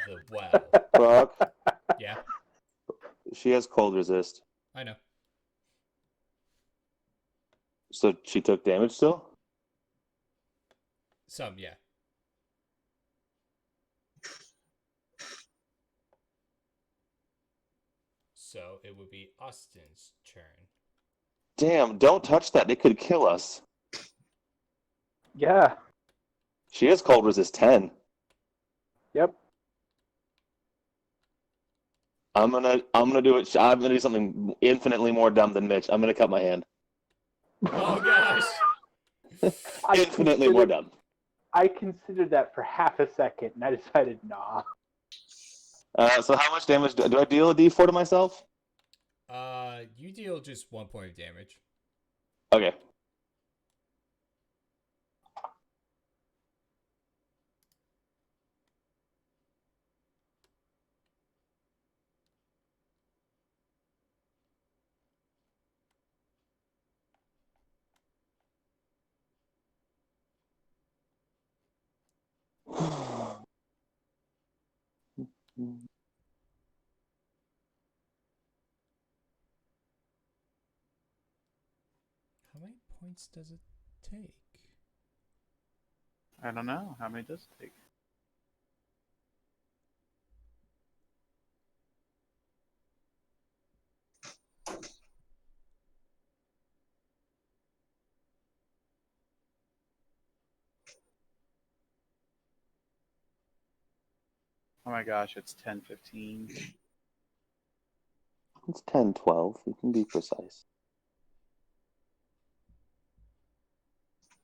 the well. Brock, Yeah, she has cold resist. I know. So she took damage still? Some, yeah. So it would be Austin's turn. Damn, don't touch that. They could kill us. Yeah. She has cold resist 10. Yep. I'm gonna do it. I'm gonna do something infinitely more dumb than Mitch. I'm gonna cut my hand. Oh gosh! Infinitely more dumb. I considered that for half a second, and I decided, nah. So how much damage do I deal a D4 to myself? You deal just 1 point of damage. Okay. How many points does it take? I don't know. How many does it take? Oh my gosh, it's 10:15. It's 10, 12. We can be precise.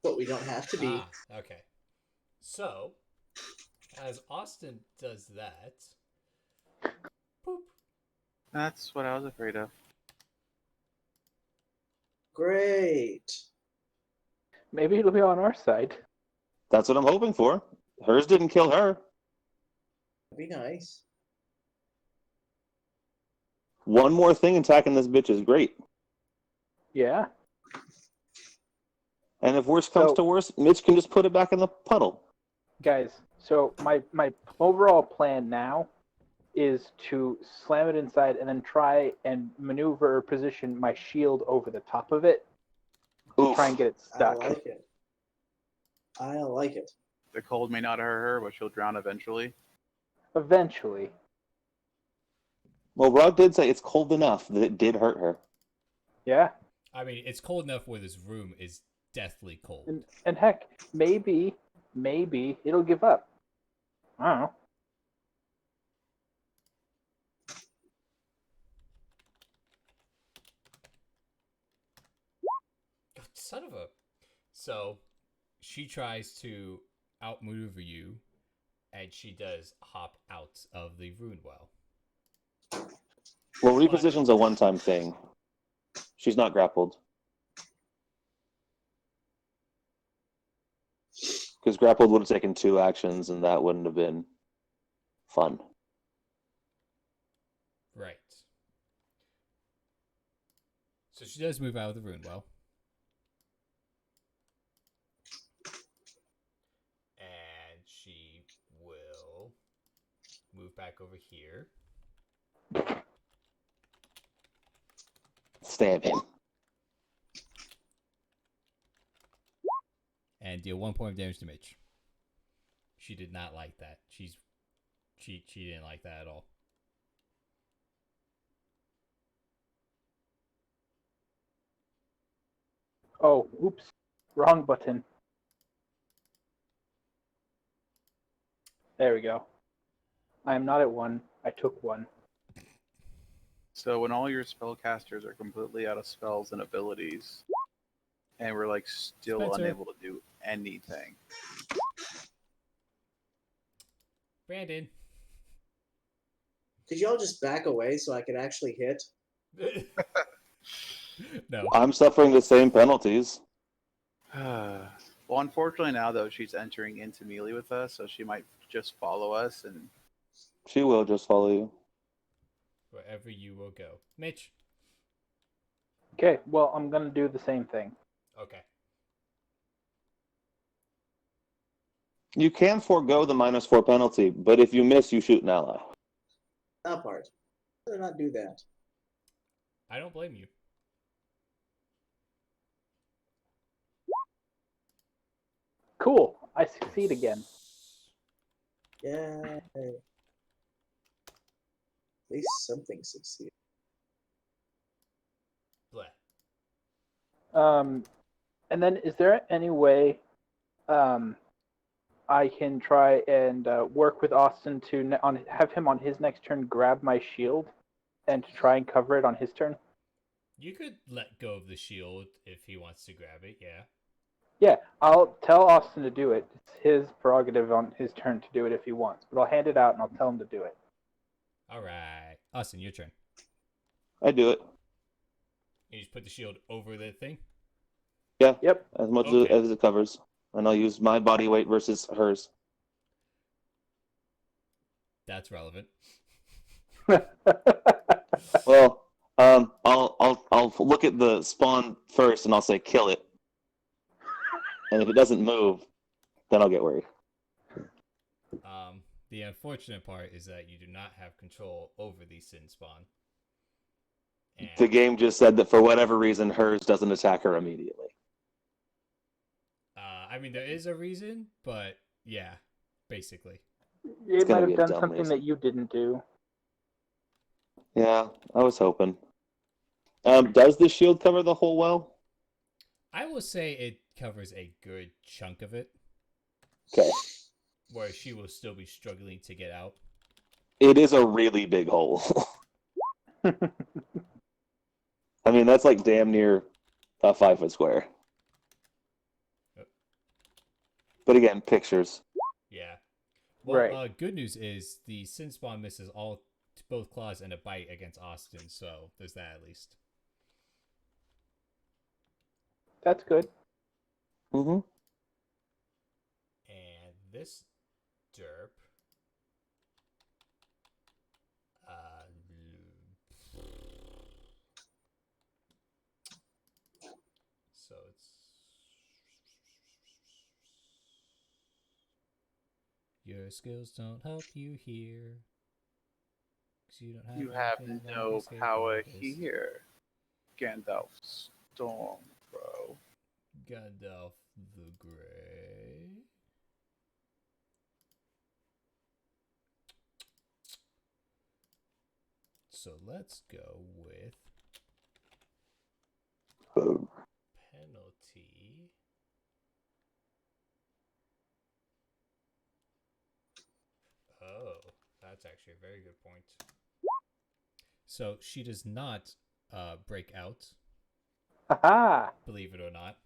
But we don't have to be. Okay. So, as Austin does that, boop. That's what I was afraid of. Great. Maybe it'll be on our side. That's what I'm hoping for. Hers didn't kill her. That'd be nice. One more thing attacking this bitch is great. Yeah. And if worse comes So- to worse, Mitch can just put it back in the puddle. Guys, so my overall plan now is to slam it inside and then try and maneuver or position my shield over the top of it to Oof. try and get it I stuck. like it. I like it. The cold may not hurt her, but she'll drown eventually. Eventually. Well, Rod did say it's cold enough that it did hurt her. Yeah. I mean, it's cold enough where this room is deathly cold. And heck, maybe it'll give up. I don't know. God, son of a. So, she tries to outmaneuver you, and she does hop out of the rune well. Well, reposition's a one-time thing. She's not grappled. Because grappled would have taken 2 actions, and that wouldn't have been fun. Right. So she does move out of the rune well. And she will move back over here. Stab him. And deal 1 point of damage to Mitch. She did not like that. She didn't like that at all. Oh, oops. Wrong button. There we go. I am not at 1. I took 1. So when all your spellcasters are completely out of spells and abilities, and we're like still Spencer. unable to do anything. Brandon. Could y'all just back away so I could actually hit? No. I'm suffering the same penalties. Well, unfortunately now though she's entering into melee with us, so she might just follow us and She will just follow you. Wherever you will go. Mitch. Okay, well, I'm going to do the same thing. Okay. You can forego the -4 penalty, but if you miss, you shoot an ally. That part. Better not do that. I don't blame you. Cool. I succeed again. Yeah. At least something succeeded. Bleh. And then is there any way I can try and work with Austin to have him on his next turn grab my shield and to try and cover it on his turn? You could let go of the shield if he wants to grab it, yeah. Yeah, I'll tell Austin to do it. It's his prerogative on his turn to do it if he wants, but I'll hand it out and I'll tell him to do it. Alright. Austin, your turn. I do it. You just put the shield over the thing? Yeah. Yep. As much Okay. as it covers. And I'll use my body weight versus hers. That's relevant. Well, I'll look at the spawn first and I'll say kill it. And if it doesn't move, then I'll get worried. The unfortunate part is that you do not have control over the sin spawn. And The game just said that for whatever reason, hers doesn't attack her immediately. I mean, there is a reason, but yeah, basically. It gonna might be have a done dumb something reason. that you didn't do. Yeah, I was hoping. Does the shield cover the whole well? I will say it covers a good chunk of it, Okay. where she will still be struggling to get out. It is a really big hole. I mean, that's like damn near a 5-foot square. Yep. But again, pictures. Yeah. Well, Right. Good news is the sin spawn misses both claws and a bite against Austin, so there's that at least. That's good. Mm-hmm. And this derp. So it's. Your skills don't help you here. 'Cause you don't have, you have anything like no escape power artist. here. Gandalf Stormbro. Gandalf the Grey. So let's go with penalty. Oh, that's actually a very good point. So she does not break out, Haha. believe it or not.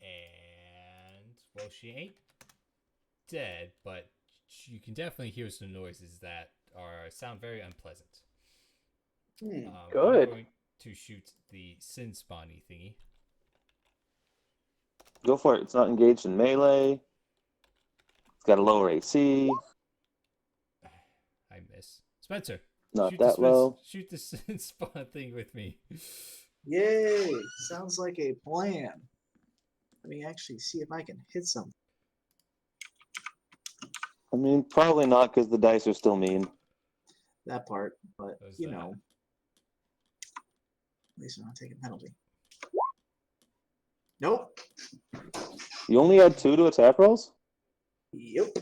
And Well, she ain't dead, but you can definitely hear some noises that sound very unpleasant. Good. I'm going to shoot the sin spawny thingy. Go for it. It's not engaged in melee. It's got a lower AC. I miss. Spencer, Not shoot that low. Shoot the sin spawn thing with me. Yay! Sounds like a plan. Let me actually see if I can hit something. I mean, probably not because the dice are still mean. That part, but How's you that? know, at least I'm not taking penalty. Nope. You only had 2 to attack rolls? Yep.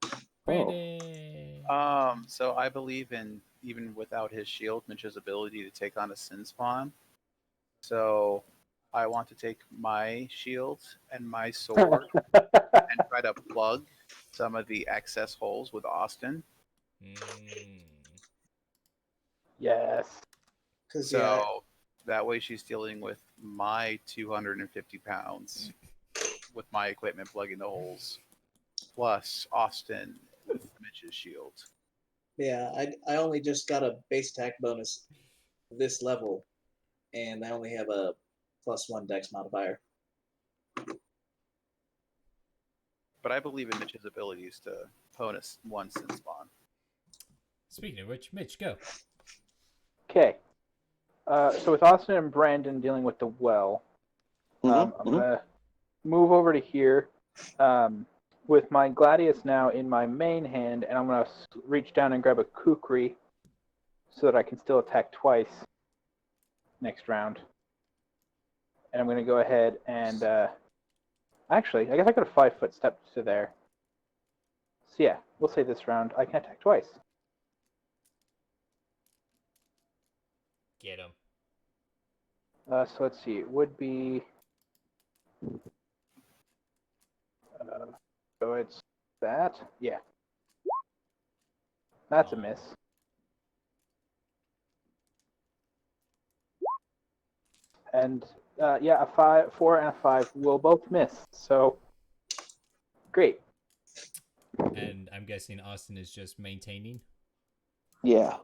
Oh. Brandon. So I believe in, even without his shield, Mitch's ability to take on a sin spawn. So I want to take my shield and my sword and try to plug some of the excess holes with Austin. Yes. Because So that way she's dealing with my 250 pounds with my equipment plugging the holes, plus Austin with Mitch's shield. I only just got a base attack bonus this level, and I only have a +1 dex modifier. But I believe in Mitch's abilities to bonus one sin spawn. Speaking of which, Mitch, go. Okay. So with Austin and Brandon dealing with the well, I'm gonna move over to here with my Gladius now in my main hand, and I'm gonna reach down and grab a Kukri so that I can still attack twice next round. And I'm gonna go ahead and actually, I guess I could have 5-foot stepped to there. So yeah, we'll say this round I can attack twice. Get him. So let's see, it would be. So it's that? Yeah. That's a miss. And yeah, a 4 and a 5 will both miss. So great. And I'm guessing Austin is just maintaining. Yeah.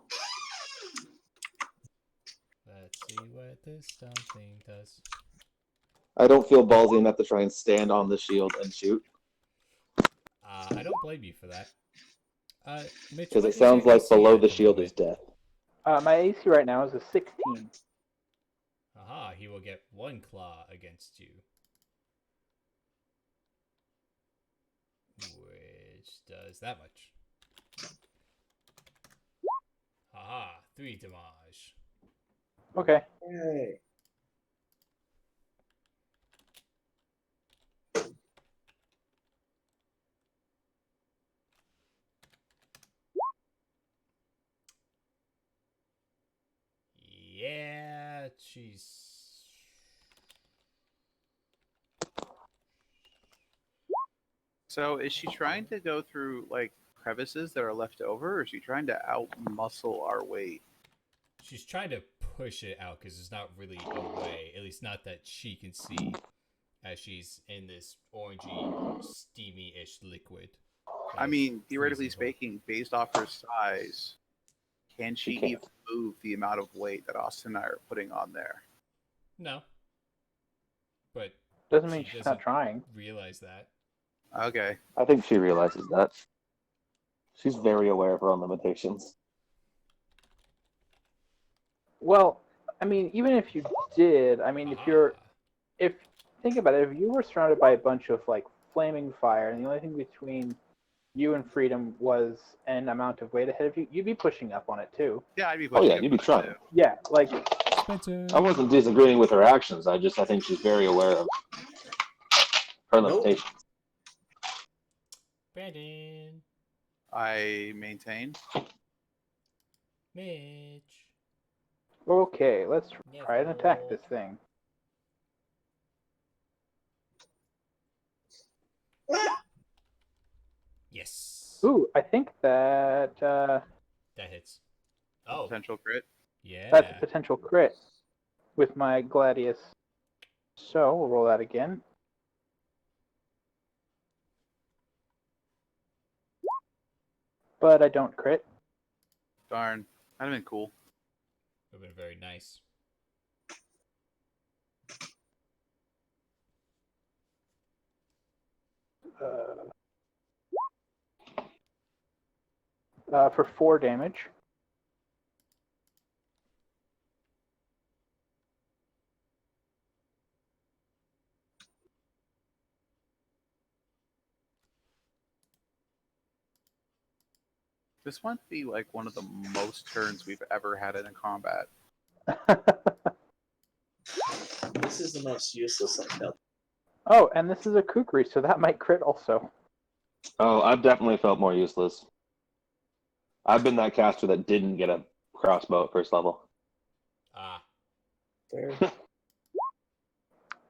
Let's see what this something does. I don't feel ballsy enough to try and stand on the shield and shoot. I don't blame you for that. Mitch, Because what it is your sounds like AC below at the shield is moment? death. My AC right now is a 16. Aha, he will get 1 claw against you. Which does that much. Aha, 3 damage. Okay. Yay. Yeah, jeez. So is she trying to go through like crevices that are left over, or is she trying to out muscle our weight? She's trying to push it out because there's not really a way, at least not that she can see, as she's in this orangey, steamy-ish liquid. I mean, theoretically freezing cold. speaking, based off her size, can she can't. even move the amount of weight that Austin and I are putting on there? No. But Doesn't mean she she's doesn't not trying. realize that. Okay. I think she realizes that. She's very aware of her own limitations. Well, I mean, even if you did, I mean, if think about it, if you were surrounded by a bunch of like flaming fire, and the only thing between you and freedom was an amount of weight ahead of you, you'd be pushing up on it too. Yeah, I'd be Oh pushing. yeah, you'd be trying. Yeah, like Spencer. I wasn't disagreeing with her actions. I think she's very aware of her limitations. Brandon. I maintain. Mitch. okay, let's Yeah, try and attack fool. this thing. Yes. Ooh, I think that That hits. Oh, Potential crit. yeah. that's a potential crit with my Gladius. So we'll roll that again. but I don't crit. Darn. That'd have been cool. Would have been very nice. For 4 damage. This might be like one of the most turns we've ever had in a combat. This is the most useless I felt. Oh, and this is a kukri, so that might crit also. Oh, I've definitely felt more useless. I've been that caster that didn't get a crossbow at first level. Ah. Fair.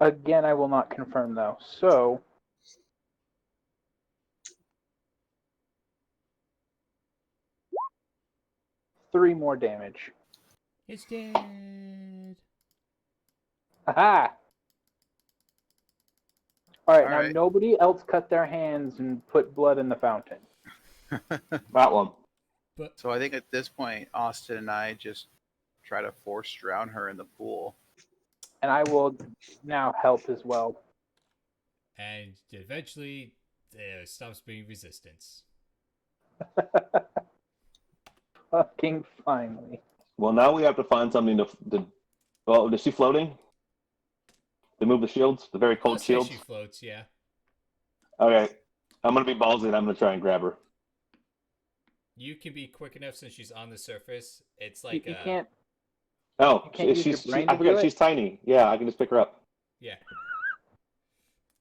Again, I will not confirm though. So 3 more damage. It's dead. Aha! Alright, now Alright. nobody else cut their hands and put blood in the fountain. That one. But So I think at this point, Austin and I just try to force drown her in the pool. And I will now help as well. and eventually there stops being resistance. Fucking finally. Well, now we have to find something to well, is she floating? They move the shields, the very I'll cold say shields. she floats, yeah. Okay, I'm gonna be ballsy and I'm gonna try and grab her. You can be quick enough since she's on the surface. It's You, like you can't. Oh, You can't use your brain I to do forgot it? she's tiny. Yeah, I can just pick her up. yeah.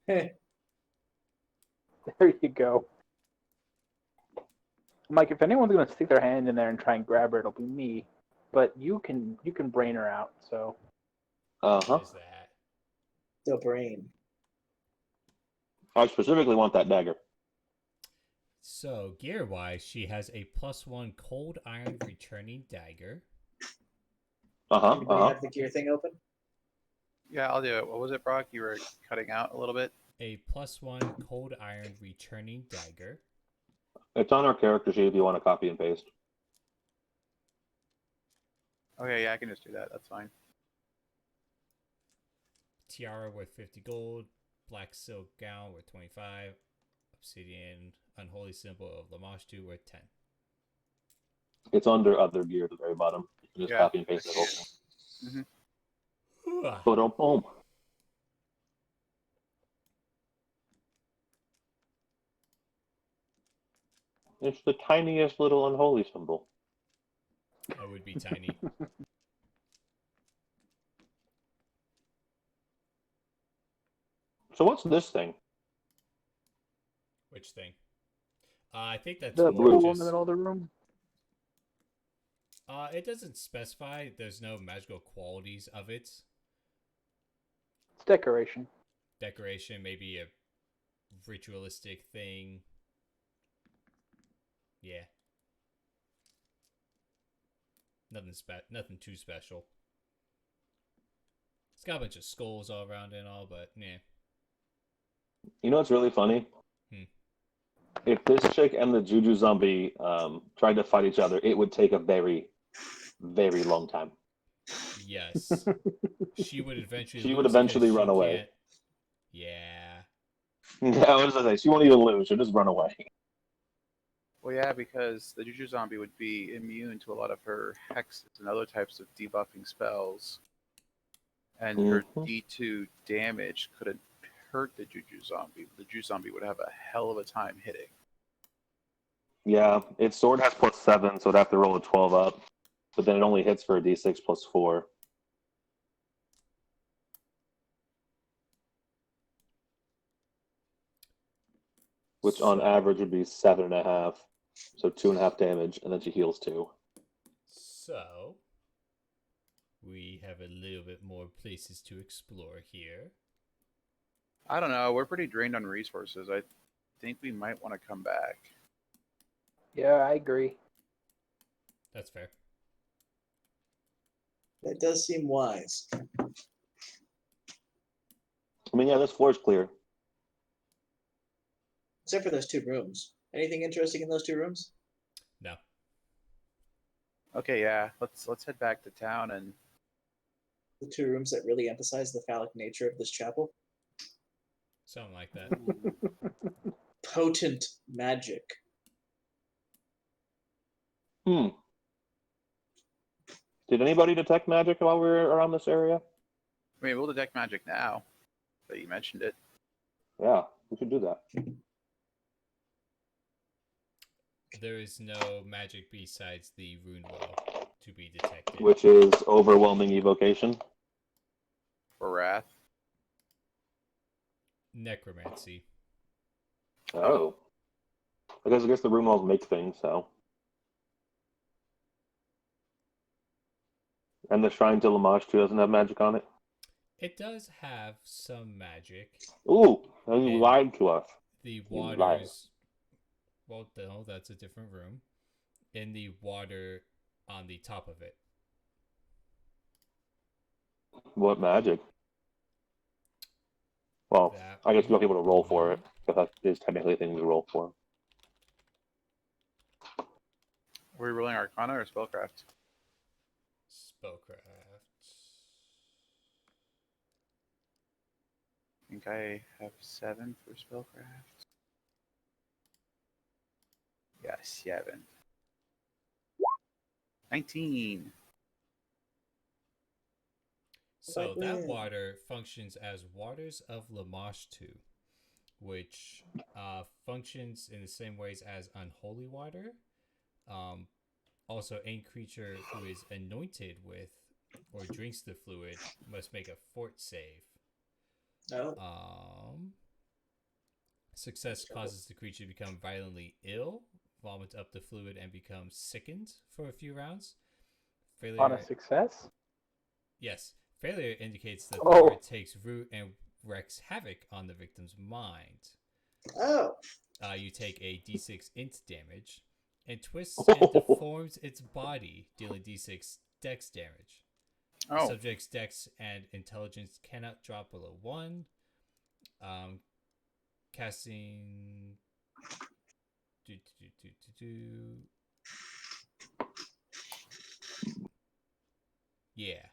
There you go. I'm like, if anyone's gonna stick their hand in there and try and grab her, it'll be me. But you can brain her out. So Uh huh. What is that? The brain. I specifically want that dagger. So gear wise, she has a +1 cold iron returning dagger. Anybody have the gear thing open? Yeah, I'll do it. What was it, Brock? You were cutting out a little bit. A +1 cold iron returning dagger. It's on our character sheet if you want to copy and paste. Okay, yeah, I can just do that. That's fine. Tiara worth 50 gold. Black silk gown worth 25. Obsidian unholy symbol of Lamashtu worth 10. It's under other gear at the very bottom. You can just Yeah. copy and paste the whole thing. Boom, boom. It's the tiniest little unholy symbol. That would be tiny. So what's this thing? Which thing? I think that's the more pool in just. the middle of the room. It doesn't specify. There's no magical qualities of it. It's decoration. Decoration, maybe a ritualistic thing. Yeah. Nothing too special. It's got a bunch of skulls all around and all, but yeah. You know what's really funny? Hmm. If this chick and the Juju zombie tried to fight each other, it would take a very, very long time. Yes. She would eventually. She would lose eventually 'cause run she away. can't- Yeah. Yeah, what does I say? She won't even lose. She'll just run away. Well, yeah, because the Juju zombie would be immune to a lot of her hexes and other types of debuffing spells. And her D2 damage couldn't hurt the Juju zombie. The Juju zombie would have a hell of a time hitting. Yeah, its sword has +7, so it'd have to roll a 12 up. But then it only hits for a D6 +4. Which on average would be 7.5. So 2.5 damage, and then she heals 2. So, we have a little bit more places to explore here. I don't know. We're pretty drained on resources. I think we might want to come back. Yeah, I agree. That's fair. That does seem wise. I mean, yeah, this floor's clear. Except for those 2 rooms. Anything interesting in those 2 rooms? No. Okay, yeah. Let's head back to town and The two rooms that really emphasize the phallic nature of this chapel. Something like that. Potent magic. Hmm. Did anybody detect magic while we were around this area? I mean, we'll detect magic now that you mentioned it. Yeah, we should do that. There is no magic besides the rune well to be detected. Which is overwhelming evocation. For wrath. Necromancy. Oh. I guess the rune walls make things, so. And the Shrine to Lamage too doesn't have magic on it. It does have some magic. Ooh, you And lied to us. The You liar. waters. Well, no, that's a different room. In the water on the top of it. What magic? Well, That I guess we you'll be able to roll don't for know. it, because that is technically a thing we roll for. Were we rolling Arcana or Spellcraft? Spellcraft. I think I have 7 for Spellcraft. Yeah, 7. 19. So that Win. water functions as Waters of Lamage 2, which functions in the same ways as Unholy Water. Also, any creature who is anointed with or drinks the fluid must make a fort save. No. Success causes the creature to become violently ill, vomit up the fluid, and become sickened for a few rounds. Failure, On a success? yes. Failure indicates that the Oh. fort takes root and wreaks havoc on the victim's mind. Oh. You take a d6 int damage and twists and deforms its body, dealing d6 dex damage. Oh, Subject's dex and intelligence cannot drop below 1. Casting. Yeah.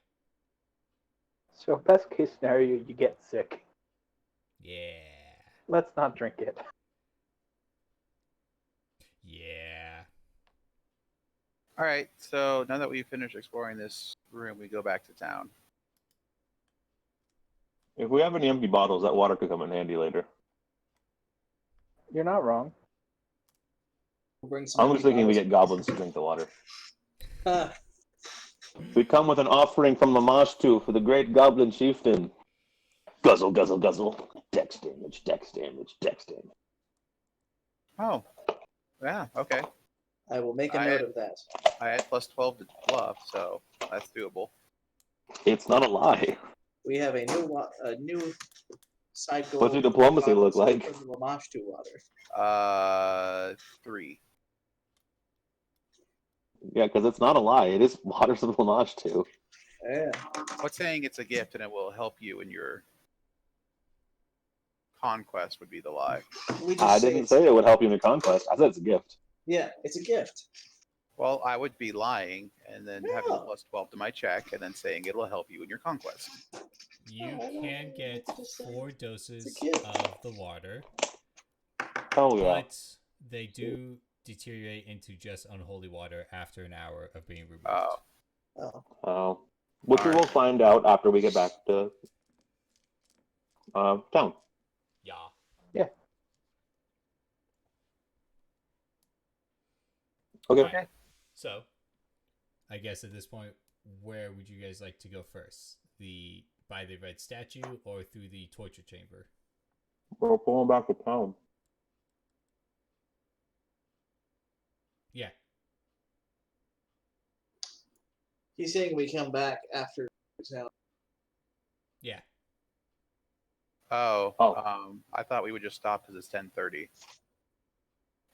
So best case scenario, you get sick. Yeah. Let's not drink it. Yeah. all right. So now that we've finished exploring this room, we go back to town. If we have any empty bottles, that water could come in handy later. You're not wrong. We'll bring some I'm just thinking we get goblins to drink the water. We come with an offering from Lamashtu for the great goblin chieftain. Guzzle, guzzle, guzzle. Dex damage, dex damage, dex damage. Oh, yeah. Okay. I will make a note of that. I had plus 12 to bluff, so that's doable. It's not a lie. We have a new side goal. What's your diplomacy look like? For the Lamashtu water. 3. Yeah, because it's not a lie. It is Waters of Lamashtu. Yeah. What's saying it's a gift and it will help you in your conquest would be the lie. We just I didn't say it would help you in your conquest. I said it's a gift. Yeah, it's a gift. Well, I would be lying and then having a No. plus 12 to my check and then saying it'll help you in your conquest. You can get 4 doses gift. of the water, Oh, yeah. but they do deteriorate into just unholy water after an hour of being removed. Oh. Which we will Alright. find out after we get back to town. Yeah. Okay. Alright. So, I guess at this point, where would you guys like to go first? By the red statue or through the torture chamber? We're pulling back to town. Yeah. He's saying we come back after town. Yeah. Oh, Oh. I thought we would just stop because it's 10:30,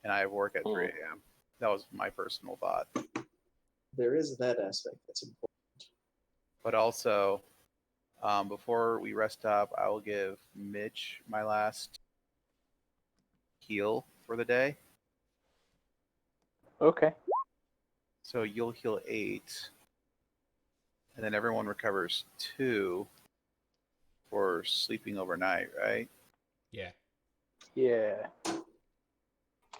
and I have work at 3 a.m. That was my personal thought. There is that aspect that's important. But also, before we rest up, I will give Mitch my last heal for the day. Okay. So you'll heal 8. And then everyone recovers 2 for sleeping overnight, right? Yeah. Yeah.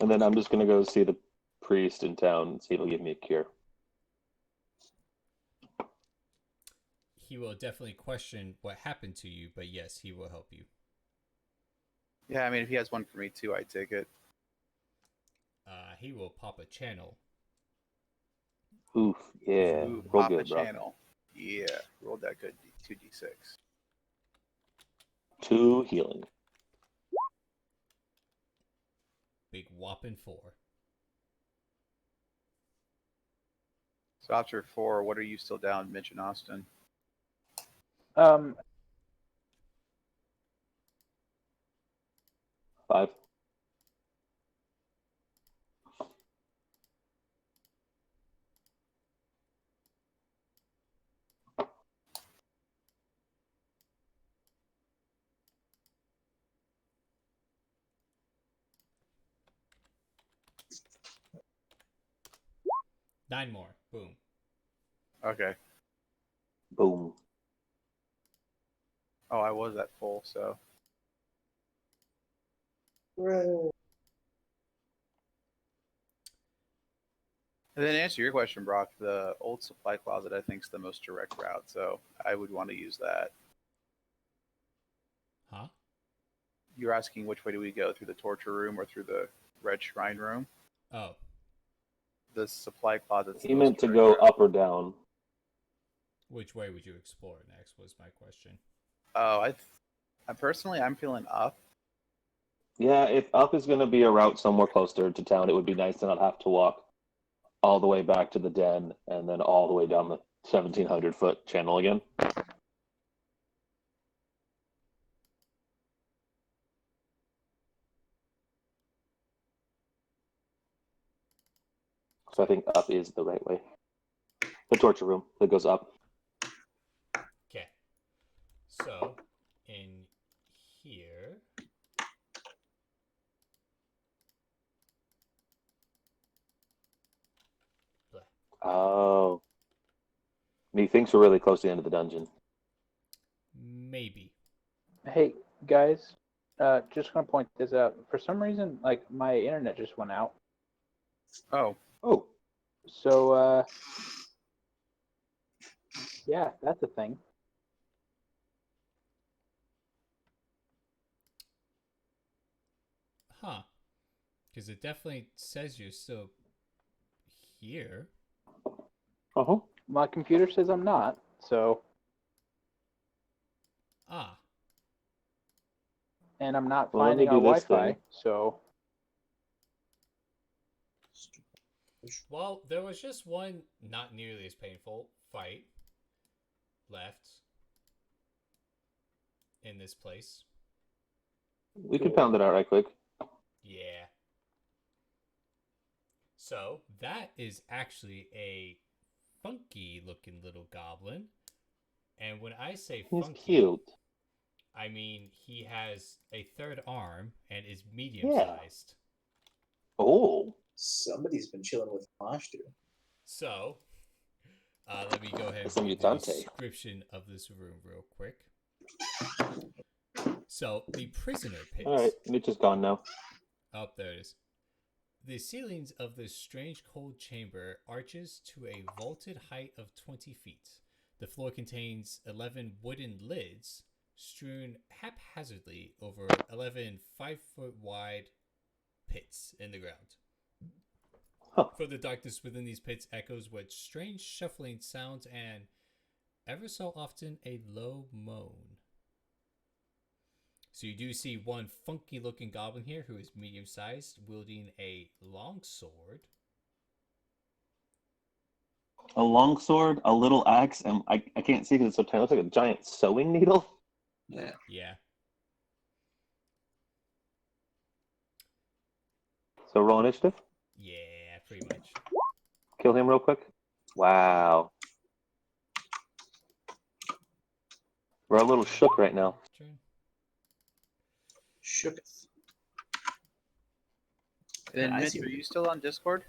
And then I'm just gonna go see the priest in town and see if he'll give me a cure. He will definitely question what happened to you, but yes, he will help you. Yeah, I mean, if he has one for me too, I'd take it. He will pop a channel. Oof, yeah. Ooh, Real pop a good, bro. channel. Yeah, rolled that good 2d6. 2 healing. Big whopping 4. So after 4, what are you still down, Mitch and Austin? Um, 5. Nine more. Boom. Okay. Boom. Oh, I was at full, so. And then to answer your question, Brock, the old supply closet I think is the most direct route, so I would want to use that. Huh? You're asking which way do we go, through the torture room or through the red shrine room? Oh. The supply closet's He the meant most to direct go route. up or down. Which way would you explore next was my question. Oh, I'm feeling up. Yeah, if up is gonna be a route somewhere closer to town, it would be nice to not have to walk all the way back to the den and then all the way down the 1,700-foot channel again. So I think up is the right way. The torture room that goes up. Okay. So, in here. Blah. Oh. Methinks we're really close to the end of the dungeon. Maybe. hey guys, just gonna point this out. For some reason, like my internet just went out. Oh, Oh. So yeah, that's a thing. Huh. Because it definitely says you're still here. Uh-huh. My computer says I'm not. So, Ah. and I'm not Well, let me finding our do this Wi-Fi. thing. So, Well, there was just one not nearly as painful fight left in this place. We can pound it out right quick. Yeah. So, that is actually a funky looking little goblin. And when I say He's funky, cute. I mean he has a third arm and is medium Yeah. sized. Oh. Somebody's been chilling with Moshtu. So, let me go ahead It's a and read the mutante. description of this room real quick. So, the prisoner pits. All right, Mitch is gone now. Oh, there it is. The ceilings of this strange cold chamber arches to a vaulted height of 20 feet. The floor contains 11 wooden lids strewn haphazardly over 11 5-foot wide pits in the ground. Huh. For the darkness within these pits echoes with strange shuffling sounds and, ever so often, a low moan. So you do see one funky looking goblin here who is medium sized, wielding a long sword. A long sword, a little axe, and I can't see because it's so tiny. It looks like a giant sewing needle. Yeah. Yeah. So roll initiative. Yeah, pretty much. Kill him real quick. Wow. We're a little shook right now. Turn. Shooketh. and then I Mitch, see. are you still on Discord?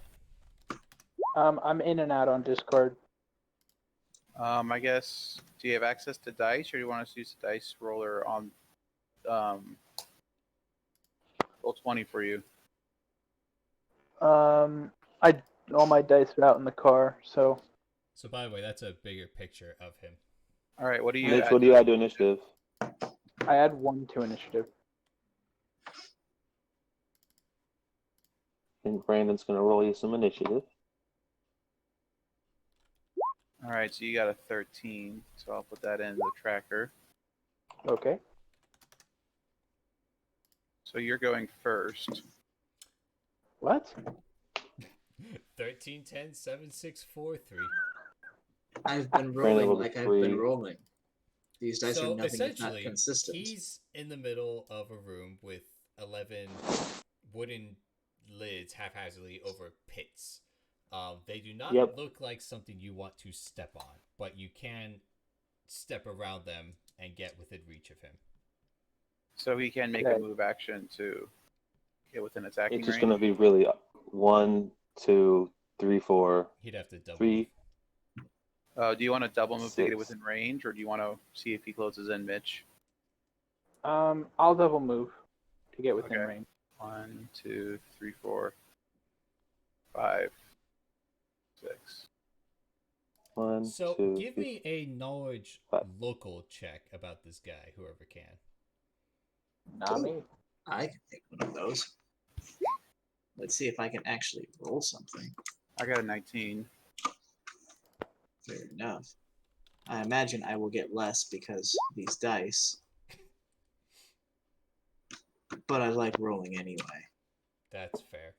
I'm in and out on Discord. I guess. Do you have access to dice, or do you want us to use the dice roller on roll 20 for you? I all my dice are out in the car, so So by the way, that's a bigger picture of him. All right. What do you? Mitch, add what do you add to initiative? I add 1 to initiative. I think Brandon's going to roll you some initiative. All right. So you got a 13. So I'll put that in the tracker. Okay. So you're going first. What? 13, 10, 7, 6, 4, 3. I've been Brandon rolling rolled a like I've 3. been rolling. These dice are So nothing if not essentially, consistent. he's in the middle of a room with 11 wooden lids haphazardly over pits. They do not Yep. look like something you want to step on, but you can step around them and get within reach of him. So he can make Okay. a move action to get within attacking It's just range. going to be really 1, 2, 3, 4, He'd have to double. 3. Do you want to double move to get it 6. within range, or do you want to see if he closes in, Mitch? I'll double move to get within Okay. range. 1, 2, 3, 4, 5, 6. 1, So 2, give 3. me a knowledge 5. local check about this guy, whoever can. Not me. I can take one of those. Let's see if I can actually roll something. I got a 19. Fair enough. I imagine I will get less because these dice. But I like rolling anyway. That's fair.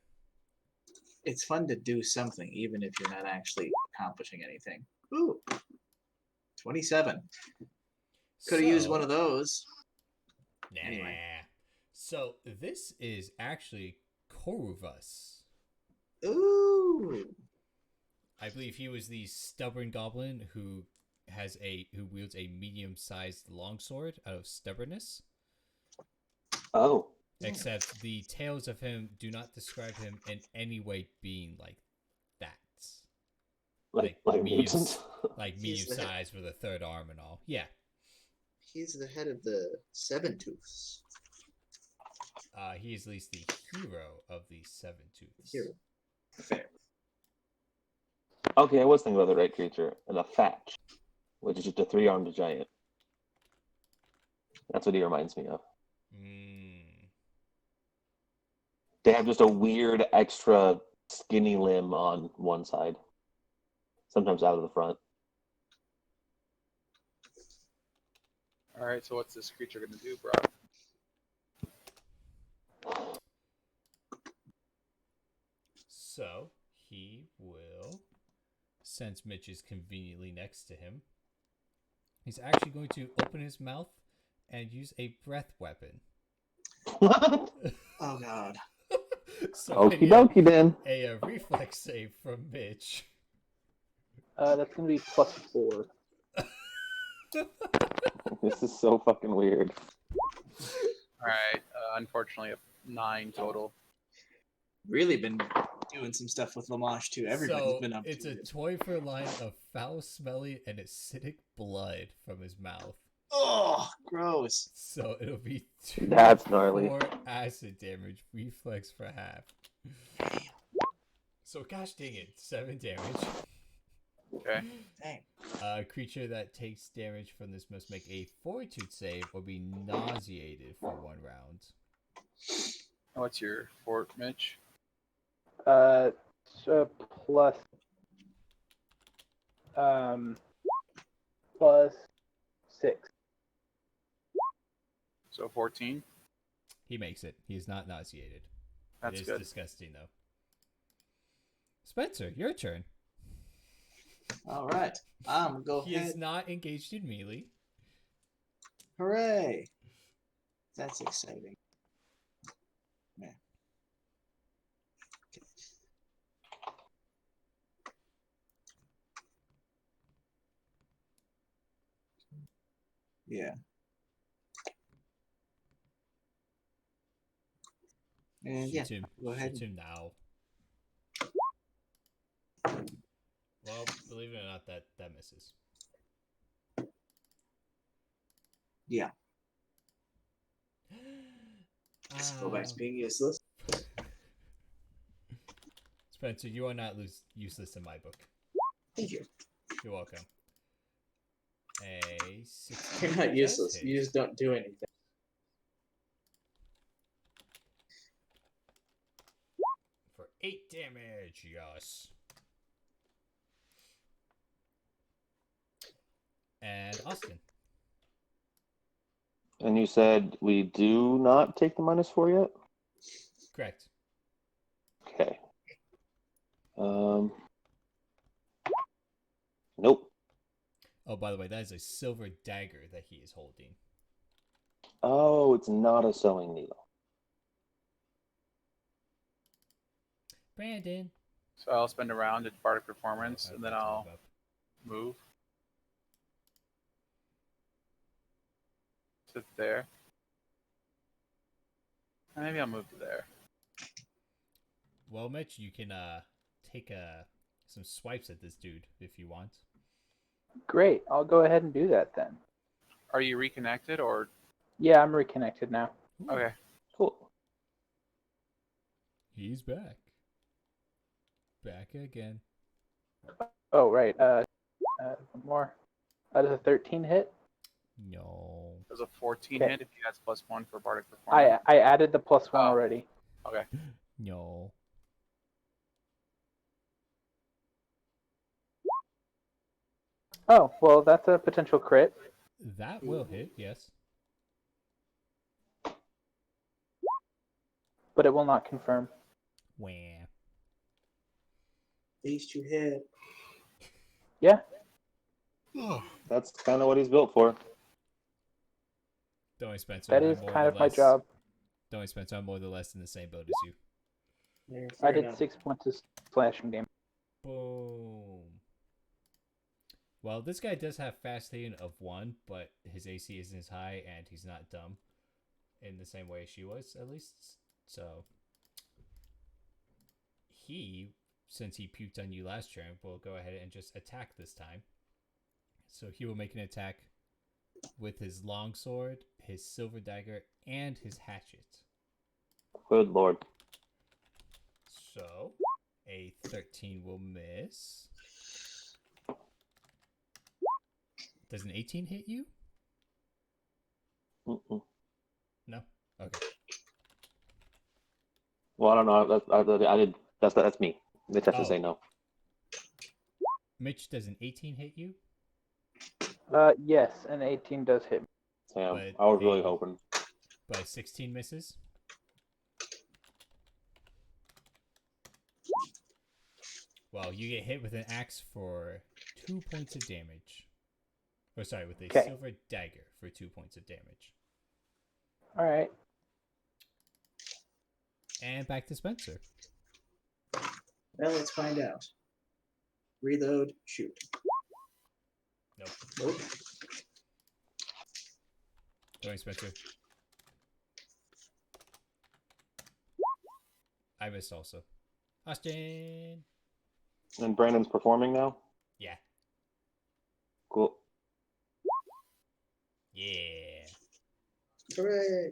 It's fun to do something, even if you're not actually accomplishing anything. Ooh. 27. Could have used one of those. Nah. Anyway. So this is actually Koruvus. Ooh. I believe he was the stubborn goblin who wields a medium-sized longsword out of stubbornness. Oh. Except the tales of him do not describe him in any way being like that. Like medium, mutant? like He's medium size with a third arm and all. Yeah. He's the head of the Seven Tooths. He is at least the hero of the Seven Tooths. Hero. Fair. Okay, I was thinking about the right creature. And a Thatch, which is just a 3-armed giant. That's what he reminds me of. They have just a weird extra skinny limb on one side. Sometimes out of the front. All right. So what's this creature going to do, Brock? So he will, since Mitch is conveniently next to him, he's actually going to open his mouth and use a breath weapon. What? Oh god. So Okie dokie then. a reflex save from Mitch. That's gonna be +4. This is so fucking weird. All right. Unfortunately, a 9 total. Really been doing some stuff with Lamash too. Everybody's So been up it's to a it. toy for a line of foul, smelly, and acidic blood from his mouth. Oh, gross. So it'll be That's gnarly. 4 acid damage, reflex for half. So gosh dang it, 7 damage. Okay. Dang. Creature that takes damage from this must make a fortitude save or be nauseated for 1 round. What's your fort, Mitch? So +6. So 14. He makes it. He is not nauseated. That's it is good. disgusting though. Spencer, your turn. All right. I'm gonna go He ahead. is not engaged in melee. Hooray! That's exciting. Yeah. Okay. Yeah. And Shoot yeah, him. go ahead. Shoot him now. Well, believe it or not, that misses. Yeah. Go back to being useless. Spencer, you are not useless in my book. Thank you. You're welcome. A 16 You're not does useless. hit. You just don't do anything. For 8 damage, yes. And Austin. And you said we do not take the -4 yet? Correct. Okay. Nope. Oh, by the way, that is a silver dagger that he is holding. Oh, it's not a sewing needle. Brandon. So I'll spend a round at Bardic Performance, and then I'll move. Sit there. Maybe I'll move to there. Well, Mitch, you can take some swipes at this dude if you want. Great. I'll go ahead and do that then. Are you reconnected or? Yeah, I'm reconnected now. Okay. Cool. He's back. Back again. Oh, right. One more. Does a 13 hit? No. There's a 14 Okay. hit if he has +1 for Bardic Performance. I added the +1 already. Okay. No. Oh, well, that's a potential crit. That will hit, yes. But it will not confirm. Wah. These two hit. Yeah. That's kind of what he's built for. Don't worry, Spencer. That I'm is more kind or of my less- job. Don't worry, Spencer. I'm more or less in the same boat as you. Yeah, I fair did enough. 6 points of slashing damage. Boom. Well, this guy does have fast hitting of 1, but his AC isn't as high, and he's not dumb in the same way she was, at least. So, he, since he puked on you last turn, will go ahead and just attack this time. So he will make an attack with his longsword, his silver dagger, and his hatchet. Good lord. So, a 13 will miss. Does an 18 hit you? Mm-mm. No? Okay. Well, I don't know. I did. That's me. Mitch has to Oh. say no. Mitch, does an 18 hit you? Yes, an 18 does hit me. Damn, But I was really a- hoping. But 16 misses? Well, you get hit with an axe for 2 points of damage. Or sorry, with a Okay. silver dagger for 2 points of damage. All right. And back to Spencer. Well, let's find out. Reload, shoot. Nope. Nope. Going, Spencer. I missed also. Austin! And Brandon's performing now? Yeah. Cool. Yeah. Hooray!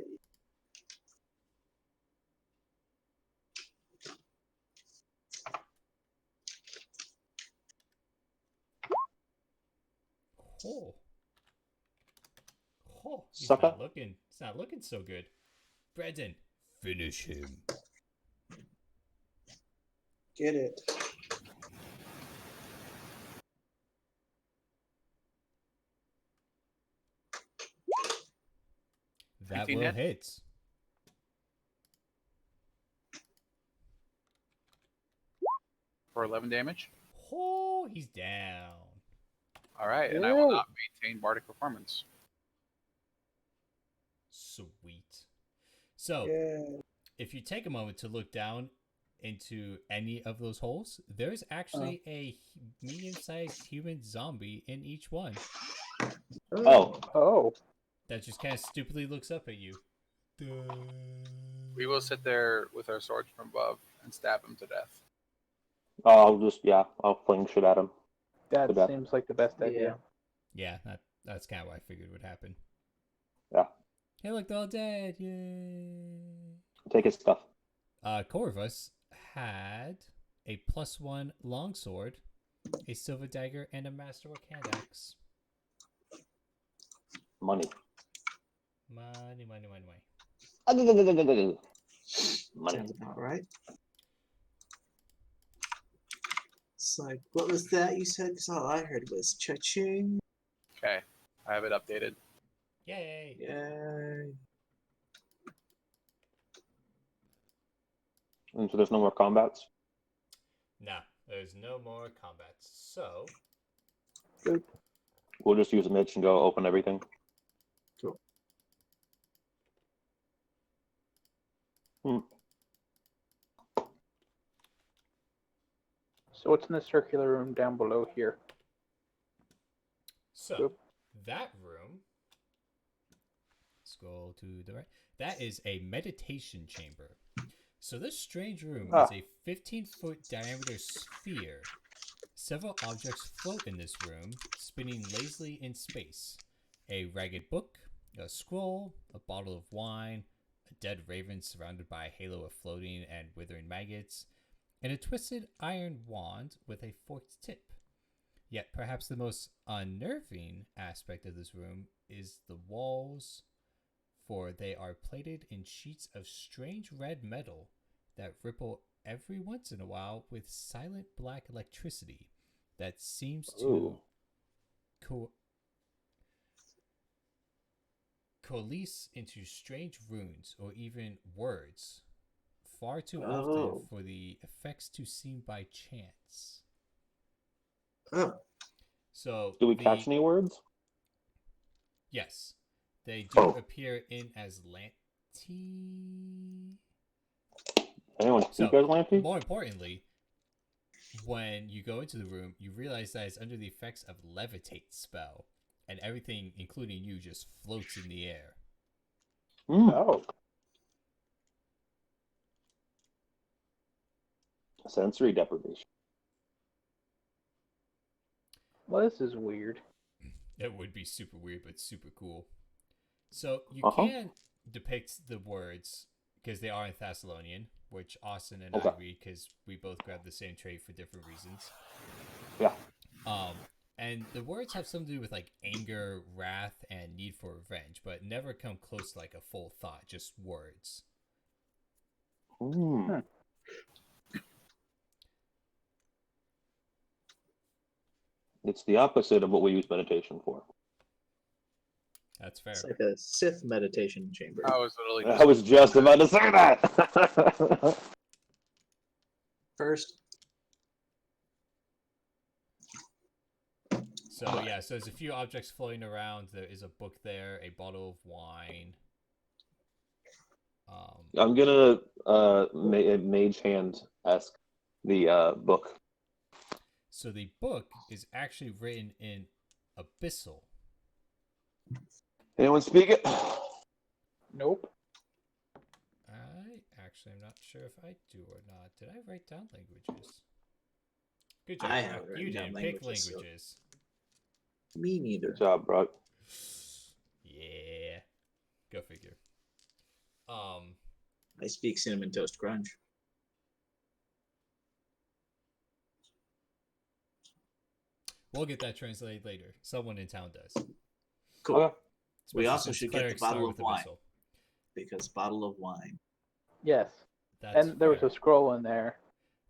Oh. Oh, he's Sucker. it's not looking so good. Brandon, finish him. Get it. That 19 will hit? hit. For 11 damage. Oh, he's down. All right, and I will not maintain Bardic Performance. Sweet. So, Yeah. if you take a moment to look down into any of those holes, there's actually a medium-sized human zombie in each one Oh, Oh. that just kind of stupidly looks up at you. We will sit there with our swords from above and stab him to death. I'll fling shit at him. That The best. seems like the best idea. Yeah, that's kind of what I figured would happen. Yeah. Hey, look, they're all dead! Yay! Take his stuff. Corvus had a +1 longsword, a silver dagger, and a masterwork hand axe. Money. Money, money, money, money. Money. Sounds about right. It's like, what was that you said? Because all I heard was cha-ching. Okay, I have it updated. Yay! Yay. And so there's no more combats. Nah, there's no more combats. So, We'll just use a Mitch and go open everything. Cool. So what's in the circular room down below here? so that room. Scroll to the right. That is a meditation chamber. So this strange room is a 15-foot diameter sphere. Several objects float in this room, spinning lazily in space. A ragged book, a scroll, a bottle of wine, a dead raven surrounded by a halo of floating and withering maggots, and a twisted iron wand with a forked tip. Yet perhaps the most unnerving aspect of this room is the walls, for they are plated in sheets of strange red metal that ripple every once in a while with silent black electricity that seems to coalesce into strange runes or even words, far too often for the effects to seem by chance. Oh. So Do we catch any words? Yes, they do Oh. appear in Aslanti. Anyone speak So, Aslanti? more importantly, when you go into the room, you realize that it's under the effects of levitate spell, and everything, including you, just floats in the air. Oh. Sensory deprivation. Well, this is weird. It would be super weird, but super cool. So you can depict the words because they are in Thessalonian, which Austin and I read because we both grabbed the same trait for different reasons. Yeah. And the words have something to do with like anger, wrath, and need for revenge, but never come close to like a full thought, just words. It's the opposite of what we use meditation for. That's fair. It's like a Sith meditation chamber. I was literally. I was just about to say that. First. So yeah, so there's a few objects floating around. There is a book there, a bottle of wine. I'm gonna mage hand ask the book. So the book is actually written in Abyssal. Anyone speak it? Nope. I'm not sure if I do or not. Did I write down languages? Good job. I haven't You written down didn't pick languages, so- languages. Me neither. Good job, bro. Yeah. Go figure. I speak cinnamon toast crunch. We'll get that translated later. Someone in town does. Cool. Okay. We Especially also since should get the clerics start bottle of with wine. Abyssal. Because bottle of wine. Yes. That's And there was fair. a scroll in there.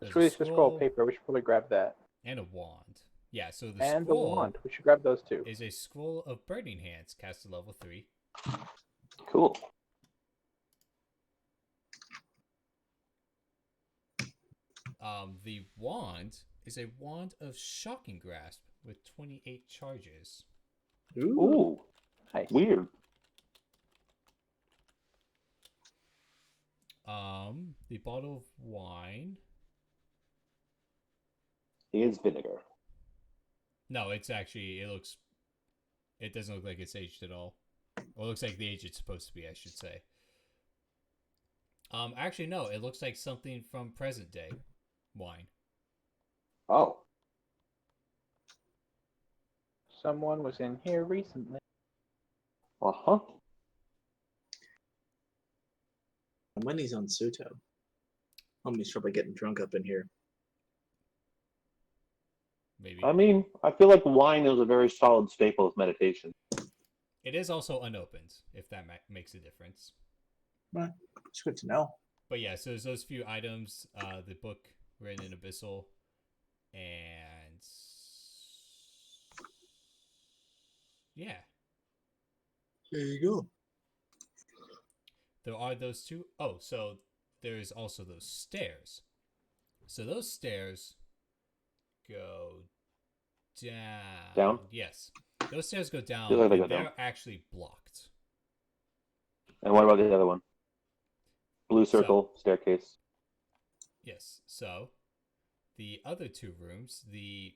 There's It's really just a scroll of paper. We should probably grab that. And a wand. Yeah, so the And the scroll wand. We should grab those two. is a scroll of burning hands cast at level 3. Cool. The wand is a wand of shocking grasp with 28 charges. Ooh. Nice. Weird. The bottle of wine. Is vinegar. No, it's actually it doesn't look like it's aged at all. Or it looks like the age it's supposed to be, I should say. Actually no, it looks like something from present day wine. Oh. someone was in here recently. Uh-huh. When he's on Suto. Homie's probably getting drunk up in here. Maybe. I mean, I feel like wine is a very solid staple of meditation. It is also unopened, if that makes a difference. Well, it's good to know. But yeah, so there's those few items, the book written in Abyssal, and yeah, There you go. there are those two. Oh, so there's also those stairs. So those stairs go down. Down? Yes. Those stairs go down, Feel like they and go down. they're actually blocked. And what about the other one? Blue circle, staircase. Yes. So the other two rooms, the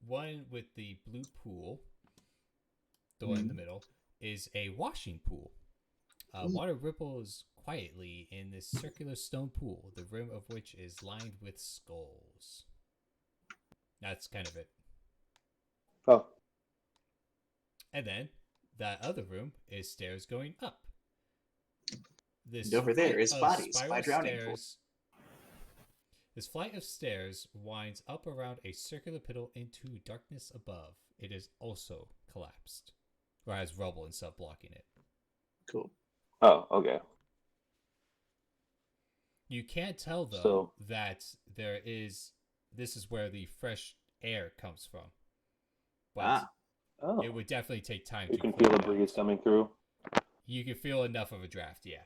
one with the blue pool, the one in the middle, is a washing pool. Water ripples quietly in this circular stone pool, the rim of which is lined with skulls. That's kind of it. Oh. And then that other room is stairs going up. This And over there flight is of bodies spiral by drowning stairs. This flight of stairs winds up around a circular pit into darkness above. It is also collapsed, or has rubble and stuff blocking it. Cool. Oh, okay. You can't tell though So- that this is where the fresh air comes from. But Oh. it would definitely take time You to can clear feel a it out. breeze coming through. You can feel enough of a draft, yeah,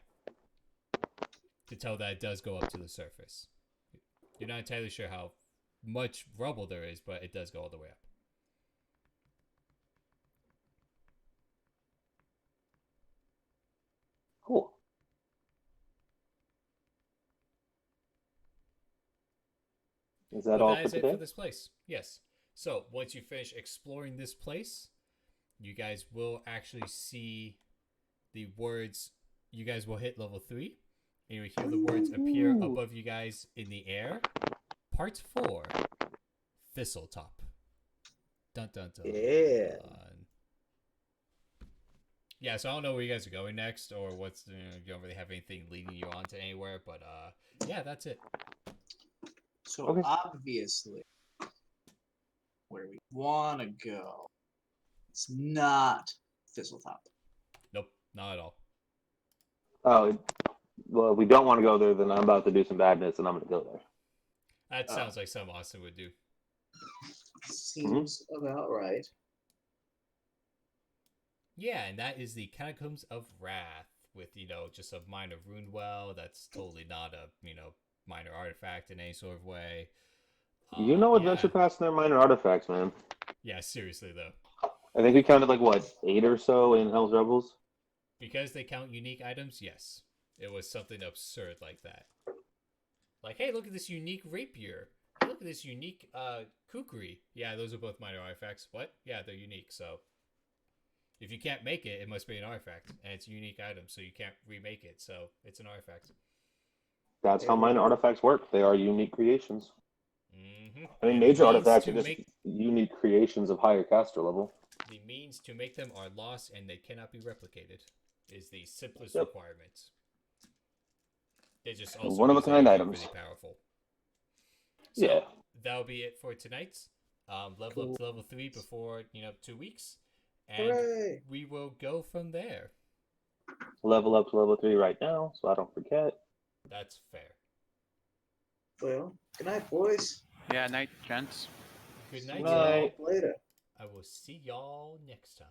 to tell that it does go up to the surface. You're not entirely sure how much rubble there is, but it does go all the way up. Cool. Is that But all that for is it today? for this place. Yes. So once you finish exploring this place, you guys will actually see the words. You guys will hit level 3, and you will hear the words appear Ooh. above you guys in the air. Part 4, Thistletop. Dun dun dun. Yeah. Yeah, so I don't know where you guys are going next, or what's you don't really have anything leading you on to anywhere, but yeah, that's it. So Okay. obviously, where we want to go, it's not Thistletop. Nope, not at all. Oh, well, we don't want to go there, then I'm about to do some badness, and I'm going to go there. That sounds like something Austin would do. Seems about right. Yeah, and that is the Catacombs of Wrath with, just a minor rune well. That's totally not a, minor artifact in any sort of way. You know yeah. Adventure Pass and their minor artifacts, man. Yeah, seriously, though. I think we counted, 8 or so in Hell's Rebels? Because they count unique items, yes. It was something absurd like that. Like, hey, look at this unique rapier. Hey, look at this unique kukri. Yeah, those are both minor artifacts. What? Yeah, they're unique, so... If you can't make it, it must be an artifact. And it's a unique item, so you can't remake it, so it's an artifact. That's how minor artifacts work. They are unique creations. Mm-hmm. I mean, And major the means artifacts to are just make- unique creations of higher caster level. The means to make them are lost and they cannot be replicated. Is the simplest Yep. requirement. They just also One-of-a-kind really items. really powerful. So, Yeah. that'll be it for tonight. Level up to level 3 before 2 weeks, and Hooray! we will go from there. Level up to level 3 right now, so I don't forget. That's fair. Well, good night, boys. Yeah, night, gents. Good See night, y'all y'all. Night. later. I will see y'all next time.